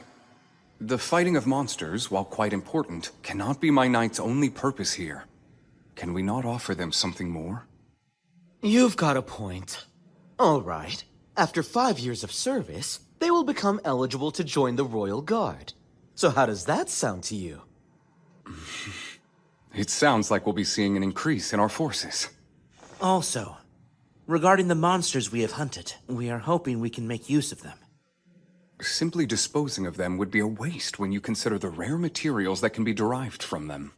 the fighting of monsters, while quite important, cannot be my knight's only purpose here. Can we not offer them something more? You've got a point. All right. After 5 years of service, they will become eligible to join the Royal Guard. So how does that sound to you? It sounds like we'll be seeing an increase in our forces. Also, regarding the monsters we have hunted, we are hoping we can make use of them. Simply disposing of them would be a waste when you consider the rare materials that can be derived from them.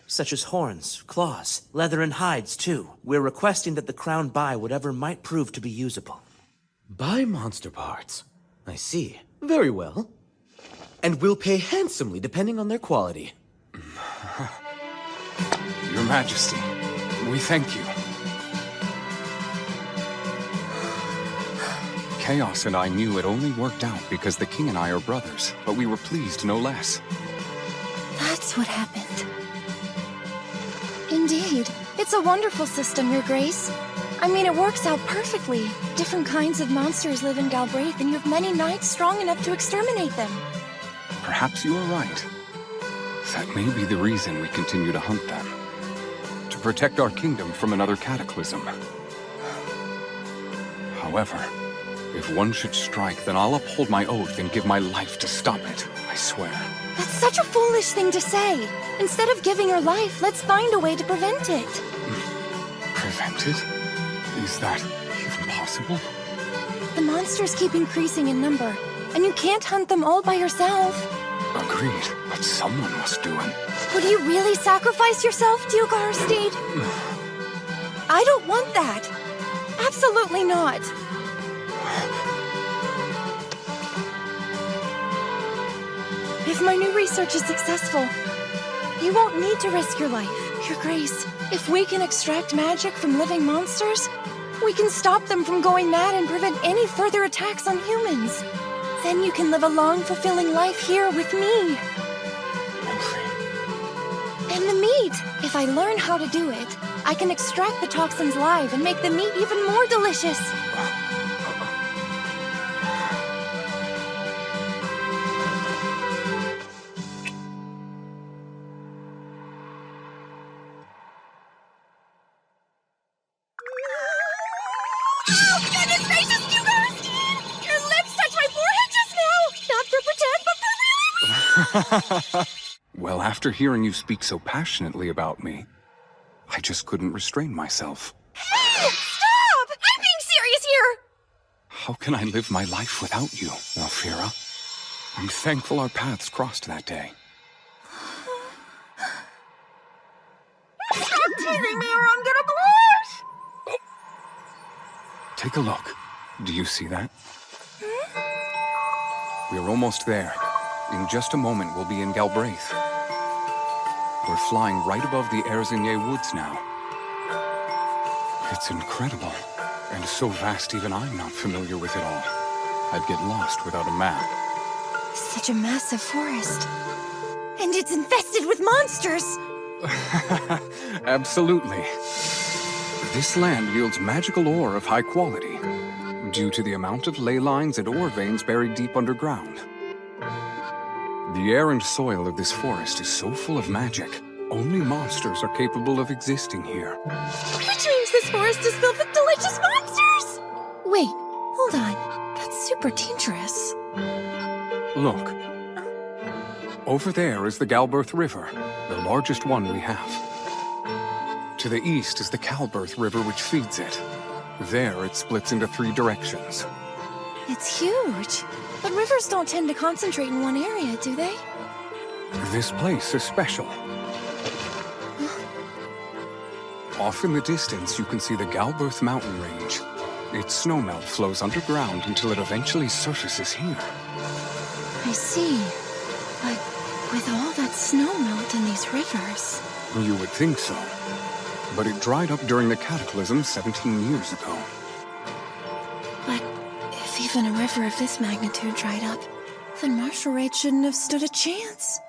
Such as horns, claws, leather and hides, too. We're requesting that the Crown buy whatever might prove to be usable. Buy monster parts? I see. Very well. And we'll pay handsomely depending on their quality. Your Majesty, we thank you. Chaos and I knew it only worked out because the king and I are brothers, but we were pleased no less. That's what happened. Indeed. It's a wonderful system, Your Grace. I mean, it works out perfectly. Different kinds of monsters live in Galbraith, and you have many knights strong enough to exterminate them. Perhaps you are right. That may be the reason we continue to hunt them. To protect our kingdom from another cataclysm. However, if one should strike, then I'll uphold my oath and give my life to stop it. I swear. That's such a foolish thing to say. Instead of giving your life, let's find a way to prevent it. Prevent it? Is that even possible? The monsters keep increasing in number, and you can't hunt them all by yourself. Agreed, but someone must do it. Would you really sacrifice yourself, Duke Arsteed? I don't want that. Absolutely not. If my new research is successful, you won't need to risk your life, Your Grace. If we can extract magic from living monsters, we can stop them from going mad and prevent any further attacks on humans. Then you can live a long, fulfilling life here with me. And the meat! If I learn how to do it, I can extract the toxins live and make the meat even more delicious. Goodness gracious, Duke Arsteed! Your lips touched my forehead just now! Not for pretend, but for really. Well, after hearing you speak so passionately about me, I just couldn't restrain myself. Hey! Stop! I'm being serious here! How can I live my life without you, Malfira? I'm thankful our paths crossed that day. Stop teasing me or I'm gonna blush! Take a look. Do you see that? We're almost there. In just a moment, we'll be in Galbraith. We're flying right above the Erzinier Woods now. It's incredible, and so vast even I'm not familiar with it all. I'd get lost without a map. Such a massive forest. And it's infested with monsters! Absolutely. This land yields magical ore of high quality, due to the amount of ley lines and ore veins buried deep underground. The air and soil of this forest is so full of magic, only monsters are capable of existing here. Which means this forest is filled with delicious monsters! Wait, hold on. That's super dangerous. Look. Over there is the Galberth River, the largest one we have. To the east is the Calberth River, which feeds it. There, it splits into 3 directions. It's huge. But rivers don't tend to concentrate in one area, do they? This place is special. Off in the distance, you can see the Galberth mountain range. Its snowmelt flows underground until it eventually surfaces here. I see. But with all that snowmelt in these rivers... You would think so. But it dried up during the Cataclysm 17 years ago. But if even a river of this magnitude dried up, then Marshall Raid shouldn't have stood a chance.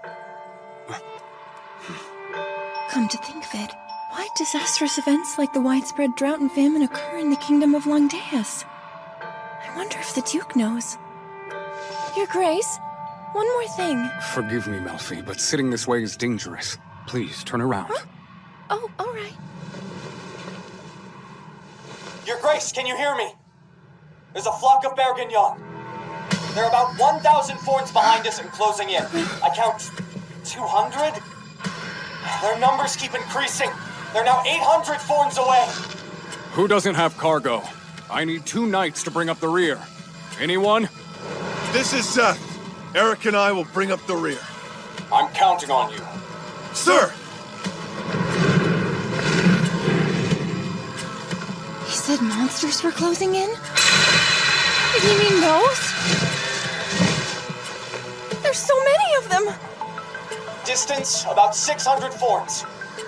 Come to think of it, why disastrous events like the widespread drought and famine occur in the kingdom of Longdeus? I wonder if the Duke knows. Your Grace, one more thing. Forgive me, Melfi, but sitting this way is dangerous. Please, turn around. Huh? Oh, all right. Your Grace, can you hear me? There's a flock of Bergignon. There are about 1,000 Forns behind us and closing in. I count 200? Their numbers keep increasing. They're now 800 Forns away. Who doesn't have cargo? I need 2 knights to bring up the rear. Anyone? This is Seth. Eric and I will bring up the rear. I'm counting on you. Sir! He said monsters were closing in? Did he mean those? There's so many of them! Distance, about 600 Forns.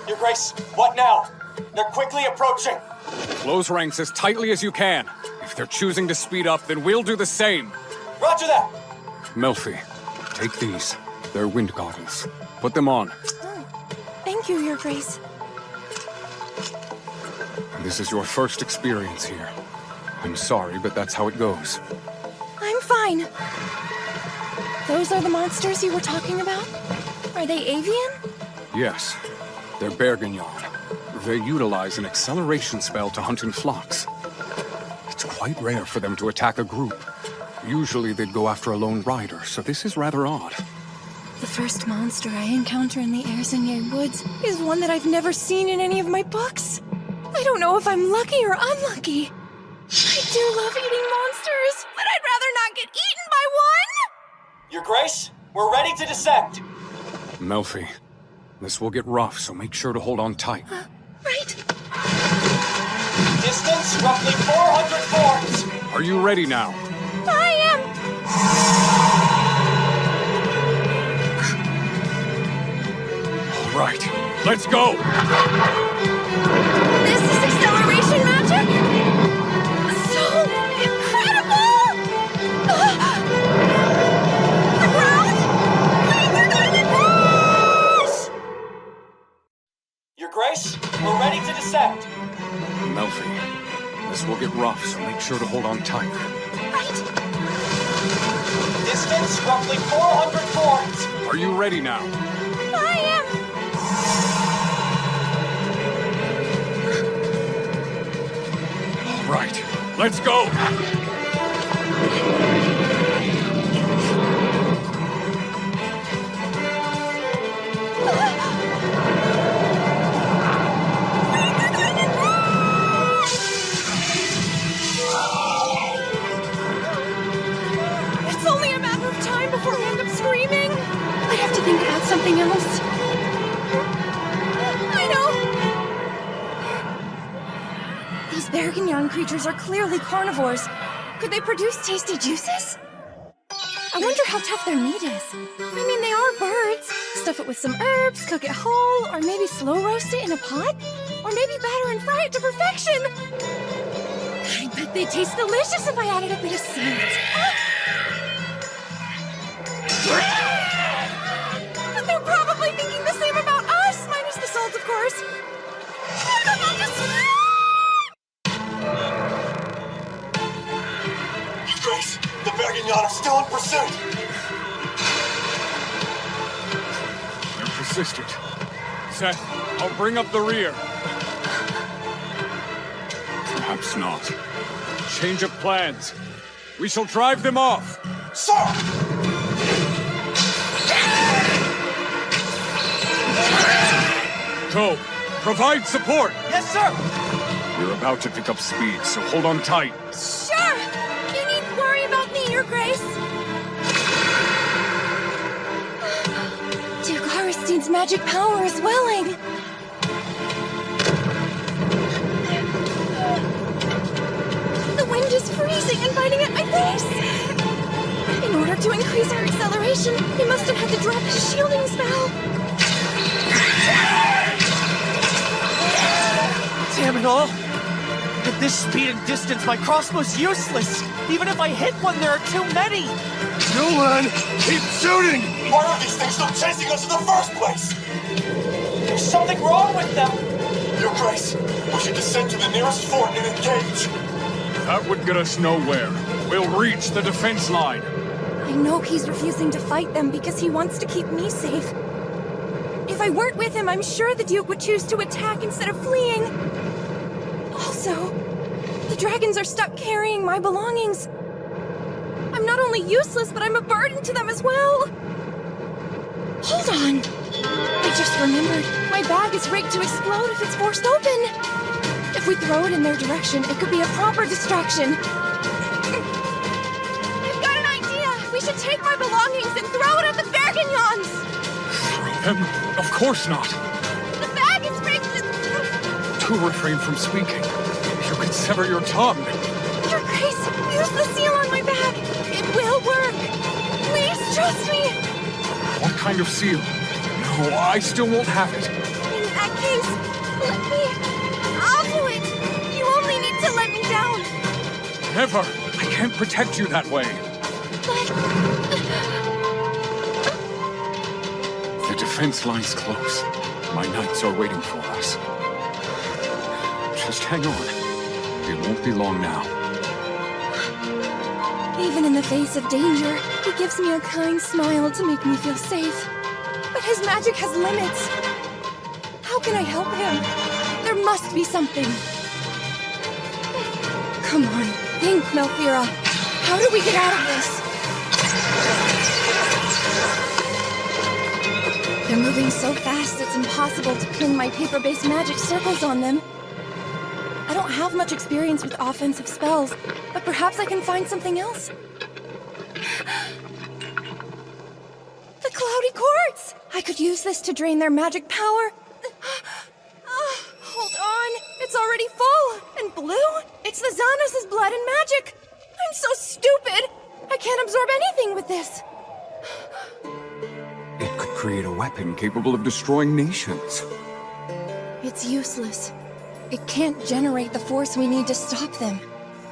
Your Grace, what now? They're quickly approaching. Close ranks as tightly as you can. If they're choosing to speed up, then we'll do the same. Roger that! Melfi, take these. They're wind goggles. Put them on. Oh, thank you, Your Grace. This is your first experience here. I'm sorry, but that's how it goes. I'm fine. Those are the monsters you were talking about? Are they avian? Yes, they're Bergignon. They utilize an acceleration spell to hunt in flocks. It's quite rare for them to attack a group. Usually they'd go after a lone rider, so this is rather odd. The first monster I encounter in the Erzinier woods is one that I've never seen in any of my books. I don't know if I'm lucky or unlucky. I do love eating monsters, but I'd rather not get eaten by one! Your Grace, we're ready to descend. Melfi, this will get rough, so make sure to hold on tight. Right. Distance, roughly 400 Forns. Are you ready now? I am! All right, let's go! This is acceleration magic? So incredible! The ground? We're going to crash! Your Grace, we're ready to descend. Melfi, this will get rough, so make sure to hold on tight. Right. Distance, roughly 400 Forns. Are you ready now? I am! All right, let's go! It's only a matter of time before we end up screaming. I have to think about something else. I know! These Bergignon creatures are clearly carnivores. Could they produce tasty juices? I wonder how tough their meat is. I mean, they are birds. Stuff it with some herbs, cook it whole, or maybe slow roast it in a pot? Or maybe batter and fry it to perfection. I bet they'd taste delicious if I added a bit of salt. But they're probably thinking the same about us, minus the salt, of course. Come on, just... Grace, the Bergignon are still in pursuit. You're persistent. Seth, I'll bring up the rear. Perhaps not. Change of plans. We shall drive them off. Sir! Go. Provide support. Yes, sir! We're about to pick up speed, so hold on tight. Sure! You needn't worry about magic power is welling. The wind is freezing and biting at my face. In order to increase our acceleration, he must have had to drop his shielding spell. Damn it all! At this speed and distance, my crossbow's useless! Even if I hit one, there are too many! Yuan, keep shooting! Why are these things still chasing us in the first place? There's something wrong with them! Your Grace, we should descend to the nearest fort and engage. That would get us nowhere. We'll reach the defense line. I know he's refusing to fight them because he wants to keep me safe. If I weren't with him, I'm sure the Duke would choose to attack instead of fleeing. Also, the dragons are stuck carrying my belongings. I'm not only useless, but I'm a burden to them as well. Hold on. I just remembered. My bag is rigged to explode if it's forced open. If we throw it in their direction, it could be a proper distraction. I've got an idea. We should take my belongings and throw it at the Bergignons. Of course not. The bag is rigged to... To refrain from speaking, you could sever your tongue. Your Grace, use the seal on my bag. It will work. Please trust me. What kind of seal? No, I still won't have it. In that case, let me... I'll do it. You only need to let me down. Never. I can't protect you that way. The defense line's close. My knights are waiting for us. Just hang on. It won't be long now. Even in the face of danger, he gives me a kind smile to make me feel safe. But his magic has limits. How can I help him? There must be something. Come on, think, Melfira. How do we get out of this? They're moving so fast it's impossible to pin my paper-based magic circles on them. I don't have much experience with offensive spells, but perhaps I can find something else. The Cloudy Quartz! I could use this to drain their magic power. Hold on. It's already full. And blue? It's the Xanos' blood and magic. I'm so stupid. I can't absorb anything with this. It could create a weapon capable of destroying nations. It's useless. It can't generate the force we need to stop them.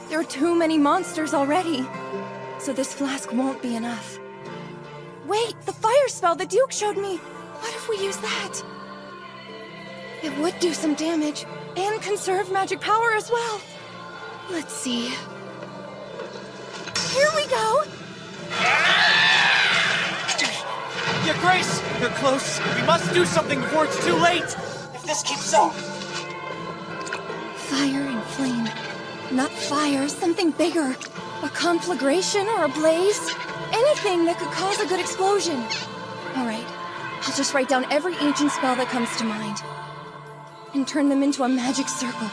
There are too many monsters already. So this flask won't be enough. Wait, the fire spell the Duke showed me. What if we use that? It would do some damage, and conserve magic power as well. Let's see. Here we go! Your Grace! They're close! We must do something before it's too late! If this keeps up... Fire and flame. Not fire, something bigger. A conflagration or a blaze. Anything that could cause a good explosion. Alright, I'll just write down every ancient spell that comes to mind. And turn them into a magic circle.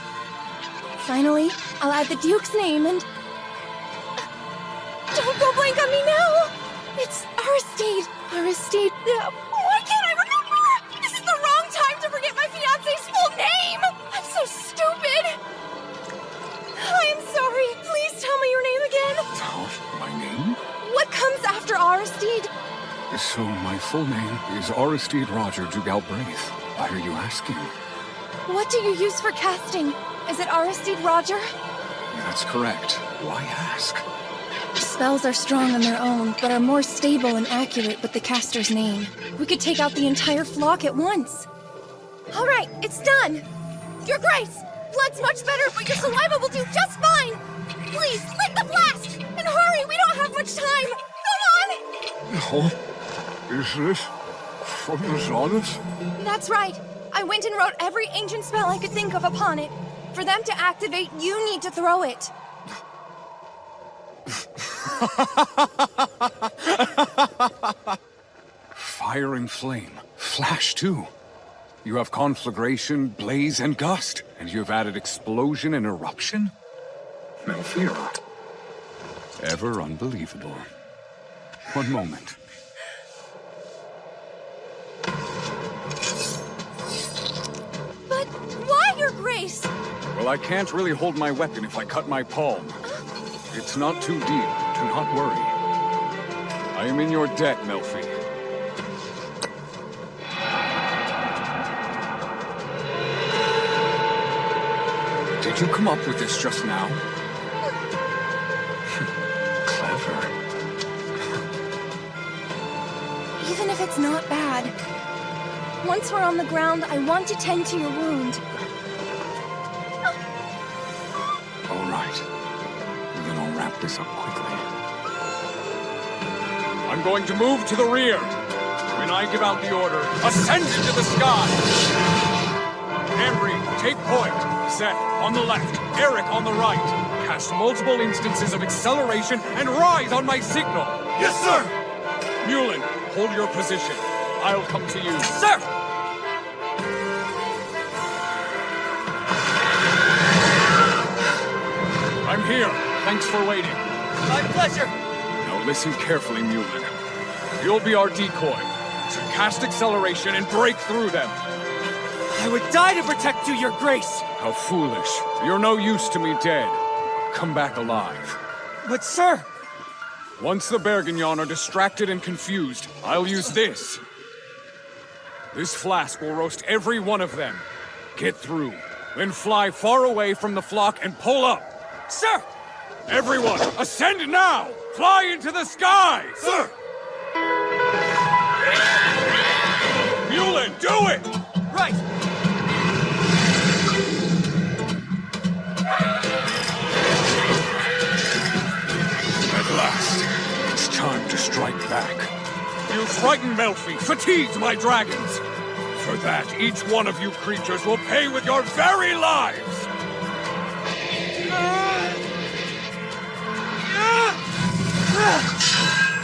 Finally, I'll add the Duke's name and... Don't go blank on me now! It's Aristide. Aristide... Why can't I remember? This is the wrong time to forget my fiancé's full name! I'm so stupid! I am sorry. Please tell me your name again. Oh, my name? What comes after Aristide? So my full name is Aristide Roger du Galbraith. Why are you asking? What do you use for casting? Is it Aristide Roger? That's correct. Why ask? Spells are strong on their own, but are more stable and accurate with the caster's name. We could take out the entire flock at once. All right, it's done. Your Grace, blood's much better, but your saliva will do just fine. Please, light the flask! And hurry, we don't have much time! Come on! Oh, is this from the Xanos? That's right. I went and wrote every ancient spell I could think of upon it. For them to activate, you need to throw it. Fire and flame. Flash, too. You have conflagration, blaze, and gust. And you've added explosion and eruption? Melfira. Ever unbelievable. One moment. Grace! Well, I can't really hold my weapon if I cut my palm. It's not too deep. Do not worry. I am in your debt, Melfi. Did you come up with this just now? Clever. Even if it's not bad. Once we're on the ground, I want to tend to your wound. All right. Then I'll wrap this up quickly. I'm going to move to the rear. When I give out the order, ascend into the sky! Henry, take point. Seth, on the left. Eric, on the right. Cast multiple instances of acceleration and rise on my signal. Yes, sir! Mulin, hold your position. I'll come to you. Sir! I'm here. Thanks for waiting. My pleasure! Now listen carefully, Mulin. You'll be our decoy. So cast acceleration and break through them. I would die to protect you, Your Grace! How foolish. You're no use to me dead. Come back alive. But, sir! Once the Bergignon are distracted and confused, I'll use this. This flask will roast every one of them. Get through. Then fly far away from the flock and pull up. Sir! Everyone, ascend now! Fly into the sky! Sir! Mulin, do it! Right! At last, it's time to strike back. You frightened Melfi, fatigued my dragons. For that, each one of you creatures will pay with your very lives!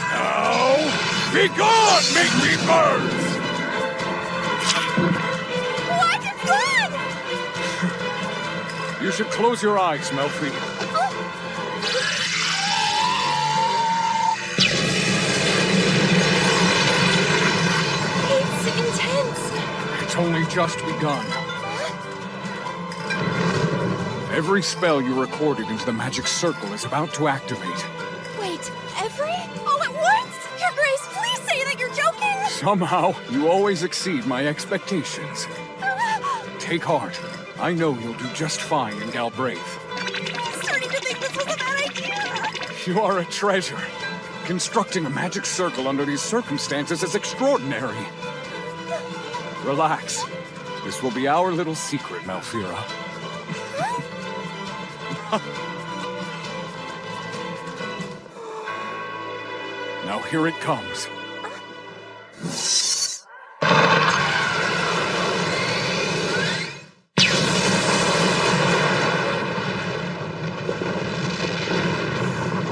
Now, be gone, mingy birds! What? It's gone! You should close your eyes, Melfi. It's intense. It's only just begun. Every spell you recorded into the magic circle is about to activate. Wait, every? All at once? Your Grace, please say that you're joking! Somehow, you always exceed my expectations. Take heart. I know you'll do just fine in Galbraith. I'm starting to think this was a bad idea! You are a treasure. Constructing a magic circle under these circumstances is extraordinary. Relax. This will be our little secret, Malfira. Now here it comes.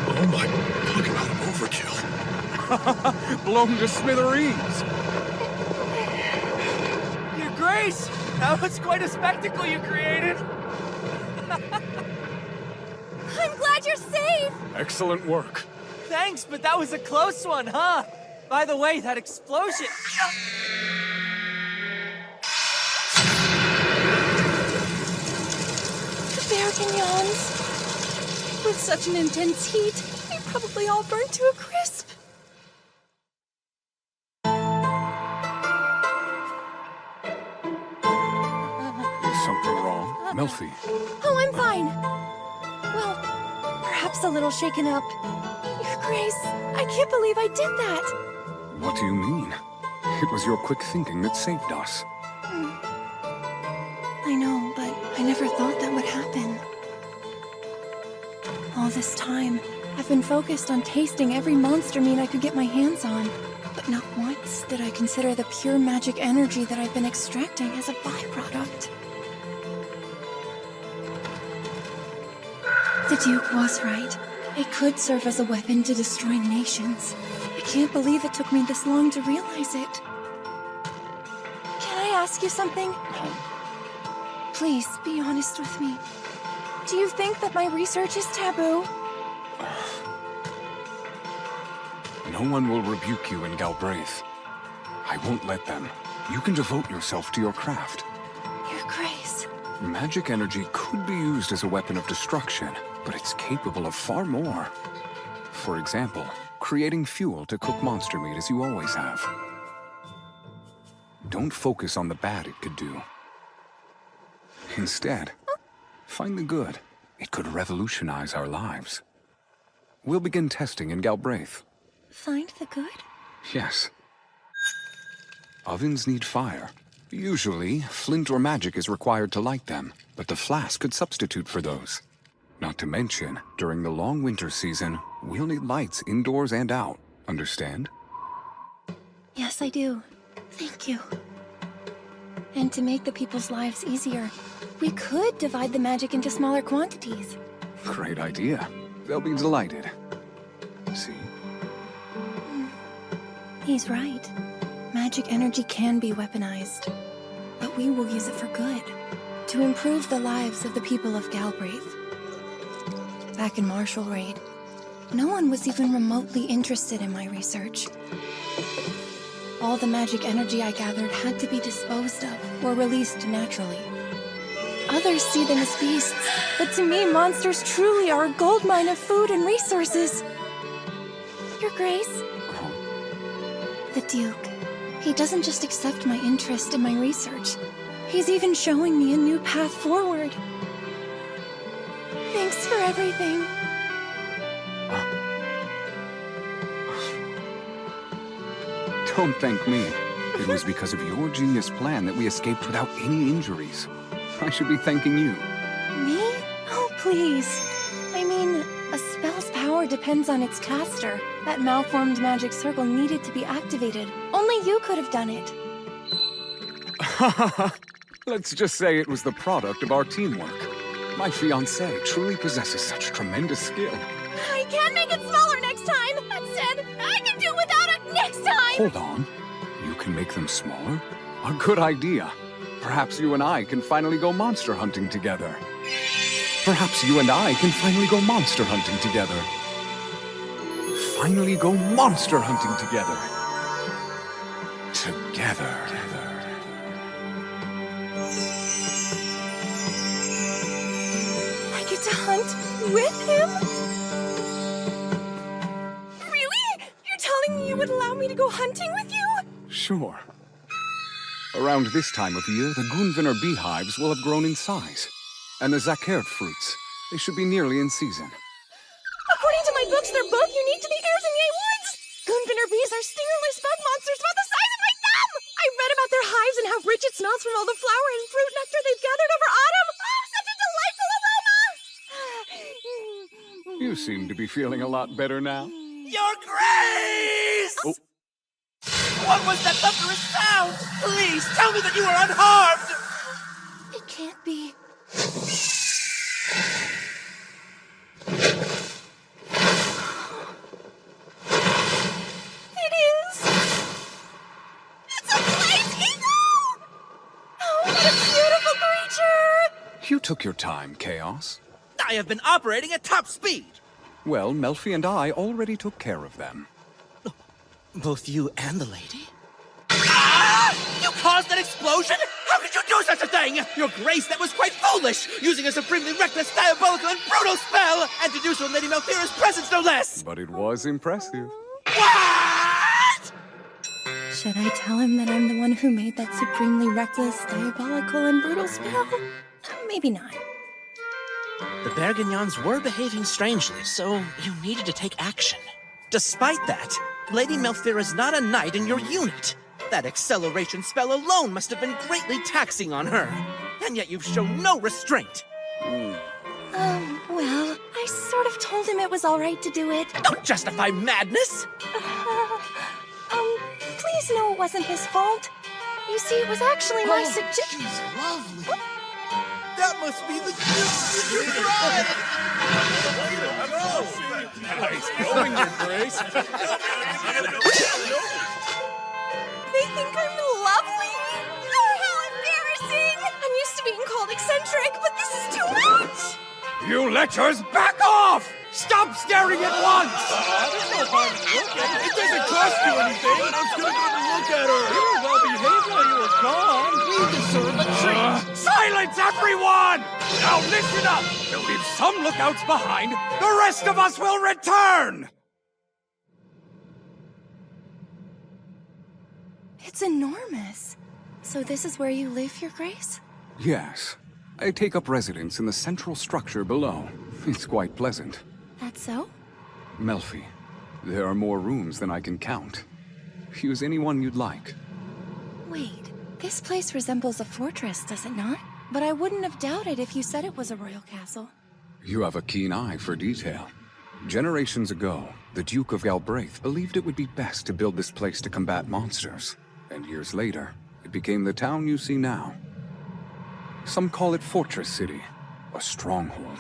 Oh my, talk about overkill. Blown to smithereens. Your Grace! That was quite a spectacle you created! I'm glad you're safe! Excellent work. Thanks, but that was a close one, huh? By the way, that explosion... The Bergignons. With such an intense heat, they probably all burned to a crisp. Is something wrong? Melfi? Oh, I'm fine. Well, perhaps a little shaken up. Your Grace, I can't believe I did that. What do you mean? It was your quick thinking that saved us. I know, but I never thought that would happen. All this time, I've been focused on tasting every monster meat I could get my hands on. But not once did I consider the pure magic energy that I've been extracting as a byproduct. The Duke was right. It could serve as a weapon to destroy nations. I can't believe it took me this long to realize it. Can I ask you something? Please, be honest with me. Do you think that my research is taboo? No one will rebuke you in Galbraith. I won't let them. You can devote yourself to your craft. Your Grace, Magic energy could be used as a weapon of destruction, but it's capable of far more. For example, creating fuel to cook monster meat as you always have. Don't focus on the bad it could do. Instead, find the good. It could revolutionize our lives. We'll begin testing in Galbraith. Find the good? Yes. Ovens need fire. Usually, flint or magic is required to light them, but the flask could substitute for those. Not to mention, during the long winter season, we'll need lights indoors and out. Understand? Yes, I do. Thank you. And to make the people's lives easier, we could divide the magic into smaller quantities. Great idea. They'll be delighted. See? He's right. Magic energy can be weaponized. But we will use it for good. To improve the lives of the people of Galbraith. Back in Marshall Raid, no one was even remotely interested in my research. All the magic energy I gathered had to be disposed of or released naturally. Others see them as beasts, but to me, monsters truly are a goldmine of food and resources. Your Grace? The Duke. He doesn't just accept my interest in my research. He's even showing me a new path forward. Thanks for everything. Don't thank me. It was because of your genius plan that we escaped without any injuries. I should be thanking you. Me? Oh, please. I mean, a spell's power depends on its caster. That malformed magic circle needed to be activated. Only you could have done it. Let's just say it was the product of our teamwork. My fiancé truly possesses such tremendous skill. I can make it smaller next time. That said, I can do without it next time. Hold on. You can make them smaller? A good idea. Perhaps you and I can finally go monster hunting together. Perhaps you and I can finally go monster hunting together. Finally go monster hunting together. Together. I get to hunt with him? Really? You're telling me you would allow me to go hunting with you? Sure. Around this time of year, the Gunvener beehives will have grown in size. And the Zakert fruits, they should be nearly in season. According to my books, they're both unique to the Erzinier woods. Gunvener bees are stingerless bug monsters about the size of my thumb. I read about their hives and how rich it smells from all the flower and fruit nectar they've gathered over autumn. Oh, such a delightful aroma! You seem to be feeling a lot better now. Your Grace! Oh. What was that thunderous sound? Please, tell me that you are unharmed! It can't be. It is! It's a blaze eagle! Oh, what a beautiful creature! You took your time, Chaos. I have been operating at top speed! Well, Melfi and I already took care of them. Both you and the lady? Ah! You caused an explosion? How could you do such a thing? Your Grace, that was quite foolish! Using a supremely reckless, diabolical, and brutal spell! And to do so in Lady Malfira's presence, no less! But it was impressive. What? Should I tell him that I'm the one who made that supremely reckless, diabolical, and brutal spell? Maybe not. The Bergignons were behaving strangely, so you needed to take action. Despite that, Lady Malfira's not a knight in your unit. That acceleration spell alone must have been greatly taxing on her. And yet you've shown no restraint. Well, I sort of told him it was all right to do it. Don't justify madness! Please know it wasn't his fault. You see, it was actually my suggestion. She's lovely. That must be the gift you tried! Nice going, Your Grace. They think I'm lovely? Oh, how embarrassing! I'm used to being called eccentric, but this is too much! You lechers, back off! Stop staring at once! It doesn't cost you anything. I'm just gonna go look at her. You were well behaved while you were you're gone, we deserve a treat! Silence, everyone! Now listen up! We'll leave some lookouts behind. The rest of us will return! It's enormous. So this is where you live, Your Grace? Yes. I take up residence in the central structure below. It's quite pleasant. That's so? Melfi, there are more rooms than I can count. Use any one you'd like. Wait, this place resembles a fortress, does it not? But I wouldn't have doubted if you said it was a royal castle. You have a keen eye for detail. Generations ago, the Duke of Galbraith believed it would be best to build this place to combat monsters. And years later, it became the town you see now. Some call it Fortress City, a stronghold,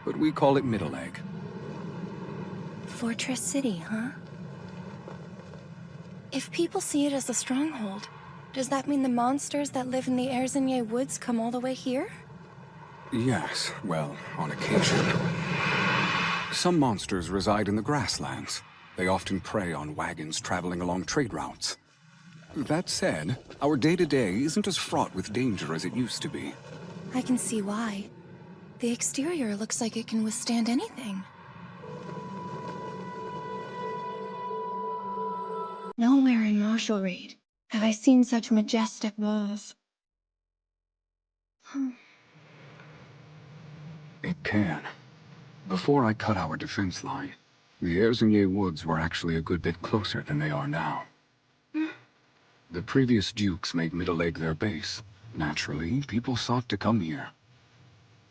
but we call it Middle Egg. Fortress City, huh? If people see it as a stronghold, does that mean the monsters that live in the Erzinier woods come all the way here? Yes, well, on occasion. Some monsters reside in the grasslands. They often prey on wagons traveling along trade routes. That said, our day-to-day isn't as fraught with danger as it used to be. I can see why. The exterior looks like it can withstand anything. Nowhere in Marshalreed have I seen such majestic walls. It can. Before I cut our defense line, the Erzinier woods were actually a good bit closer than they are now. The previous dukes made Middle Egg their base. Naturally, people sought to come here.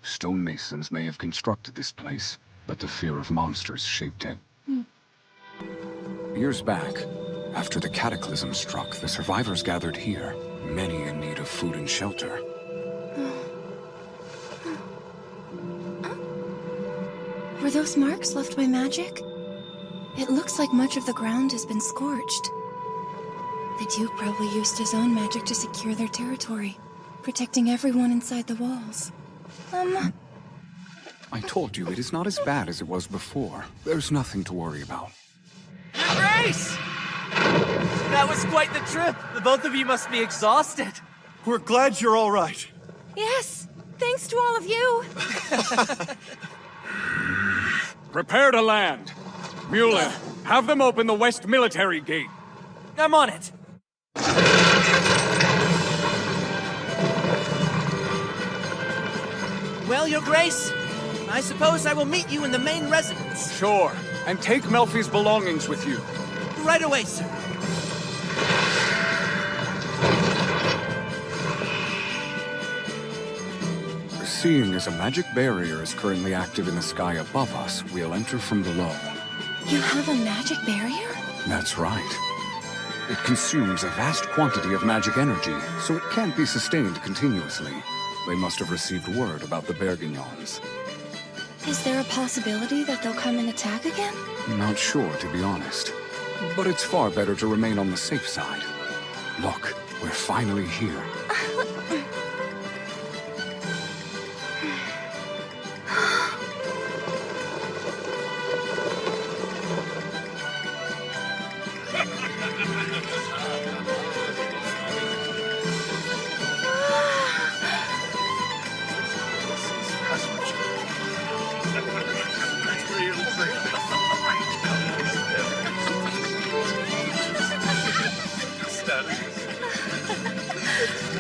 Stonemasons may have constructed this place, but the fear of monsters shaped it. Years back, after the cataclysm struck, the survivors gathered here, many in need of food and shelter. Were those marks left by magic? It looks like much of the ground has been scorched. The Duke probably used his own magic to secure their territory, protecting everyone inside the walls. I told you, it is not as bad as it was before. There's nothing to worry about. Your Grace! That was quite the trip. The both of you must be exhausted. We're glad you're all right. Yes, thanks to all of you. Prepare to land. Mueller, have them open the West Military Gate. I'm on it. Well, Your Grace, I suppose I will meet you in the main residence. Sure, and take Melfi's belongings with you. Right away, sir. Seeing as a magic barrier is currently active in the sky above us, we'll enter from below. You have a magic barrier? That's right. It consumes a vast quantity of magic energy, so it can't be sustained continuously. They must have received word about the Bergignons. Is there a possibility that they'll come and attack again? Not sure, to be honest. But it's far better to remain on the safe side. Look, we're finally here.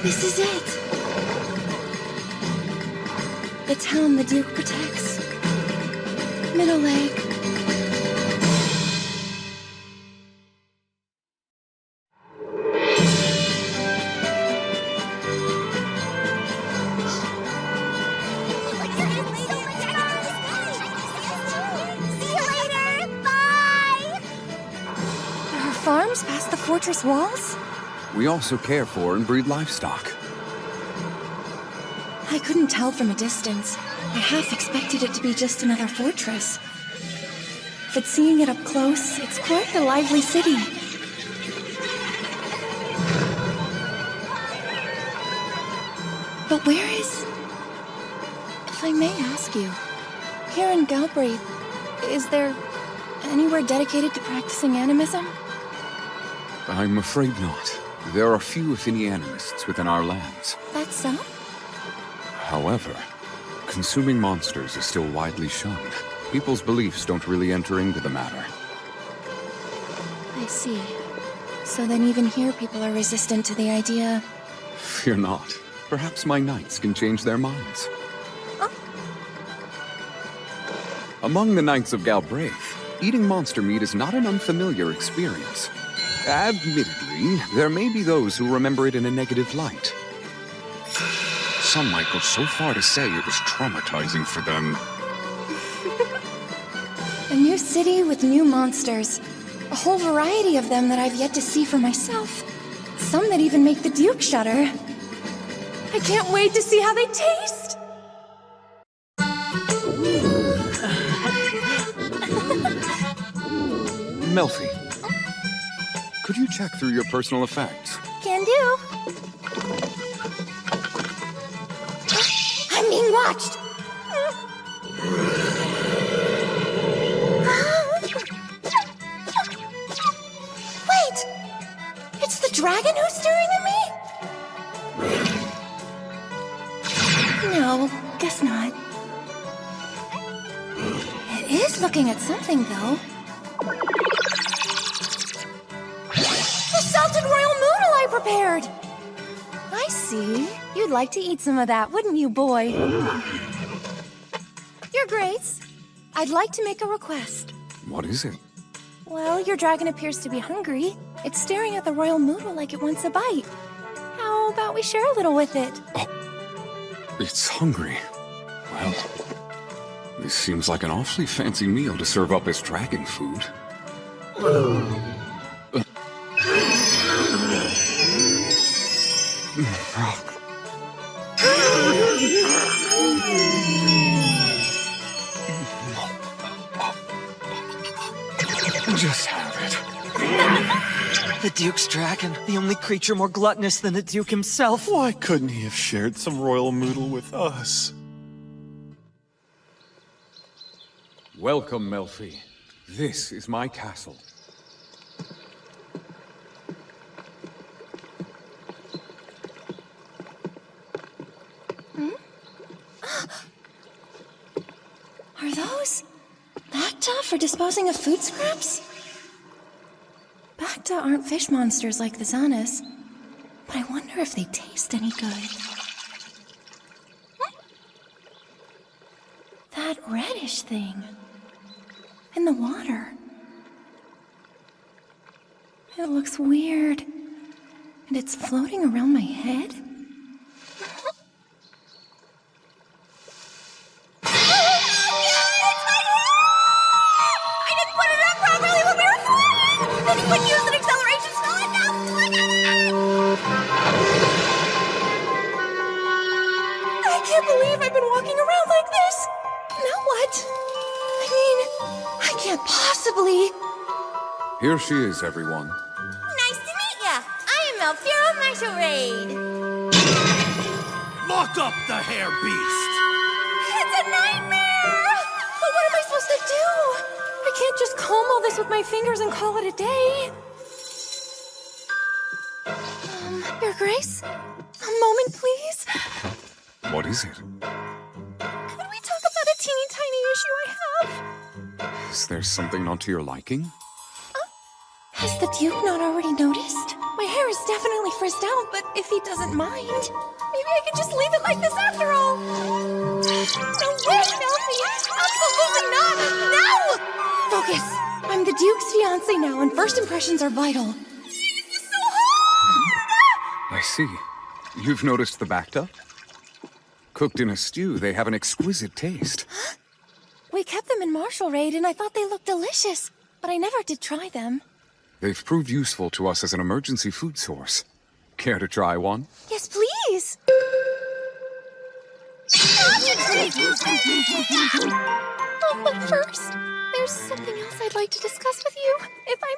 This is it! The town the Duke protects. Middle Egg. There are farms past the fortress walls? We also care for and breed livestock. I couldn't tell from a distance. I half expected it to be just another fortress. But seeing it up close, it's quite a lively city. But where is... If I may ask you, here in Galbraith, is there anywhere dedicated to practicing animism? I'm afraid not. There are few, if any, animists within our lands. That's so? However, consuming monsters is still widely shunned. People's beliefs don't really enter into the matter. I see. So then even here people are resistant to the idea. Fear not. Perhaps my knights can change their minds. Oh. Among the Knights of Galbraith, eating monster meat is not an unfamiliar experience. Admittedly, there may be those who remember it in a negative light. Some might go so far to say it was traumatizing for them. A new city with new monsters. A whole variety of them that I've yet to see for myself. Some that even make the Duke shudder. I can't wait to see how they taste! Melfi, could you check through your personal effects? Can do. I'm being watched! Wait! It's the dragon who's staring at me? No, guess not. It is looking at something, though. The salted royal noodle I prepared! I see. You'd like to eat some of that, wouldn't you, boy? Your Grace, I'd like to make a request. What is it? Well, your dragon appears to be hungry. It's staring at the royal noodle like it wants a bite. How about we share a little with it? It's hungry. Well, this seems like an awfully fancy meal to serve up as dragon food. Just have it. The Duke's dragon, the only creature more gluttonous than the Duke himself. Why couldn't he have shared some royal noodle with us? Welcome, Melfi. This is my castle. Are those Bacta for disposing of food scraps? Bacta aren't fish monsters like the Zanus, but I wonder if they taste any good. That reddish thing in the water. It looks weird, and it's floating around my head. Here she is, everyone. Nice to meet ya! I am Melfira Marshall Raid! Lock up the hair beast! It's a nightmare! But what am I supposed to do? I can't just comb all this with my fingers and call it a day. Your Grace? A moment, please? What is it? Could we talk about a teeny tiny issue I have? Is there something not to your liking? Has the Duke not already noticed? My hair is definitely frizzed out, but if he doesn't mind, maybe I could just leave it like this after all. No way, Melfi! Absolutely not! No! Focus! I'm the Duke's fiancé now, and first impressions are vital. This is so hard! I see. You've noticed the Bacta? Cooked in a stew, they have an exquisite taste. Huh? We kept them in Marshall Raid, and I thought they looked delicious, but I never did try them. They've proved useful to us as an emergency food source. Care to try one? Yes, please! Oh, but first, there's something else I'd like to discuss with you, if I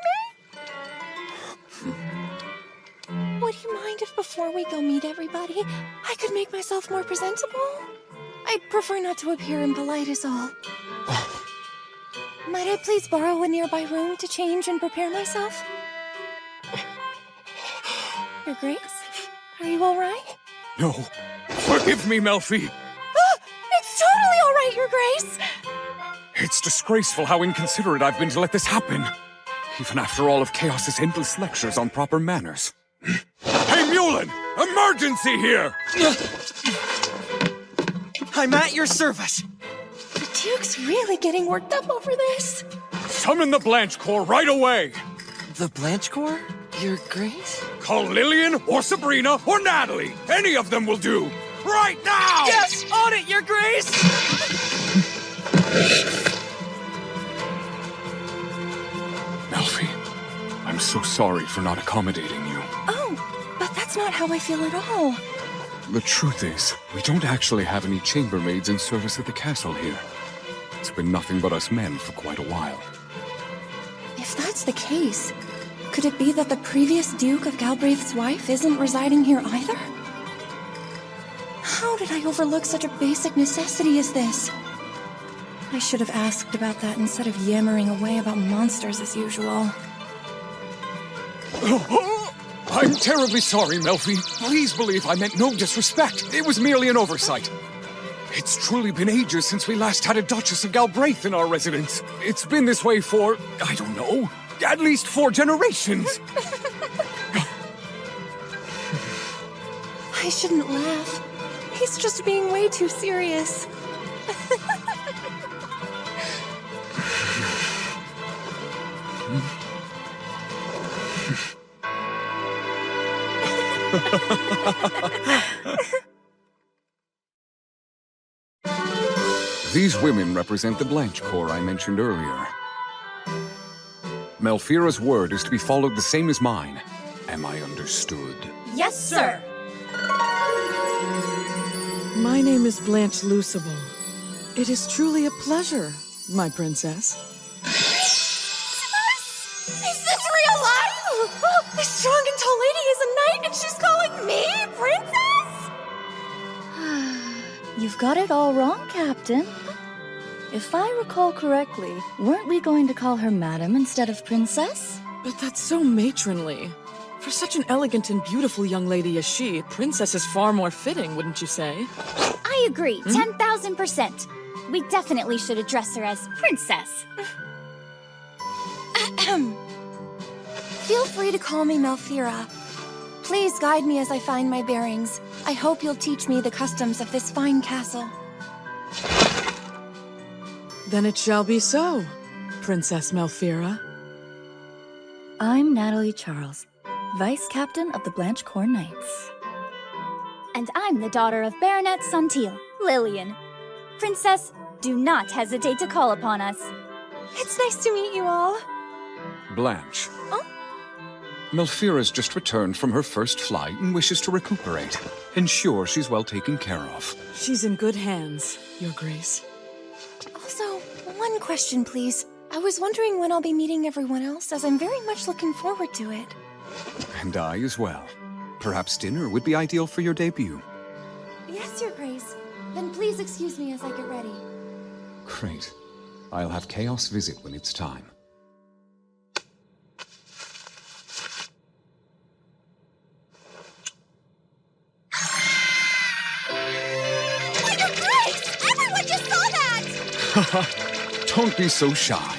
may. Would you mind if before we go meet everybody, I could make myself more presentable? I'd prefer not to appear impolite is all. Might I please borrow a nearby room to change and prepare myself? Your Grace? Are you all right? No. Forgive me, Melfi. It's totally all right, Your Grace! It's disgraceful how inconsiderate I've been to let this happen. Even after all of Chaos's endless lectures on proper manners. Hey, Mulin! Emergency here! I'm at your service. The Duke's really getting worked up over this. Summon the Blanche Corps right away! The Blanche Corps? Your Grace? Call Lillian or Sabrina or Natalie. Any of them will do. Right now! Yes! On it, Your Grace! Melfi, I'm so sorry for not accommodating you. Oh, but that's not how I feel at all. The truth is, we don't actually have any chambermaids in service at the castle here. It's been nothing but us men for quite a while. If that's the case, could it be that the previous Duke of Galbraith's wife isn't residing here either? How did I overlook such a basic necessity as this? I should have asked about that instead of yammering away about monsters as usual. I'm terribly sorry, Melfi. Please believe I meant no disrespect. It was merely an oversight. It's truly been ages since we last had a Duchess of Galbraith in our residence. It's been this way for, I don't know, at least 4 generations. I shouldn't laugh. He's just being way too serious. These women represent the Blanche Corps I mentioned earlier. Melfira's word is to be followed the same as mine. Am I understood? Yes, sir! My name is Blanche Lucible. It is truly a pleasure, my princess. Is this real life? This strong and tall lady is a knight and she's calling me princess? You've got it all wrong, Captain. If I recall correctly, weren't we going to call her Madam instead of Princess? But that's so matronly. For such an elegant and beautiful young lady as she, Princess is far more fitting, wouldn't you say? I agree, 10,000%. We definitely should address her as Princess. Feel free to call me Melfira. Please guide me as I find my bearings. I hope you'll teach me the customs of this fine castle. Then it shall be so, Princess Melfira. I'm Natalie Charles, Vice Captain of the Blanche Corps Knights. And I'm the daughter of Baronet Santil, Lillian. Princess, do not hesitate to call upon us. It's nice to meet you all. Blanche. Melfira's just returned from her first flight and wishes to recuperate. Ensure she's well taken care of. She's in good hands, Your Grace. Also, one question, please. I was wondering when I'll be meeting everyone else, as I'm very much looking forward to it. And I as well. Perhaps dinner would be ideal for your debut. Yes, Your Grace. Then please excuse me as I get ready. Great. I'll have Chaos visit when it's time. Don't be so shy.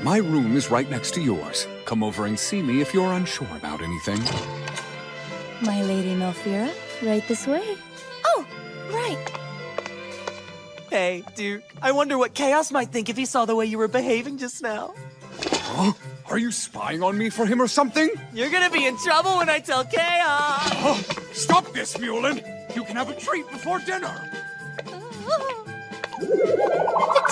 My room is right next to yours. Come over and see me if you're unsure about anything. My Lady Melfira, right this way. Oh, right. Hey, Duke, I wonder what Chaos might think if he saw the way you were behaving just now. Huh? Are you spying on me for him or something? You're gonna be in trouble when I tell Chaos! Oh, stop this, Mulin! You can have a treat before dinner! The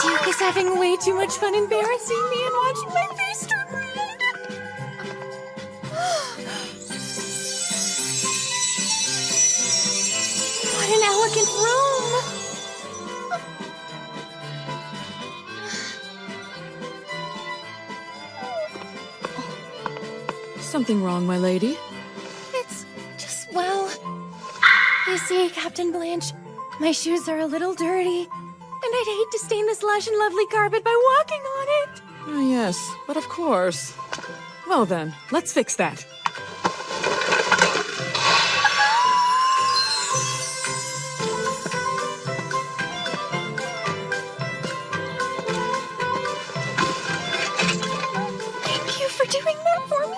Duke is having way too much fun embarrassing me and watching my face turn red. What an elegant room! Something wrong, my lady? It's just, well... You see, Captain Blanche, my shoes are a little dirty. And I'd hate to stain this lush and lovely carpet by walking on it. Oh, yes, but of course. Well then, let's fix that. for doing that for me.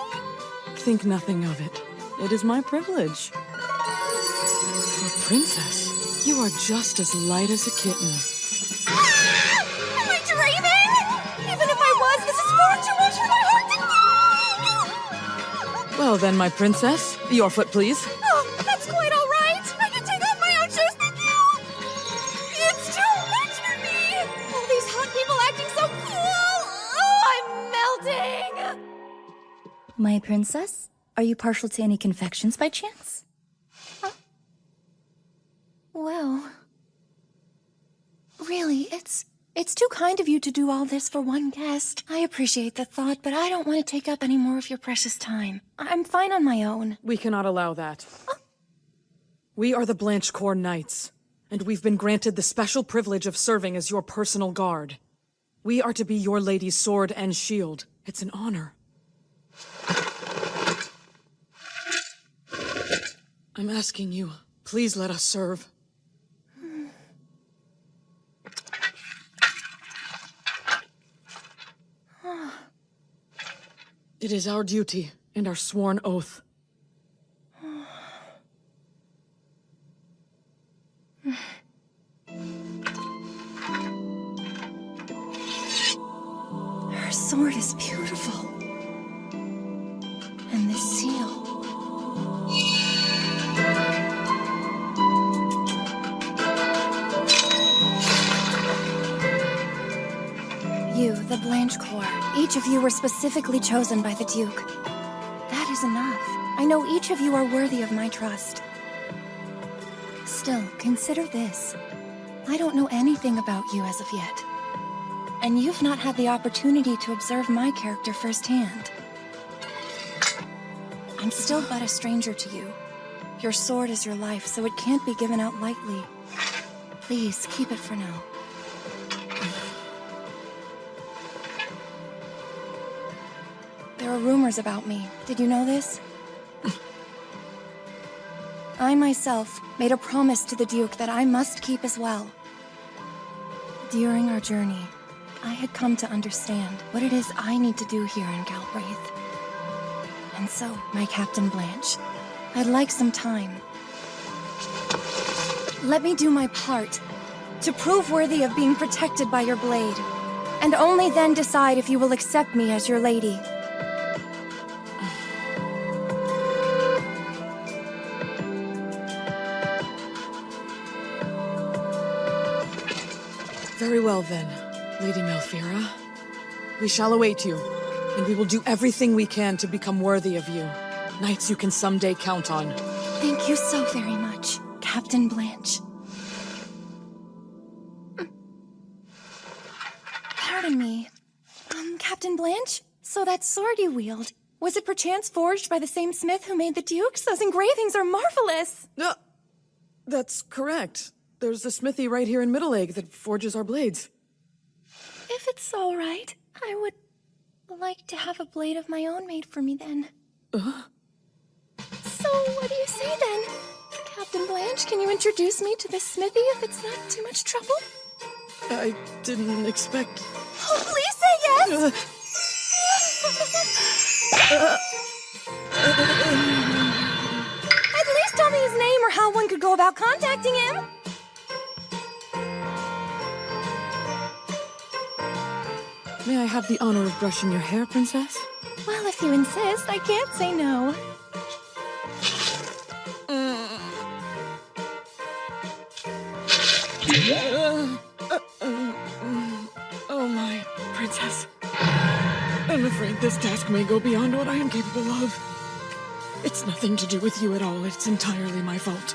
Think nothing of it. It is my privilege. For Princess, you are just as light as a kitten. Am I dreaming? Even if I was, this is far too much for my heart to take! Well then, my princess, your foot, please. Oh, that's quite all right. I can take off my own shoes, thank you. It's too much for me. All these hot people acting so cool. Oh, I'm melting. My princess, are you partial to any confections by chance? Well, really, it's too kind of you to do all this for one guest. I appreciate the thought, but I don't want to take up any more of your precious time. I'm fine on my own. We cannot allow that. We are the Blanchecourt Knights, and we've been granted the special privilege of serving as your personal guard. We are to be your lady's sword and shield. It's an honor. I'm asking you, please let us serve. It is our duty and our sworn oath. Her sword is beautiful. And this seal. You, the Blanchecourt, each of you were specifically chosen by the Duke. That is enough. I know each of you are worthy of my trust. Still, consider this. I don't know anything about you as of yet. And you've not had the opportunity to observe my character firsthand. I'm still but a stranger to you. Your sword is your life, so it can't be given out lightly. Please, keep it for now. There are rumors about me. Did you know this? I myself made a promise to the Duke that I must keep as well. During our journey, I had come to understand what it is I need to do here in Galbraith. And so, my Captain Blanche, I'd like some time. Let me do my part to prove worthy of being protected by your blade, and only then decide if you will accept me as your lady. Very well then, Lady Malfira. We shall await you, and we will do everything we can to become worthy of you. Knights you can someday count on. Thank you so very much, Captain Blanche. Pardon me. Captain Blanche? So that sword you wield, was it perchance forged by the same smith who made the Dukes? Those engravings are marvelous! That's correct. There's a smithy right here in Middleegg that forges our blades. If it's all right, I would like to have a blade of my own made for me then. So, what do you say then? Captain Blanche, can you introduce me to this smithy if it's not too much trouble? I didn't expect... Oh, please say yes! At least tell me his name or how one could go about contacting him. May I have the honor of brushing your hair, Princess? Well, if you insist, I can't say no. Oh my, Princess. I'm afraid this task may go beyond what I am capable of. It's nothing to do with you at all. It's entirely my fault.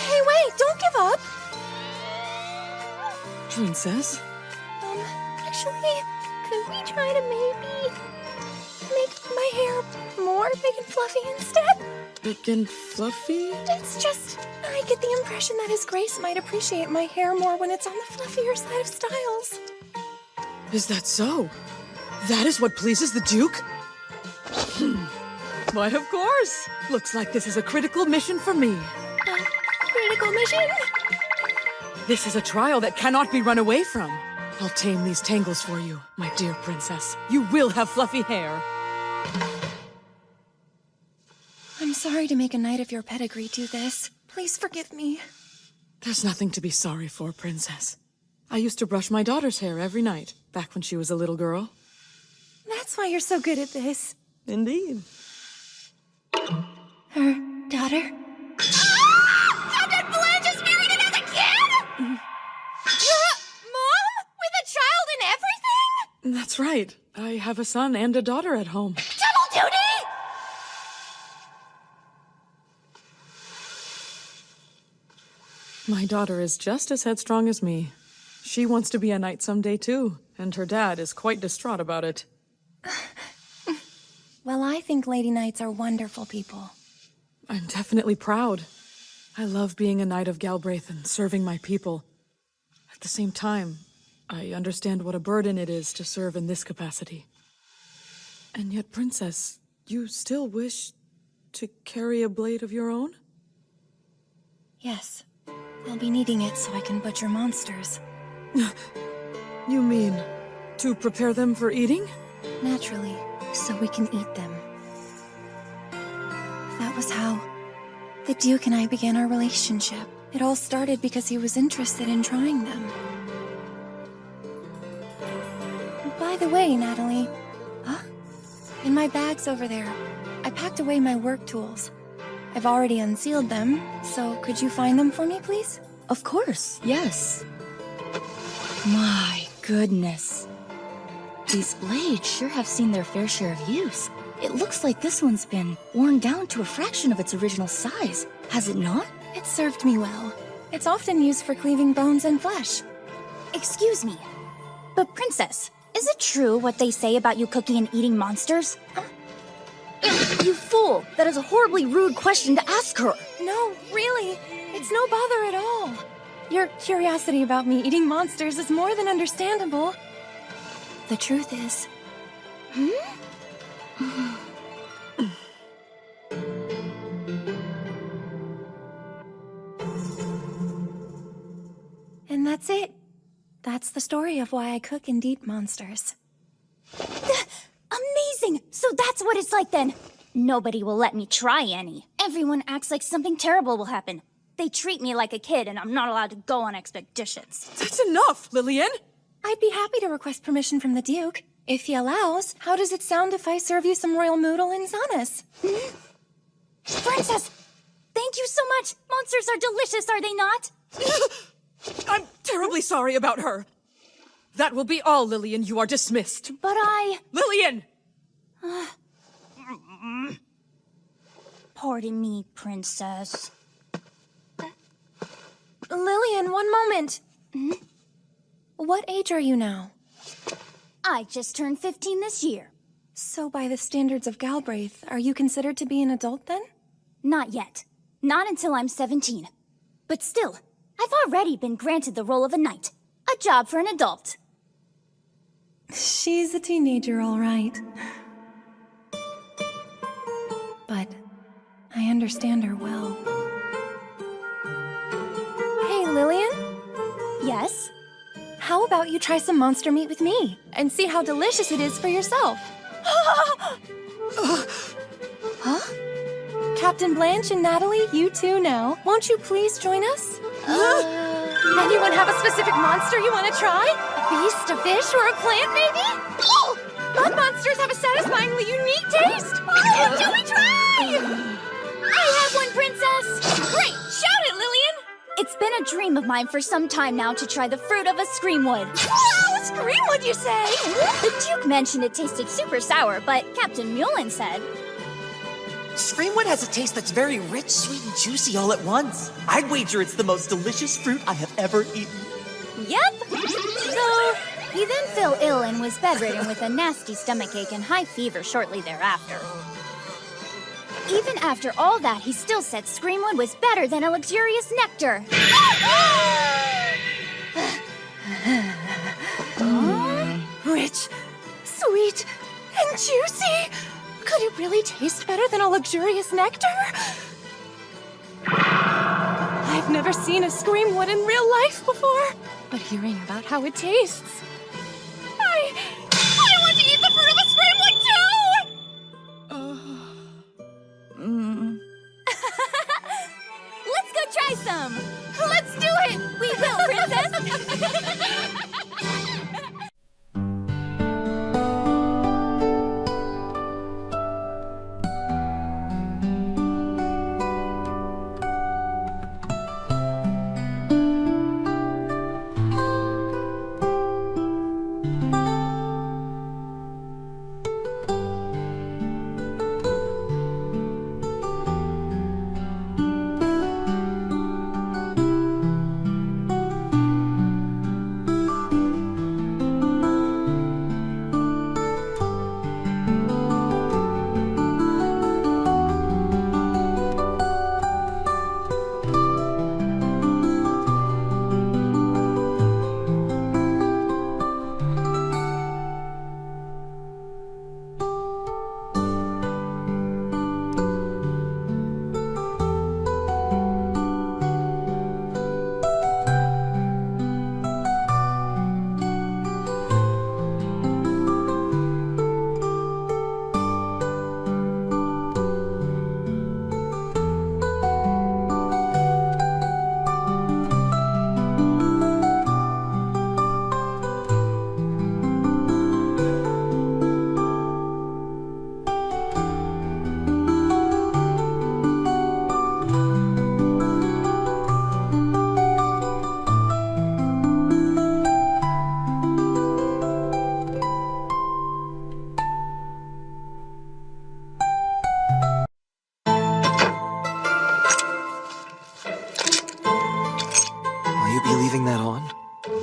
Hey, wait! Don't give up! Princess? Actually, could we try to maybe make my hair more big and fluffy instead? Big and fluffy? It's just, I get the impression that His Grace might appreciate my hair more when it's on the fluffier side of styles. Is that so? That is what pleases the Duke? Why, of course! Looks like this is a critical mission for me. Critical mission? This is a trial that cannot be run away from. I'll tame these tangles for you, my dear princess. You will have fluffy hair. I'm sorry to make a knight of your pedigree do this. Please forgive me. There's nothing to be sorry for, Princess. I used to brush my daughter's hair every night, back when she was a little girl. That's why you're so good at this. Indeed. Her daughter? Captain Blanche is married and has a kid? Mom? With a child and everything? That's right. I have a son and a daughter at home. Double duty? My daughter is just as headstrong as me. She wants to be a knight someday too, and her dad is quite distraught about it. Well, I think Lady Knights are wonderful people. I'm definitely proud. I love being a Knight of Galbraith and serving my people. At the same time, I understand what a burden it is to serve in this capacity. And yet, Princess, you still wish to carry a blade of your own? Yes. I'll be needing it so I can butcher monsters. You mean, to prepare them for eating? Naturally, so we can eat them. That was how the Duke and I began our relationship. It all started because he was interested in trying them. By the way, Natalie... Huh? In my bags over there, I packed away my work tools. I've already unsealed them, so could you find them for me, please? Of course, yes. My goodness. These blades sure have seen their fair share of use. It looks like this one's been worn down to a fraction of its original size, has it not? It served me well. It's often used for cleaving bones and flesh. Excuse me, but Princess, is it true what they say about you cooking and eating monsters? You fool! That is a horribly rude question to ask her! No, really. It's no bother at all. Your curiosity about me eating monsters is more than understandable. The truth is... And that's it. That's the story of why I cook and eat monsters. Amazing! So that's what it's like then. Nobody will let me try any. Everyone acts like something terrible will happen. They treat me like a kid and I'm not allowed to go on expeditions. That's enough, Lillian! I'd be happy to request permission from the Duke. If he allows, how does it sound if I serve you some royal noodle and zanis? Princess! Thank you so much! Monsters are delicious, are they not? I'm terribly sorry about her. That will be all, Lillian. You are dismissed. But I... Lillian! Pardon me, Princess. Lillian, one moment. What age are you now? I just turned 15 this year. So by the standards of Galbraith, are you considered to be an adult then? Not yet. Not until I'm 17. But still, I've already been granted the role of a knight. A job for an adult. She's a teenager, all right. But I understand her well. Hey, Lillian? Yes? How about you try some monster meat with me and see how delicious it is for yourself? Huh? Captain Blanche and Natalie, you two now. Won't you please join us? Anyone have a specific monster you want to try? A beast, a fish, or a plant, maybe? Oh! Mud monsters have a satisfyingly unique taste! Oh, shall we try? I have one, Princess! Great! Shout it, Lillian! It's been a dream of mine for some time now to try the fruit of a screamwood. Whoa! Screamwood, you say? The Duke mentioned it tasted super sour, but Captain Mullen said... Screamwood has a taste that's very rich, sweet, and juicy all at once. I'd wager it's the most delicious fruit I have ever eaten. Yep! So, he then fell ill and was bedridden with a nasty stomachache and high fever shortly thereafter. Even after all that, he still said Screamwood was better than a luxurious nectar. Rich, sweet, and juicy! Could it really taste better than a luxurious nectar? I've never seen a Screamwood in real life before, but hearing about how it tastes... I want to eat the fruit of a Screamwood too! them! Let's do it! We will, Princess!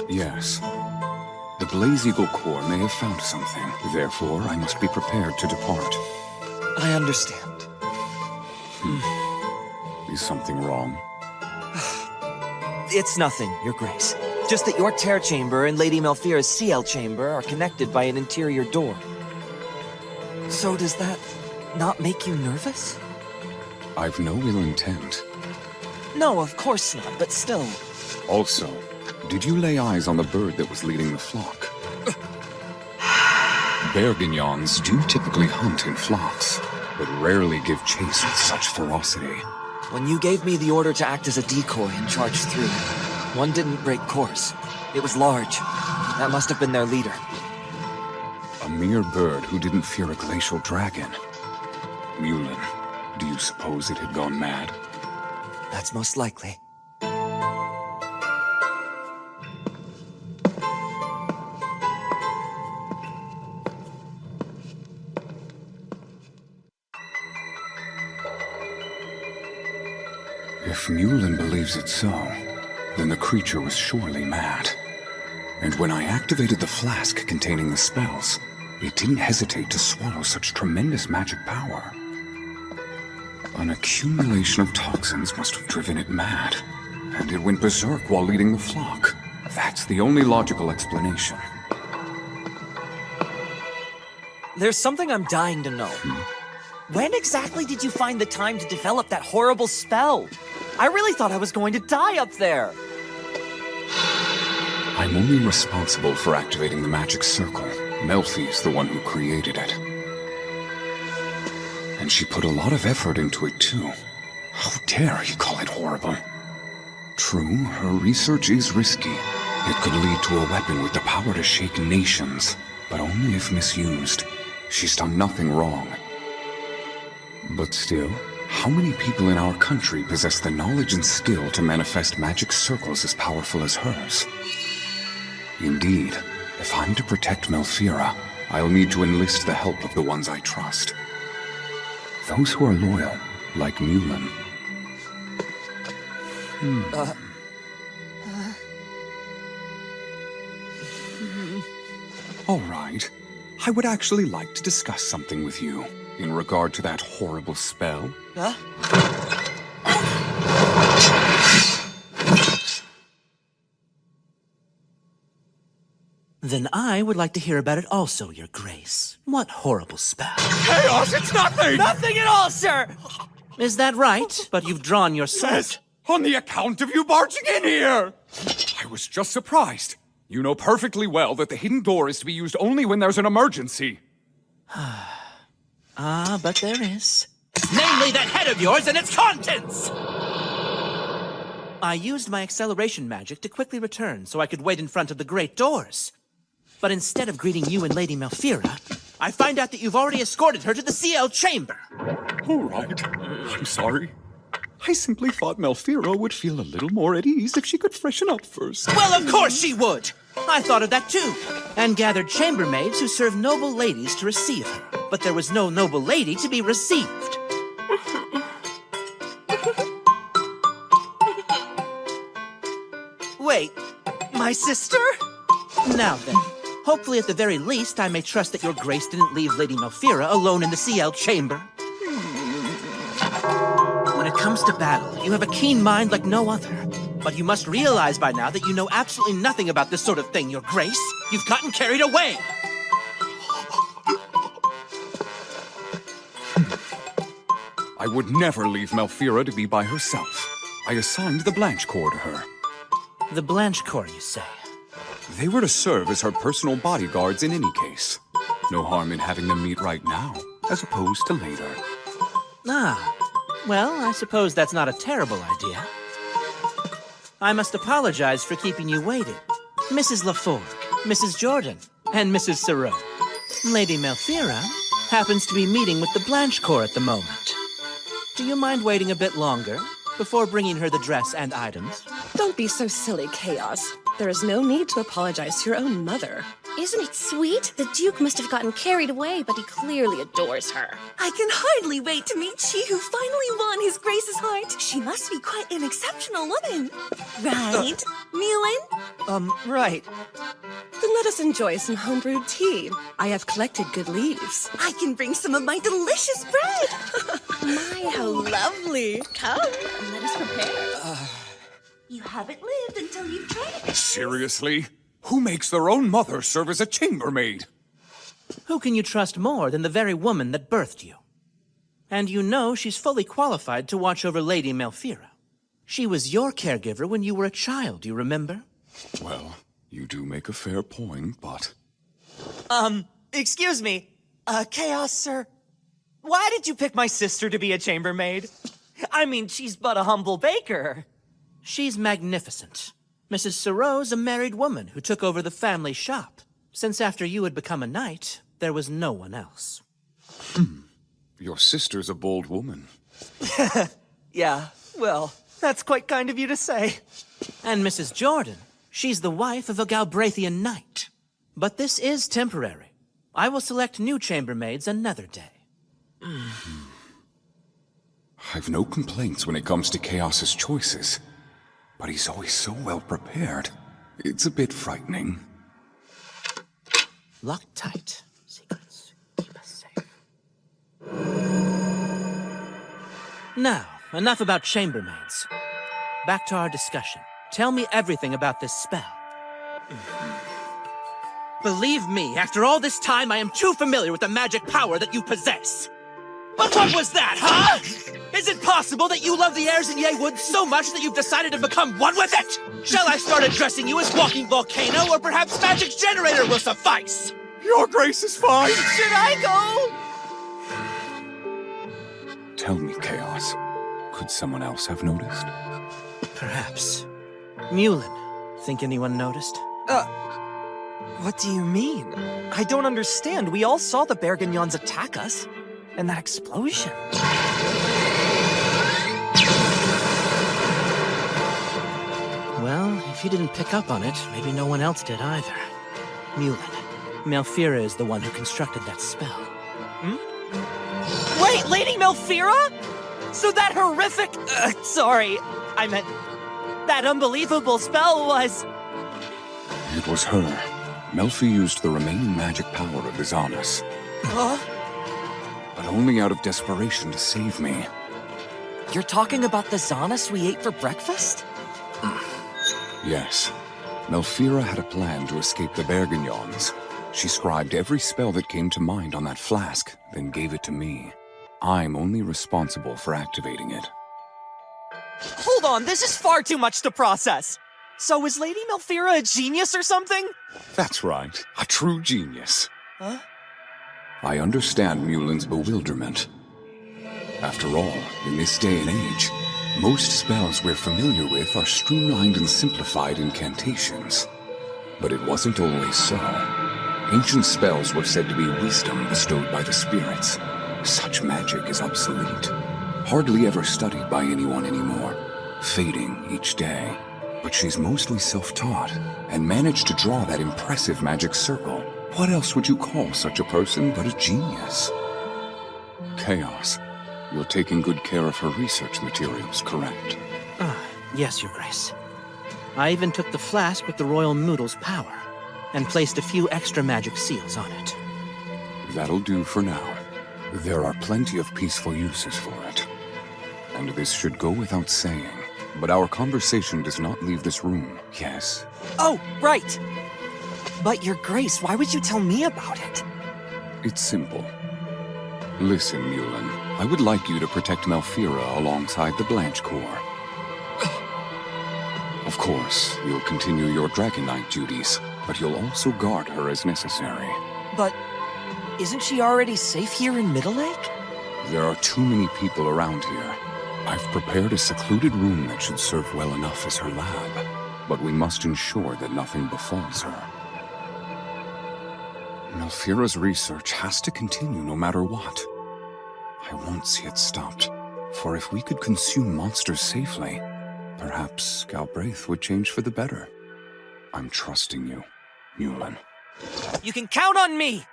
Yes. The Blaze Eagle Corps may have found something. Therefore, I must be prepared to depart. I understand. Is something wrong? It's nothing, Your Grace. Just that your tear chamber and Lady Malfira's CL chamber are connected by an interior door. So does that not make you nervous? I've no ill intent. No, of course not, but still. Also, did you lay eyes on the bird that was leading the flock? Bergignons do typically hunt in flocks, but rarely give chase with such ferocity. When you gave me the order to act as a decoy and charge through, one didn't break course. It was large. That must have been their leader. A mere bird who didn't fear a glacial dragon. Mulan, do you suppose it had gone mad? That's most likely. If Mulan believes it so, then the creature was surely mad. And when I activated the flask containing the spells, it didn't hesitate to swallow such tremendous magic power. An accumulation of toxins must have driven it mad, and it went berserk while leading the flock. That's the only logical explanation. There's something I'm dying to know. When exactly did you find the time to develop that horrible spell? I really thought I was going to die up there. I'm only responsible for activating the magic circle. Melfi's the one who created it. And she put a lot of effort into it, too. How dare you call it horrible? True, her research is risky. It could lead to a weapon with the power to shake nations, but only if misused. She's done nothing wrong. But still, how many people in our country possess the knowledge and skill to manifest magic circles as powerful as hers? Indeed, if I'm to protect Malfira, I'll need to enlist the help of the ones I trust. Those who are loyal, like Mulan. All right. I would actually like to discuss something with you in regard to that horrible spell. Huh? Then I would like to hear about it also, Your Grace. What horrible spell? Chaos, it's nothing! Nothing at all, sir! Is that right? But you've drawn your sword. Yes, on the account of you barging in here! I was just surprised. You know perfectly well that the hidden door is to be used only when there's an emergency. But there is. Namely, that head of yours and its contents! I used my acceleration magic to quickly return so I could wait in front of the great doors. But instead of greeting you and Lady Malfira, I find out that you've already escorted her to the CL chamber. All right. I'm sorry. I simply thought Malfira would feel a little more at ease if she could freshen up first. Well, of course she would! I thought of that too, and gathered chambermaids who serve noble ladies to receive her. But there was no noble lady to be received. Wait, my sister? Now then, hopefully at the very least I may trust that your grace didn't leave Lady Malfira alone in the CL chamber. When it comes to battle, you have a keen mind like no other. But you must realize by now that you know absolutely nothing about this sort of thing, your grace. You've gotten carried away. I would never leave Malfira to be by herself. I assigned the Blanche Corps to her. The Blanche Corps, you say? They were to serve as her personal bodyguards in any case. No harm in having them meet right now, as opposed to later. Ah, well, I suppose that's not a terrible idea. I must apologize for keeping you waiting. Mrs. Laforgue, Mrs. Jordan, and Mrs. Sarot. Lady Malfira happens to be meeting with the Blanche Corps at the moment. Do you mind waiting a bit longer before bringing her the dress and items? Don't be so silly, Chaos. There is no need to apologize to your own mother. Isn't it sweet? The Duke must have gotten carried away, but he clearly adores her. I can hardly wait to meet she who finally won His Grace's heart. She must be quite an exceptional woman. Right, Mulin? Right. Then let us enjoy some homebrewed tea. I have collected good leaves. I can bring some of my delicious bread. My, how lovely. Come, let us prepare. You haven't lived until you've tried it. Seriously? Who makes their own mother serve as a chambermaid? Who can you trust more than the very woman that birthed you? And you know she's fully qualified to watch over Lady Malfira. She was your caregiver when you were a child, you remember? Well, you do make a fair point, but... Excuse me. Chaos, sir. Why did you pick my sister to be a chambermaid? I mean, she's but a humble baker. She's magnificent. Mrs. Sarot's a married woman who took over the family shop. Since after you had become a knight, there was no one else. Your sister's a bold woman. Yeah, well, that's quite kind of you to say. And Mrs. Jordan, she's the wife of a Galbraithian knight. But this is temporary. I will select new chambermaids another day. I've no complaints when it comes to Chaos's choices. But he's always so well prepared. It's a bit frightening. Locked tight. Secrets. Keep us safe. Now, enough about chambermaids. Back to our discussion. Tell me everything about this spell. Believe me, after all this time, I am too familiar with the magic power that you possess. But what was that, huh? Is it possible that you love the Erzinier Woods so much that you've decided to become one with it? Shall I start addressing you as Walking Volcano, or perhaps Magic's Generator will suffice? Your Grace is fine! Should I go? Tell me, Chaos. Could someone else have noticed? Perhaps. Mulin. Think anyone noticed? What do you mean? I don't understand. We all saw the Bergignons attack us. And that explosion. Well, if you didn't pick up on it, maybe no one else did either. Mulin. Malfira is the one who constructed that spell. Wait, Lady Malfira? So that horrific... sorry, I meant... that unbelievable spell was... It was her. Melfi used the remaining magic power of the Zanas. Huh? But only out of desperation to save me. You're talking about the Zanas we ate for breakfast? Yes. Malfira had a plan to escape the Bergignons. She scribed every spell that came to mind on that flask, then gave it to me. I'm only responsible for activating it. Hold on, this is far too much to process. So is Lady Malfira a genius or something? That's right. A true genius. Huh? I understand Mulin's bewilderment. After all, in this day and age, Most spells we're familiar with are streamlined and simplified incantations. But it wasn't always so. Ancient spells were said to be wisdom bestowed by the spirits. Such magic is obsolete, hardly ever studied by anyone anymore, fading each day. But she's mostly self-taught, and managed to draw that impressive magic circle. What else would you call such a person but a genius? Chaos. You're taking good care of her research materials, correct? Yes, Your Grace. I even took the flask with the Royal Moodle's power, and placed a few extra magic seals on it. That'll do for now. There are plenty of peaceful uses for it. And this should go without saying, but our conversation does not leave this room, yes? Oh, right! But Your Grace, why would you tell me about it? It's simple. Listen, Mulin, I would like you to protect Malfira alongside the Blanche Corps. Of course, you'll continue your Dragon Knight duties, but you'll also guard her as necessary. But isn't she already safe here in Middle Lake? There are too many people around here. I've prepared a secluded room that should serve well enough as her lab, but we must ensure that nothing befalls her. Malfira's research has to continue no matter what. I won't see it stopped, for if we could consume monsters safely, perhaps Galbraith would change for the better. I'm trusting you, Mulin. You can count on me!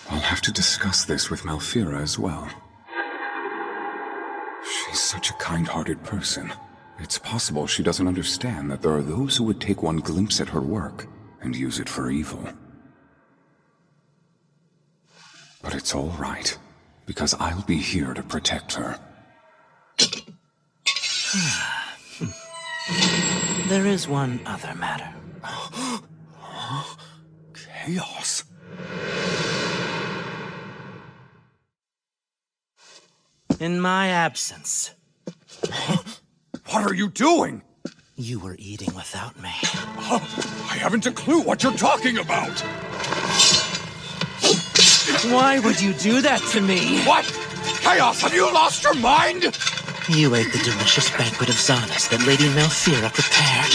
I'll have to discuss this with Malfira as well. She's such a kind-hearted person. It's possible she doesn't understand that there are those who would take one glimpse at her work and use it for evil. But it's all right, because I'll be here to protect her. There is one other matter. Chaos. In my absence. What are you doing? You were eating without me. I haven't a clue what you're talking about! Why would you do that to me? What? Chaos, have you lost your mind? You ate the delicious banquet of Zanas that Lady Malfira prepared.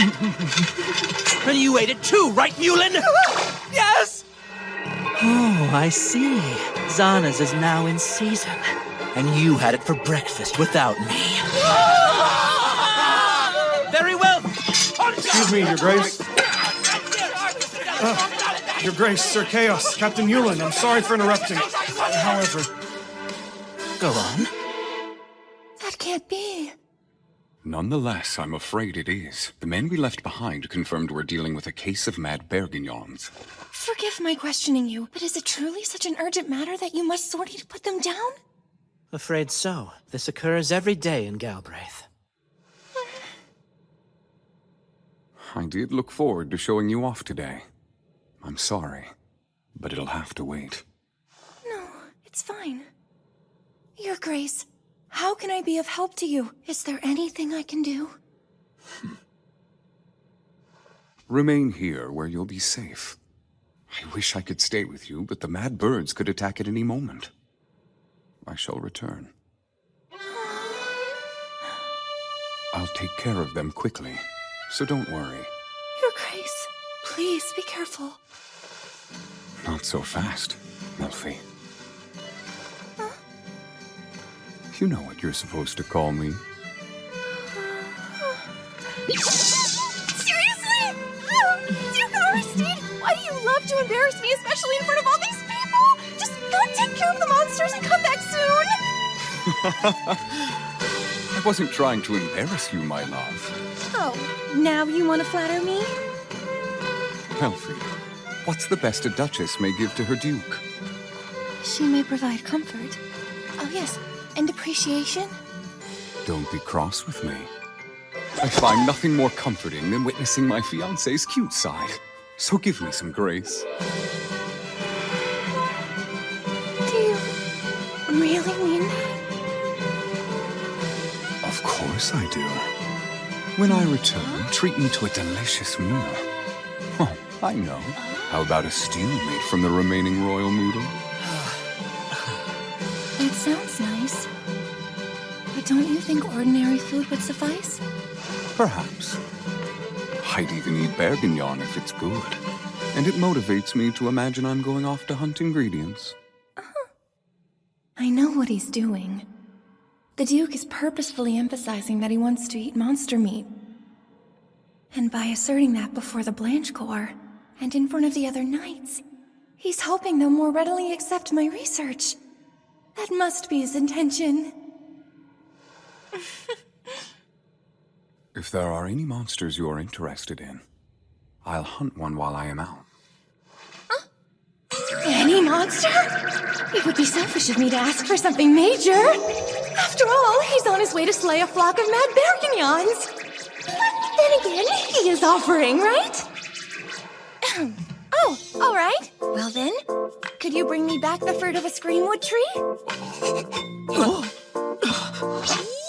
And you ate it too, right, Mulin? Yes! Oh, I see. Zanas is now in season. And you had it for breakfast without me. Very well. Excuse me, Your Grace. Your Grace, Sir Chaos, Captain Mulin, I'm sorry for interrupting. However... Go on. That can't be. Nonetheless, I'm afraid it is. The men we left behind confirmed we're dealing with a case of mad Bergignons. Forgive my questioning you, but is it truly such an urgent matter that you must sortie to put them down? Afraid so. This occurs every day in Galbraith. I did look forward to showing you off today. I'm sorry, but it'll have to wait. No, it's fine. Your Grace, how can I be of help to you? Is there anything I can do? Remain here where you'll be safe. I wish I could stay with you, but the mad birds could attack at any moment. I shall return. I'll take care of them quickly, so don't worry. Your Grace, please be careful. Not so fast, Melfi. You know what you're supposed to call me. Seriously? Duke Aristide, why do you love to embarrass me, especially in front of all these people? Just go take care of the monsters and come back soon! I wasn't trying to embarrass you, my love. Oh, now you want to flatter me? Melfi, what's the best a duchess may give to her duke? She may provide comfort. Oh yes, and appreciation. Don't be cross with me. I find nothing more comforting than witnessing my fiancé's cute side. So give me some grace. Do you really mean that? Of course I do. When I return, treat me to a delicious meal. Oh, I know. How about a stew made from the remaining royal noodle? sounds nice. But don't you think ordinary food would suffice? Perhaps. I'd even eat Bergignon if it's good. And it motivates me to imagine I'm going off to hunt ingredients. I know what he's doing. The Duke is purposefully emphasizing that he wants to eat monster meat. And by asserting that before the Blanche Corps, and in front of the other knights, he's hoping they'll more readily accept my research. That must be his intention. If there are any monsters you're interested in, I'll hunt one while I am out. Any monster? It would be selfish of me to ask for something major. After all, he's on his way to slay a flock of mad Bergignons. But then again, he is offering, right? Oh, all right. Well then, could you bring me back the fruit of a screamwood tree?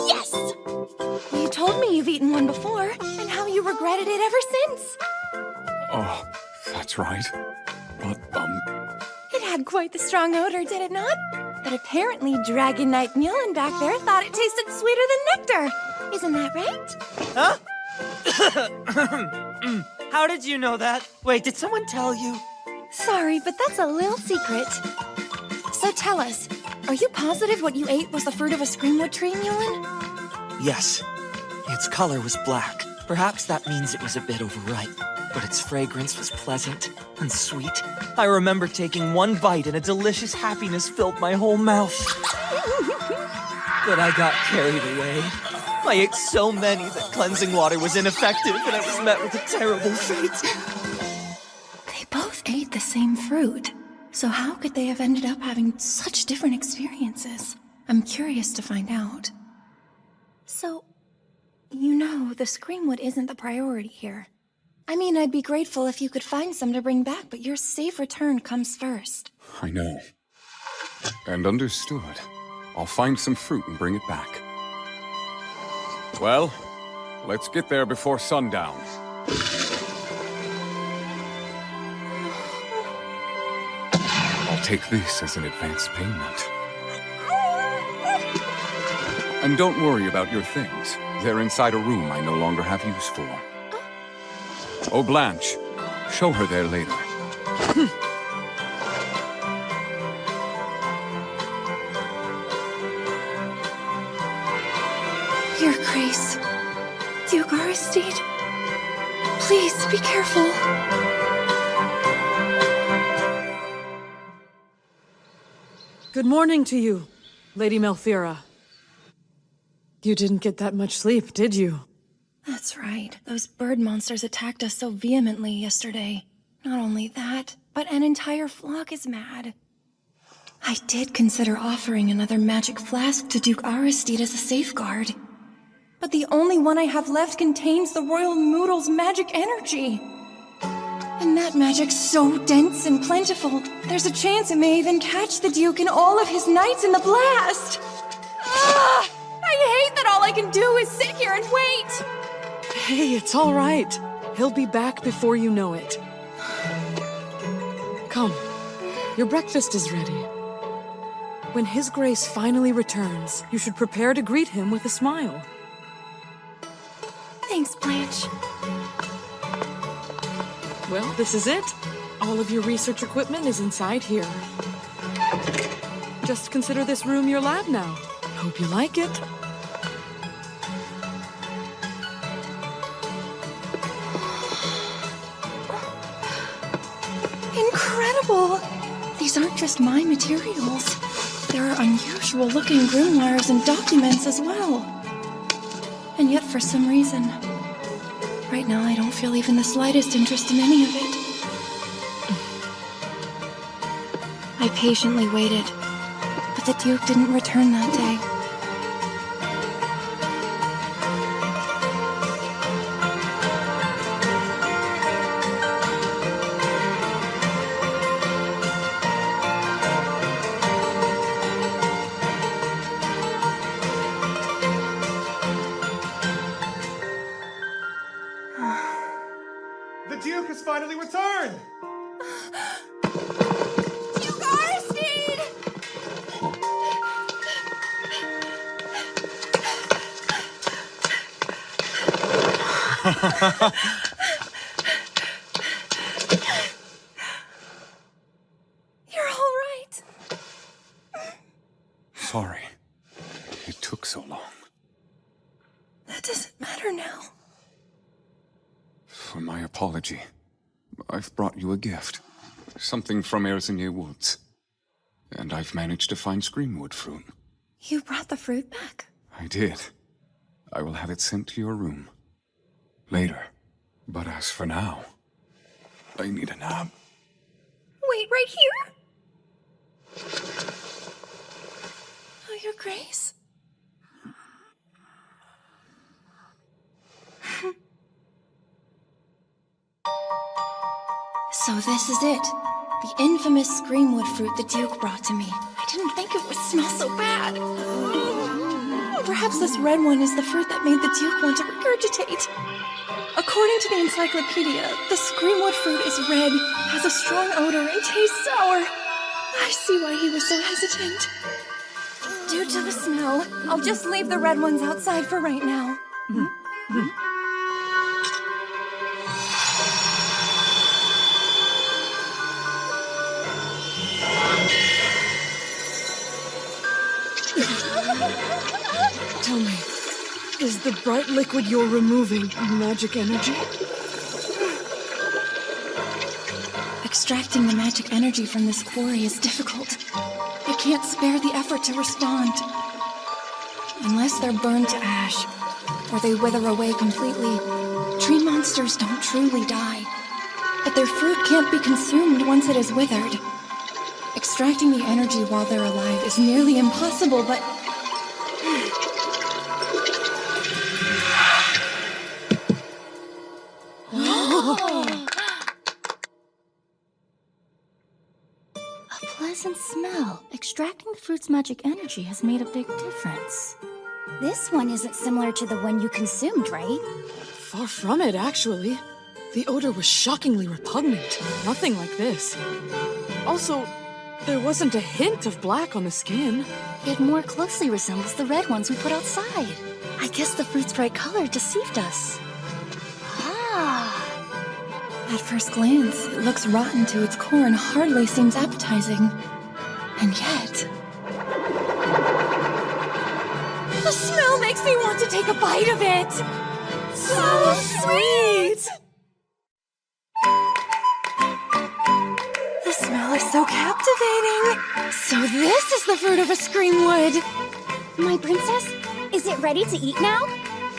Yes! You told me you've eaten one before, and how you regretted it ever since. Oh, that's right. But, It had quite the strong odor, did it not? But apparently Dragon Knight Mulin back there thought it tasted sweeter than nectar. Isn't that right? Huh? How did you know that? Wait, did someone tell you? Sorry, but that's a little secret. So tell us, are you positive what you ate was the fruit of a screamwood tree, Mulin? Yes. Its color was black. Perhaps that means it was a bit overripe, but its fragrance was pleasant and sweet. I remember taking one bite and a delicious happiness filled my whole mouth. But I got carried away. I ate so many that cleansing water was ineffective and I was met with a terrible fate. They both ate the same fruit. So how could they have ended up having such different experiences? I'm curious to find out. So, you know, the screamwood isn't the priority here. I mean, I'd be grateful if you could find some to bring back, but your safe return comes first. I know. And understood. I'll find some fruit and bring it back. Well, let's get there before sundown. I'll take this as an advance payment. And don't worry about your things. They're inside a room I no longer have use for. Oh, Blanche, show her there later. Your Grace, Duke Aristide, please be careful. Good morning to you, Lady Melfira. You didn't get that much sleep, did you? That's right. Those bird monsters attacked us so vehemently yesterday. Not only that, but an entire flock is mad. I did consider offering another magic flask to Duke Aristide as a safeguard. But the only one I have left contains the Royal Moodle's magic energy. And that magic's so dense and plentiful, there's a chance it may even catch the Duke and all of his knights in the blast! Ah! I hate that all I can do is sit here and wait! Hey, it's all right. He'll be back before you know it. Come, your breakfast is ready. When His Grace finally returns, you should prepare to greet him with a smile. Thanks, Blanche. Well, this is it. All of your research equipment is inside here. Just consider this room your lab now. Hope you like it. Incredible! These aren't just my materials. There are unusual-looking grimoires and documents as well. And yet, for some reason, right now I don't feel even the slightest interest in any of it. I patiently waited, but the Duke didn't return that day. The Duke has finally returned! Duke Aristide! You're all right. Sorry. It took so long. That doesn't matter now. For my apology, I've brought you a gift. Something from Erzinier Woods. And I've managed to find Screamwood fruit. You brought the fruit back? I did. I will have it sent to your room. Later. But as for now, I need a nap. Wait, right here? Oh, Your Grace? So this is it. The infamous Screamwood fruit the Duke brought to me. I didn't think it would smell so bad. Perhaps this red one is the fruit that made the Duke want to regurgitate. According to the encyclopedia, the Screamwood fruit is red, has a strong odor, and tastes sour. I see why he was so hesitant. Due to the smell, I'll just leave the red ones outside for right now. Tell me, is the bright liquid you're removing magic energy? Extracting the magic energy from this quarry is difficult. I can't spare the effort to respond. Unless they're burned to ash, or they wither away completely, tree monsters don't truly die. But their fruit can't be consumed once it is withered. Extracting the energy while they're alive is nearly impossible, but... A pleasant smell. Extracting the fruit's magic energy has made a big difference. This one isn't similar to the one you consumed, right? Far from it, actually. The odor was shockingly repugnant. Nothing like this. Also, there wasn't a hint of black on the skin. It more closely resembles the red ones we put outside. I guess the fruit's bright color deceived us. At first glance, it looks rotten to its core and hardly seems appetizing. And yet... The smell makes me want to take a bite of it! So sweet! The smell is so captivating! So this is the fruit of a Screamwood! My princess, is it ready to eat now?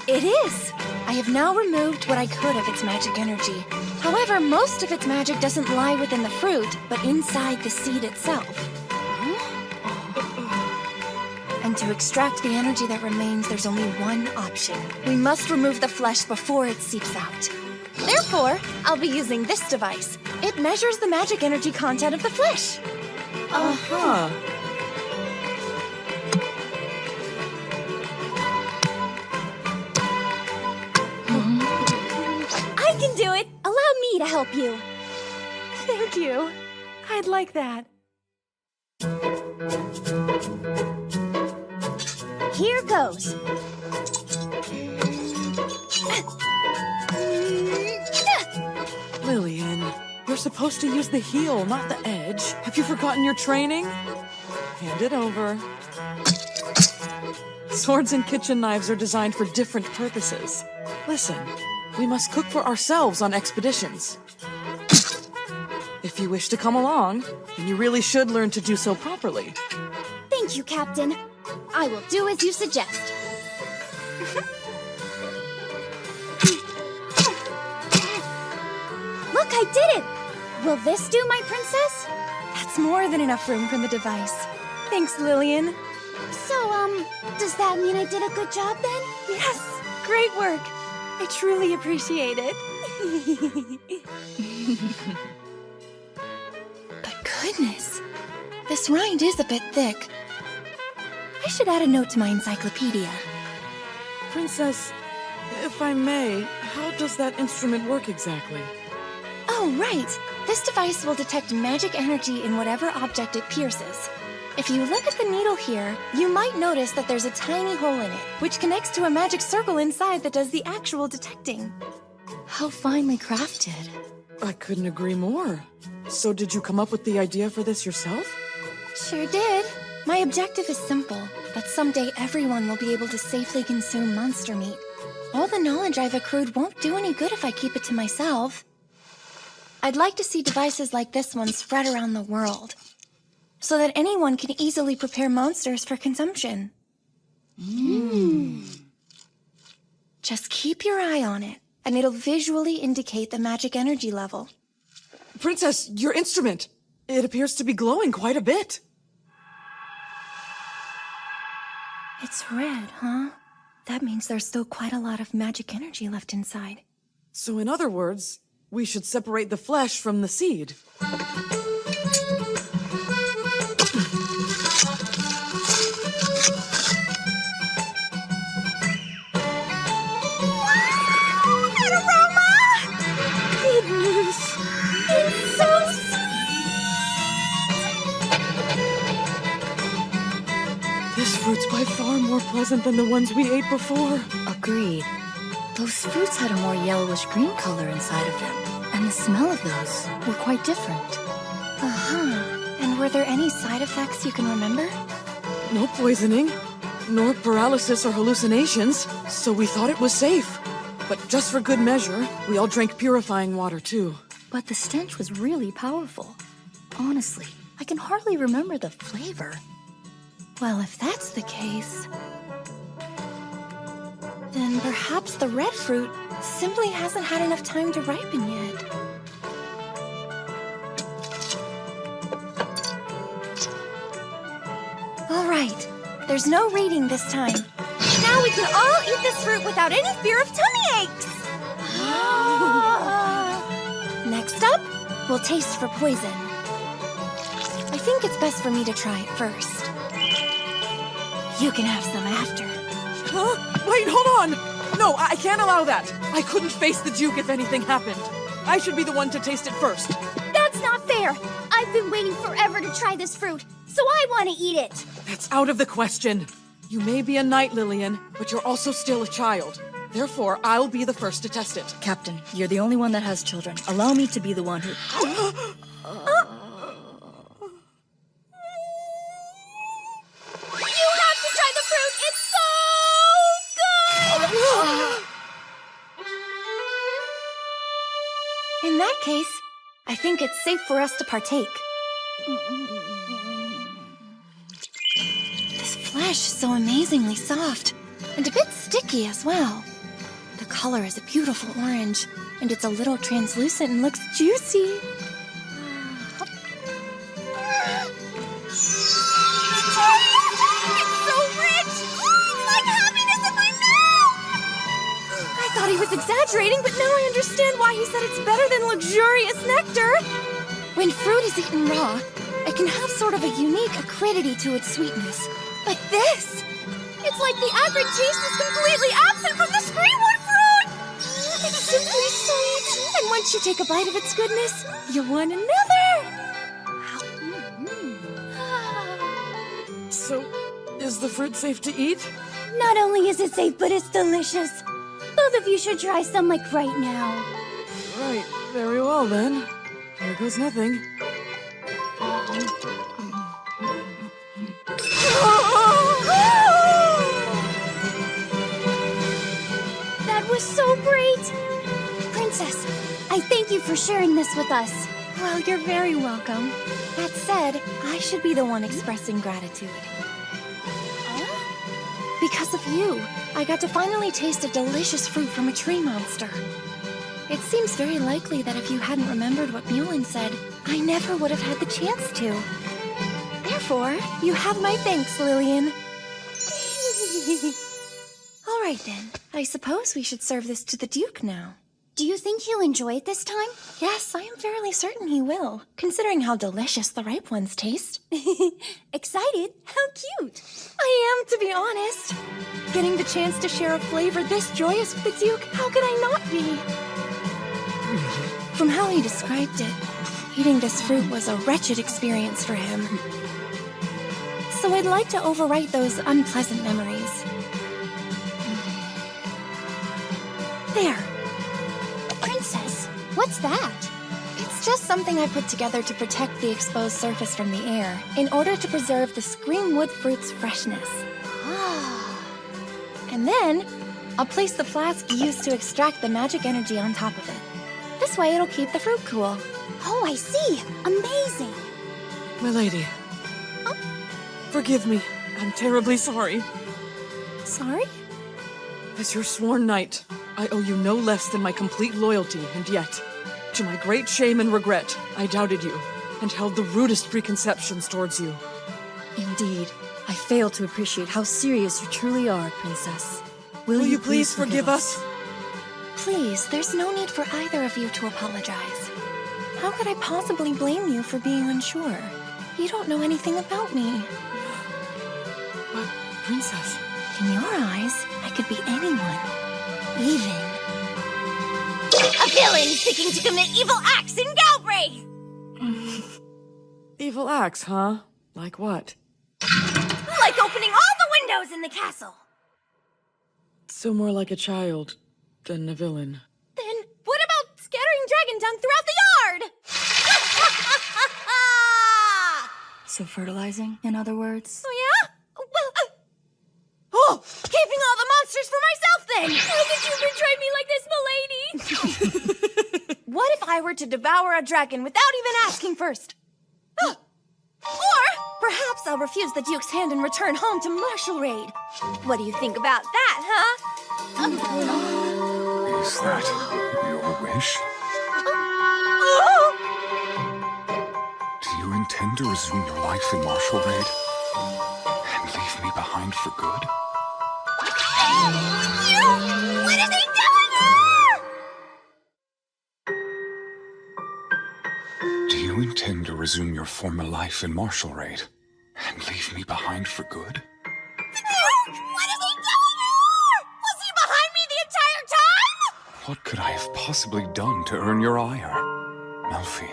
It is! I have now removed what I could of its magic energy. However, most of its magic doesn't lie within the fruit, but inside the seed itself. And to extract the energy that remains, there's only one option. We must remove the flesh before it seeps out. Therefore, I'll be using this device. It measures the magic energy content of the flesh. Uh-huh. I can do it! Allow me to help you. Thank you. I'd like that. Here goes. Lillian, you're supposed to use the heel, not the edge. Have you forgotten your training? Hand it over. Swords and kitchen knives are designed for different purposes. Listen, we must cook for ourselves on expeditions. If you wish to come along, then you really should learn to do so properly. Thank you, Captain. I will do as you suggest. Look, I did it! Will this do, my princess? That's more than enough room for the device. Thanks, Lillian. So, does that mean I did a good job then? Yes, great work. I truly appreciate it. But goodness, this rind is a bit thick. I should add a note to my encyclopedia. Princess, if I may, how does that instrument work exactly? Oh, right. This device will detect magic energy in whatever object it pierces. If you look at the needle here, you might notice that there's a tiny hole in it, which connects to a magic circle inside that does the actual detecting. How finely crafted. I couldn't agree more. So did you come up with the idea for this yourself? Sure did. My objective is simple, that someday everyone will be able to safely consume monster meat. All the knowledge I've accrued won't do any good if I keep it to myself. I'd like to see devices like this one spread around the world, so that anyone can easily prepare monsters for consumption. Just keep your eye on it, and it'll visually indicate the magic energy level. Princess, your instrument! It appears to be glowing quite a bit. It's red, huh? That means there's still quite a lot of magic energy left inside. So in other words, we should separate the flesh from the seed. That aroma! Goodness! It's so sweet! This fruit's by far more pleasant than the ones we ate before. Agreed. Those fruits had a more yellowish-green color inside of them, and the smell of those were quite different. Uh-huh. And were there any side effects you can remember? No poisoning, nor paralysis or hallucinations, so we thought it was safe. But just for good measure, we all drank purifying water too. But the stench was really powerful. Honestly, I can hardly remember the flavor. Well, if that's the case, then perhaps the red fruit simply hasn't had enough time to ripen yet. All right, there's no reading this time. Now we can all eat this fruit without any fear of tummy aches! Next up, we'll taste for poison. I think it's best for me to try it first. You can have some after. Huh? Wait, hold on! No, I can't allow that! I couldn't face the Duke if anything happened. I should be the one to taste it first. That's not fair! I've been waiting forever to try this fruit, so I want to eat it! That's out of the question. You may be a knight, Lillian, but you're also still a child. Therefore, I'll be the first to test it. Captain, you're the only one that has children. Allow me to be the one who... You have to try the fruit! It's so good! In that case, I think it's safe for us to partake. This flesh is so amazingly soft, and a bit sticky as well. The color is a beautiful orange, and it's a little translucent and looks juicy. It's so rich! It's like happiness in my mouth! I thought he was exaggerating, but now I understand why he said it's better than luxurious nectar. When fruit is eaten raw, it can have sort of a unique acridity to its sweetness. Like this! It's like the acrid taste is completely absent from the Screamwood fruit! It's simply sweet! And once you take a bite of its goodness, you want another! So, is the fruit safe to eat? Not only is it safe, but it's delicious. Both of you should try some like right now. Right, very well then. Here goes nothing. That was so great! Princess, I thank you for sharing this with us. Well, you're very welcome. That said, I should be the one expressing gratitude. Because of you, I got to finally taste a delicious fruit from a tree monster. It seems very likely that if you hadn't remembered what Mulin said, I never would have had the chance to. Therefore, you have my thanks, Lillian. All right then, I suppose we should serve this to the Duke now. Do you think he'll enjoy it this time? Yes, I am fairly certain he will, considering how delicious the ripe ones taste. Excited? How cute! I am, to be honest. Getting the chance to share a flavor this joyous with the Duke, how could I not be? From how he described it, eating this fruit was a wretched experience for him. so I'd like to overwrite those unpleasant memories. There. Princess, what's that? It's just something I put together to protect the exposed surface from the air, in order to preserve the Screamwood fruit's freshness. And then, I'll place the flask used to extract the magic energy on top of it. This way it'll keep the fruit cool. Oh, I see. Amazing. Milady. Forgive me. I'm terribly sorry. Sorry? As your sworn knight, I owe you no less than my complete loyalty, and yet, to my great shame and regret, I doubted you, and held the rudest preconceptions towards you. Indeed, I fail to appreciate how serious you truly are, Princess. Will you please forgive us? Please, there's no need for either of you to apologize. How could I possibly blame you for being unsure? You don't know anything about me. But, Princess... In your eyes, I could be anyone. Even... A villain seeking to commit evil acts in Galbraith! Evil acts, huh? Like what? Like opening all the windows in the castle! So more like a child than a villain. Then what about scattering dragon dung throughout the yard? So fertilizing, in other words? Oh yeah? Well, keeping all the monsters for myself then! How could you betray me like this, milady? What if I were to devour a dragon without even asking first? Or perhaps I'll refuse the Duke's hand and return home to Marshalraid. What do you think about that, huh? Is that your wish? Do you intend to resume your life in Marshalraid? And leave me behind for good? What is he doing here? Do you intend to resume your former life in Marshalraid? And leave me behind for good? What is he doing here? Was he behind me the entire time? What could I have possibly done to earn your ire? Melfi,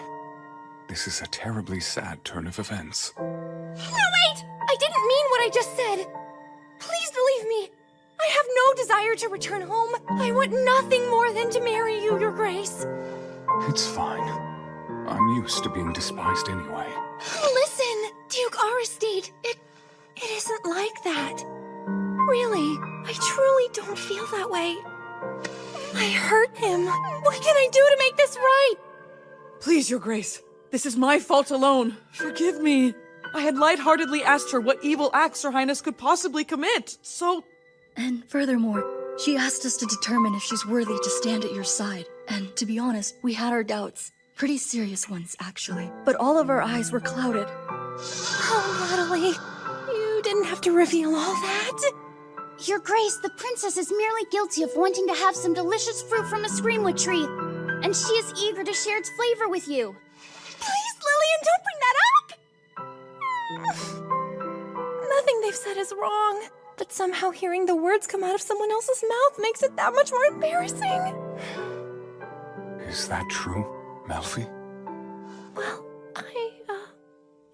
this is a terribly sad turn of events. No, wait! I didn't mean what I just said. Please believe me. I have no desire to return home. I want nothing more than to marry you, Your Grace. It's fine. I'm used to being despised anyway. Listen, Duke Aristide, it isn't like that. Really, I truly don't feel that way. I hurt him. What can I do to make this right? Please, Your Grace. This is my fault alone. Forgive me. I had lightheartedly asked her what evil acts Her Highness could possibly commit, so... And furthermore, she asked us to determine if she's worthy to stand at your side. And to be honest, we had our doubts. Pretty serious ones, actually. But all of our eyes were clouded. Oh, Natalie, you didn't have to reveal all that. Your Grace, the princess is merely guilty of wanting to have some delicious fruit from a Screamwood tree. And she is eager to share its flavor with you. Please, Lillian, don't bring that up! Nothing they've said is wrong, but somehow hearing the words come out of someone else's mouth makes it that much more embarrassing. Is that true, Melfi? Well,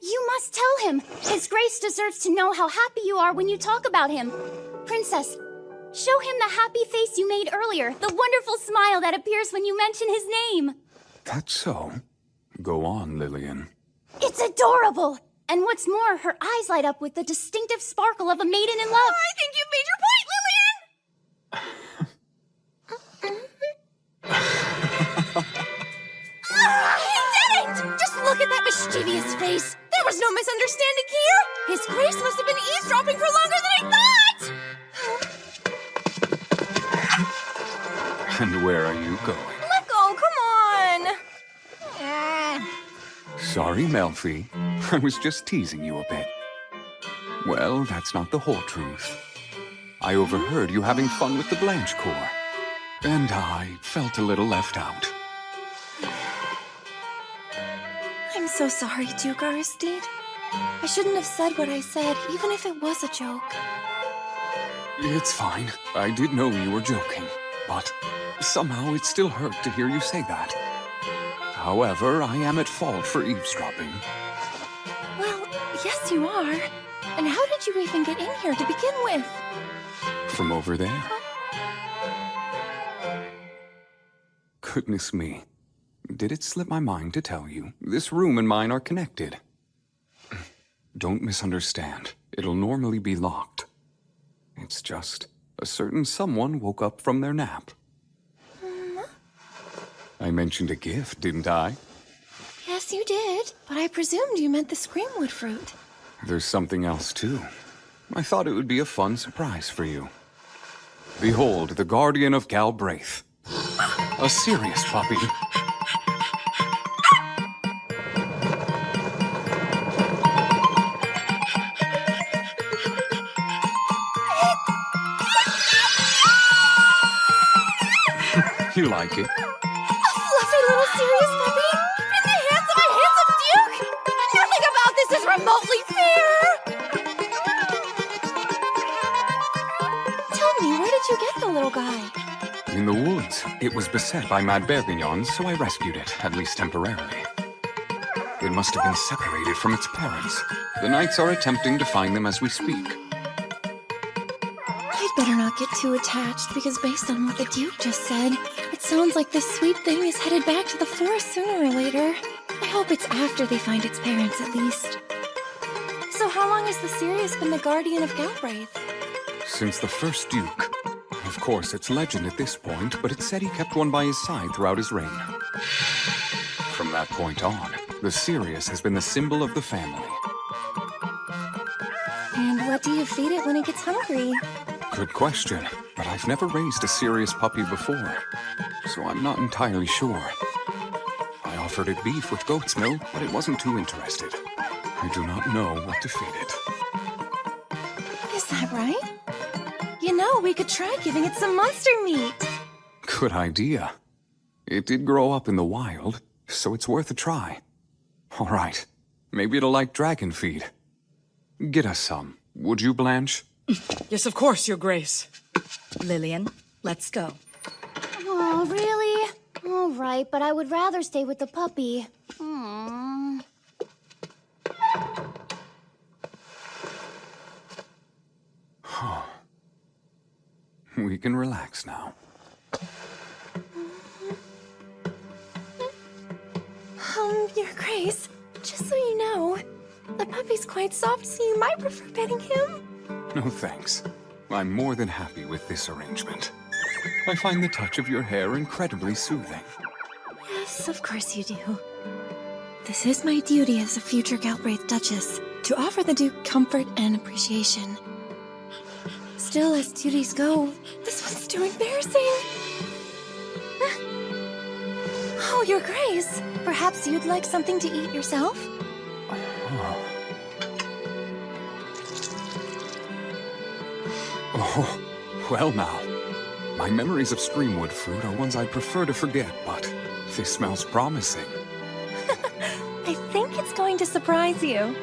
You must tell him. His Grace deserves to know how happy you are when you talk about him. Princess, show him the happy face you made earlier, the wonderful smile that appears when you mention his name. That's so. Go on, Lillian. It's adorable. And what's more, her eyes light up with the distinctive sparkle of a maiden in love. I think you've made your point, Lillian! He didn't! Just look at that mischievous face. There was no misunderstanding here. His Grace must have been eavesdropping for longer than I thought! And where are you going? Let go, come on! Sorry, Melfi. I was just teasing you a bit. Well, that's not the whole truth. I overheard you having fun with the Blanche Corps, and I felt a little left out. I'm so sorry, Duke Aristide. I shouldn't have said what I said, even if it was a joke. It's fine. I did know you were joking, but somehow it still hurt to hear you say that. However, I am at fault for eavesdropping. Well, yes, you are. And how did you even get in here to begin with? From over there. Goodness me. Did it slip my mind to tell you, this room and mine are connected? Don't misunderstand. It'll normally be locked. It's just a certain someone woke up from their nap. I mentioned a gift, didn't I? Yes, you did. But I presumed you meant the Screamwood fruit. There's something else, too. I thought it would be a fun surprise for you. Behold, the guardian of Galbraith. A serious puppy. You like it? A fluffy little serious puppy? In the hands of a handsome duke? Nothing about this is remotely fair! Tell me, where did you get the little guy? In the woods. It was beset by mad Bergignons, so I rescued it, at least temporarily. It must have been separated from its parents. The knights are attempting to find them as we speak. I'd better not get too attached, because based on what the Duke just said, it sounds like this sweet thing is headed back to the forest sooner or later. I hope it's after they find its parents, at least. So how long has the Sirius been the guardian of Galbraith? Since the first Duke. Of course, it's legend at this point, but it said he kept one by his side throughout his reign. From that point on, the Sirius has been the symbol of the family. And what do you feed it when it gets hungry? Good question, but I've never raised a Sirius puppy before, so I'm not entirely sure. I offered it beef with goat's milk, but it wasn't too interested. I do not know what to feed it. Is that right? You know, we could try giving it some monster meat. Good idea. It did grow up in the wild, so it's worth a try. All right, maybe it'll like dragon feed. Get us some, would you, Blanche? Yes, of course, Your Grace. Lillian, let's go. Oh, really? All right, but I would rather stay with the puppy. We can relax now. Your Grace, just so you know, the puppy's quite soft, so you might prefer petting him. No thanks. I'm more than happy with this arrangement. I find the touch of your hair incredibly soothing. Yes, of course you do. This is my duty as a future Galbraith Duchess, to offer the Duke comfort and appreciation. Still, as duties go, this one's too embarrassing. Oh, Your Grace, perhaps you'd like something to eat yourself? Oh, well now. My memories of Screamwood fruit are ones I'd prefer to forget, but this smells promising. I think it's going to surprise you.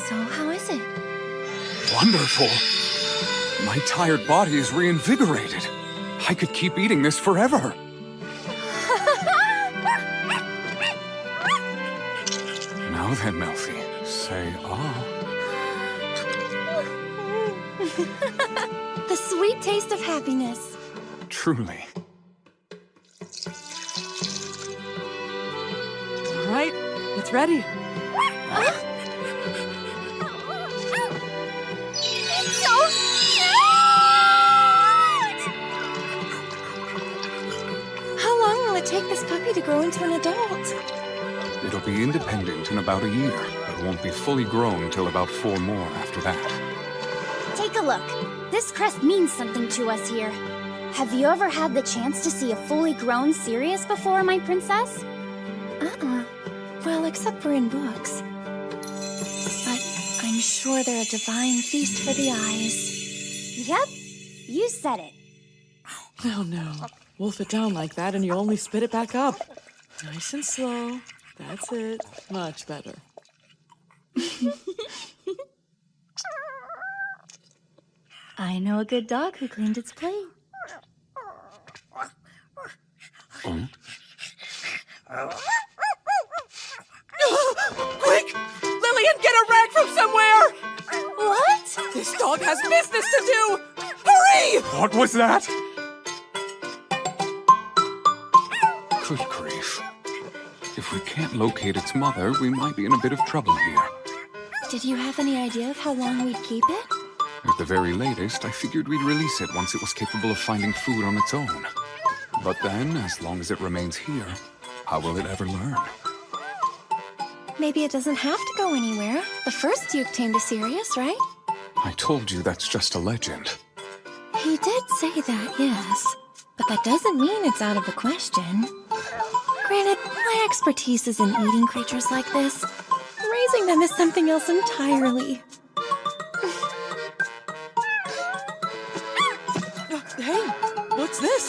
So, how is it? Wonderful! My tired body is reinvigorated. I could keep eating this forever. Now then, Melfi, say ah. The sweet taste of happiness. Truly. All right, it's ready. It's so cute! How long will it take this puppy to grow into an adult? It'll be independent in about a year, but won't be fully grown till about 4 more after that. Take a look. This crest means something to us here. Have you ever had the chance to see a fully grown Sirius before, my princess? Well, except for in books. But I'm sure they're a divine feast for the eyes. Yep, you said it. No, no. Wolf it down like that and you only spit it back up. Nice and slow. That's it. Much better. I know a good dog who cleaned its plate. has business to do! Hurry! What was that? Good grief. If we can't locate its mother, we might be in a bit of trouble here. Did you have any idea of how long we'd keep it? At the very latest, I figured we'd release it once it was capable of finding food on its own. But then, as long as it remains here, how will it ever learn? Maybe it doesn't have to go anywhere. The first Duke tamed a Sirius, right? I told you that's just a legend. He did say that, yes. But that doesn't mean it's out of the question. Granted, my expertise is in eating creatures like this. Raising them is something else entirely. Hey, what's this?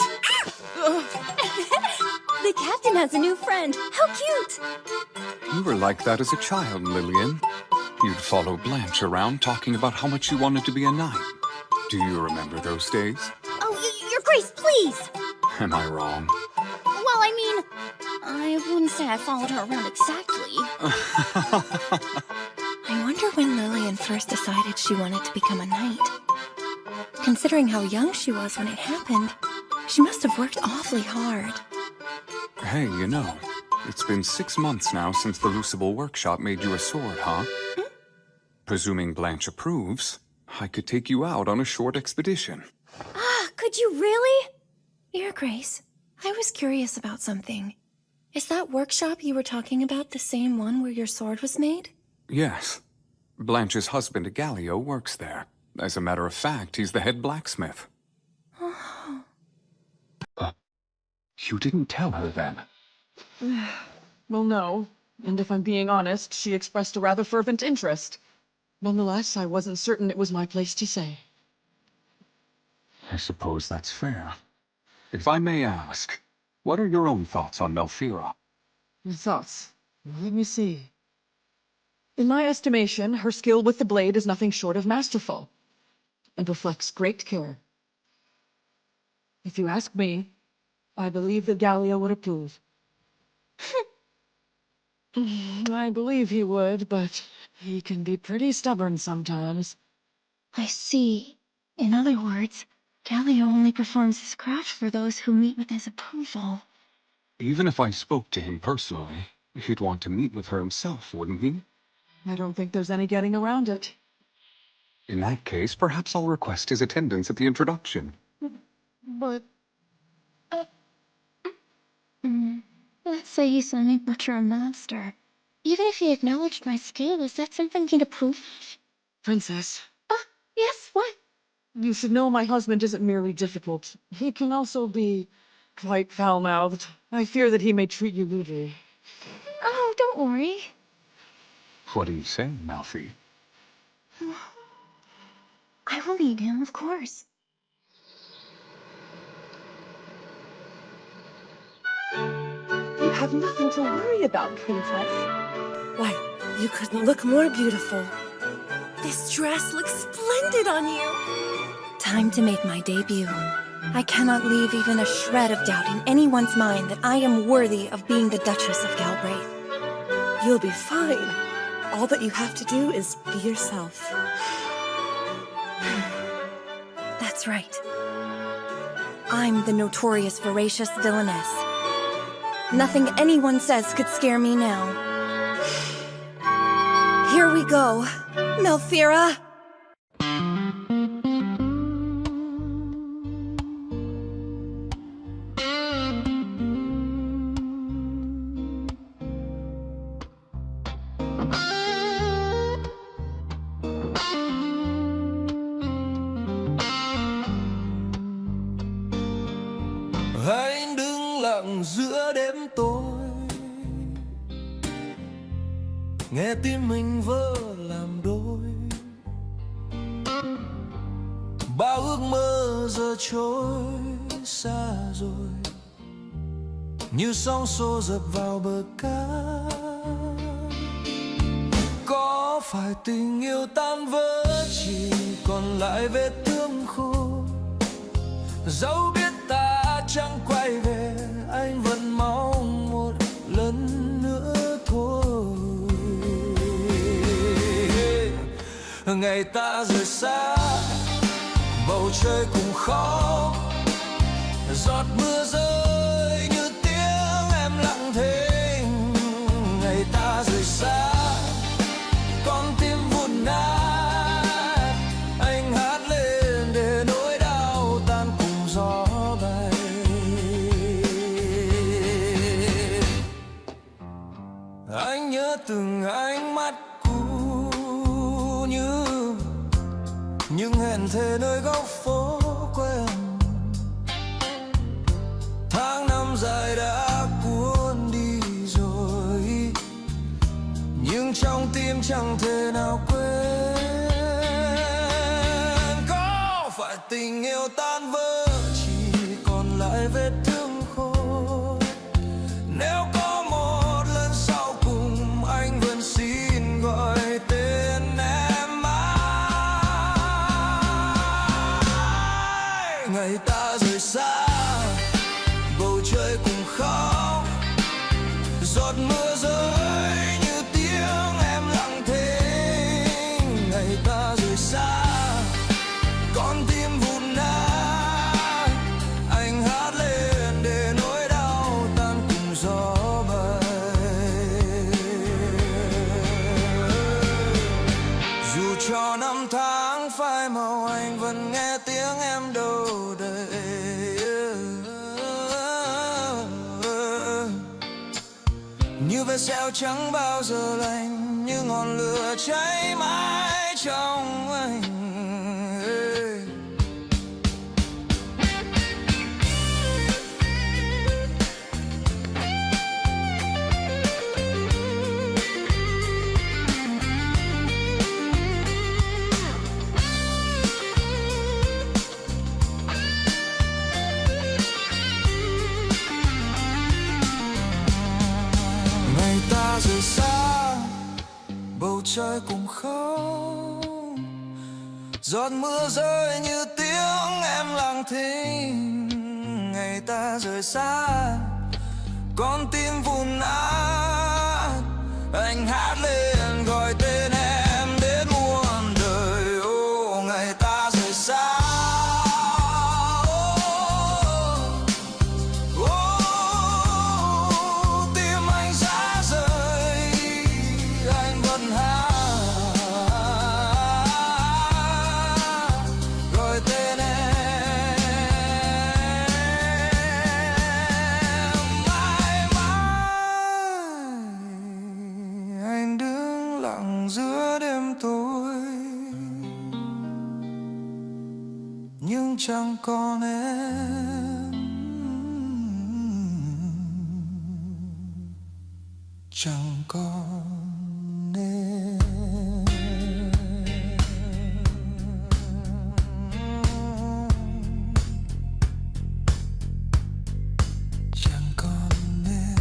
The captain has a new friend. How cute! You were like that as a child, Lillian. You'd follow Blanche around talking about how much you wanted to be a knight. Do you remember those days? Oh, Your Grace, please! Am I wrong? Well, I mean, I wouldn't say I followed her around exactly. I wonder when Lillian first decided she wanted to become a knight. Considering how young she was when it happened, she must have worked awfully hard. Hey, you know, it's been 6 months now since the Lucible Workshop made you a sword, huh? Presuming Blanche approves, I could take you out on a short expedition. Ah, could you really? Your Grace, I was curious about something. Is that workshop you were talking about the same one where your sword was made? Yes. Blanche's husband, Galileo, works there. As a matter of fact, he's the head blacksmith. Oh. You didn't tell her then? Well, no. And if I'm being honest, she expressed a rather fervent interest. Nonetheless, I wasn't certain it was my place to say. I suppose that's fair. If I may ask, what are your own thoughts on Melfira? Your thoughts? Let me see. In my estimation, her skill with the blade is nothing short of masterful, and reflects great care. If you ask me, I believe that Galileo would approve. I believe he would, but he can be pretty stubborn sometimes. I see. In other words, Galileo only performs his craft for those who meet with his approval. Even if I spoke to him personally, he'd want to meet with her himself, wouldn't he? I don't think there's any getting around it. In that case, perhaps I'll request his attendance at the introduction. But... Let's say you saw me butcher a master. Even if he acknowledged my skill, is that something he'd approve of? Princess. Yes, what? You should know my husband isn't merely difficult. He can also be quite foul-mouthed. I fear that he may treat you rudely. Oh, don't worry. What are you saying, Malfi? I will lead him, of course. You have nothing to worry about, Princess. Why, you couldn't look more beautiful. This dress looks splendid on you. Time to make my debut. I cannot leave even a shred of doubt in anyone's mind that I am worthy of being the Duchess of Galbraith. You'll be fine. All that you have to do is be yourself. That's right. I'm the notorious voracious villainess. Nothing anyone says could scare me now. Here we go, Melfira. Anh đứng lặng giữa đêm tối, nghe tim mình vỡ làm đôi, bao ước mơ giờ trôi xa rồi, như sóng xô dập vào bờ cát. Có phải tình yêu tan vỡ chỉ còn lại vết thương khô, dẫu biết ta chẳng quay về, anh vẫn mong một lần nữa thôi. Ngày ta rời xa bầu trời cũng khóc, giọt mưa rơi như tiếng em lặng thinh. Ngày ta rời xa, con tim vụn nát, anh hát lên để nỗi đau tan cùng gió bay. Anh nhớ từng ánh mắt cũ như những hẹn thề nơi góc phố quen. Tháng năm dài đã cuốn đi rồi, nhưng trong tim chẳng thể nào quên. Có phải tình yêu tan vỡ chỉ còn lại vết thương khô? Nếu có một lần sau cùng anh vẫn xin gọi tên em mãi. Ngày ta rời xa, bầu trời cùng khóc, giọt mưa rơi như tiếng em lặng thinh. Ngày ta rời xa, con tim vụn nát, anh hát lên để nỗi đau tan cùng gió bay. Dù cho năm tháng phai màu, anh vẫn nghe tiếng em đâu đây. Như vết sẹo chẳng bao giờ lành, như ngọn lửa cháy mãi trong anh. Ngày ta rời xa, bầu trời cùng khóc, giọt mưa rơi như tiếng em lặng thinh. Ngày ta rời xa, con tim vụn nát, anh hát lên gọi tên em đến muôn đời. Ô, ngày ta rời xa, tim anh xa rời, anh vẫn hát gọi tên em mãi mãi. Anh đứng lặng giữa đêm tối, nhưng chẳng còn em, chẳng còn em. Chẳng còn em.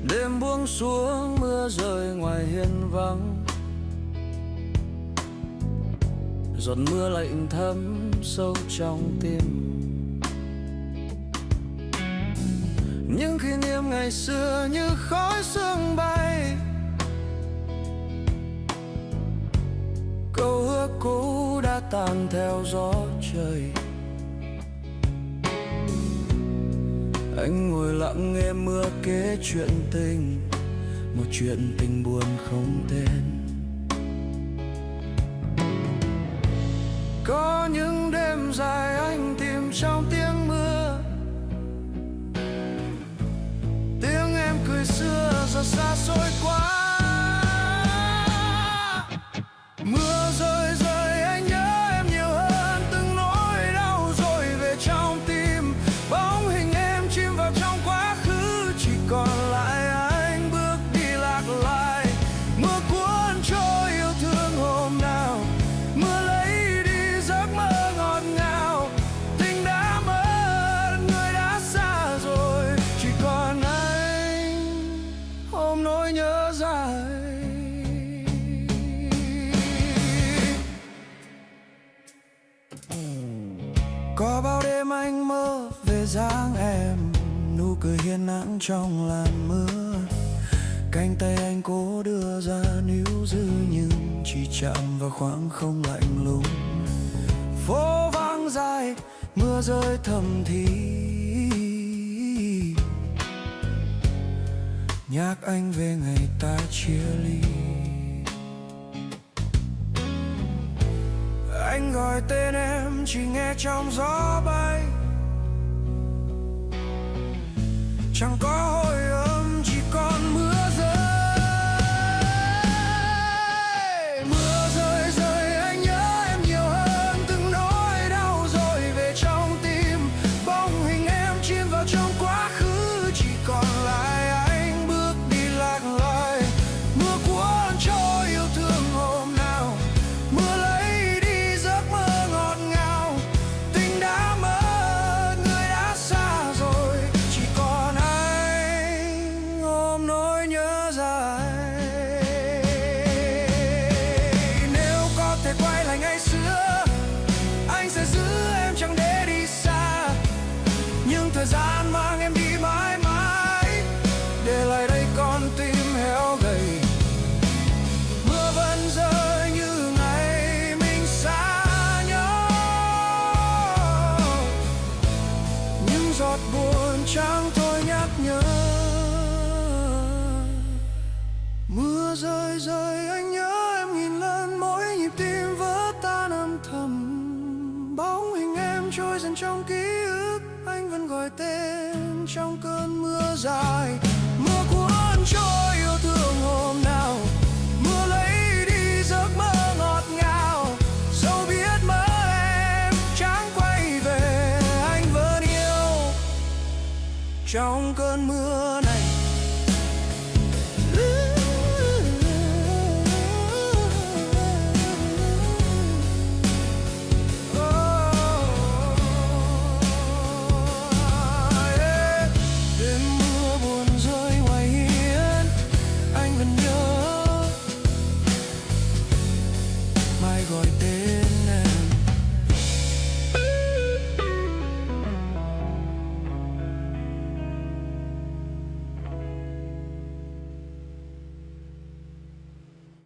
Đêm buông xuống, mưa rơi ngoài hiên vắng, giọt mưa lạnh thấm sâu trong tim. Những kỷ niệm ngày xưa như khói sương bay, câu ước cũ đã tan theo gió trời. Anh ngồi lặng nghe mưa kể chuyện tình, một chuyện tình buồn không tên. Có những đêm dài anh tìm trong tiếng mưa Có bao đêm anh mơ về dáng em, nụ cười hiền nắng trong làn mưa. Cánh tay anh cố đưa ra níu giữ nhưng chỉ chạm vào khoảng không lạnh lùng. Phố vắng dài, mưa rơi thầm thì nhắc anh về ngày ta chia ly. Anh gọi tên em chỉ nghe trong gió bay, chẳng có hồi âm chỉ còn mưa rơi. Mưa rơi rơi anh nhớ em nhiều hơn từng nỗi đau rồi về trong tim. Bóng hình em chìm vào trong quá khứ, chỉ còn lại anh bước đi lạc loài. Mưa cuốn trôi yêu thương hôm nào, mưa lấy đi giấc mơ ngọt ngào. Tình đã mất, người đã xa rồi, chỉ còn anh ôm nỗi nhớ dài. Nếu có thể quay lại ngày xưa, anh sẽ giữ em chẳng để đi xa. Nhưng thời gian mang em đi mãi mãi, để lại đây con tim héo gầy. Mưa vẫn rơi như ngày mình xa nhau, những giọt buồn chẳng thôi nhắc nhớ. Mưa rơi rơi anh nhớ em nghìn lần, mỗi nhịp tim vỡ tan âm thầm. Bóng hình em trôi dần trong ký ức, anh vẫn gọi tên trong cơn mưa dài. Mưa cuốn trôi yêu thương hôm nào, mưa lấy đi giấc mơ ngọt ngào. Dẫu biết mơ em chẳng quay về, anh vẫn yêu trong cơn mưa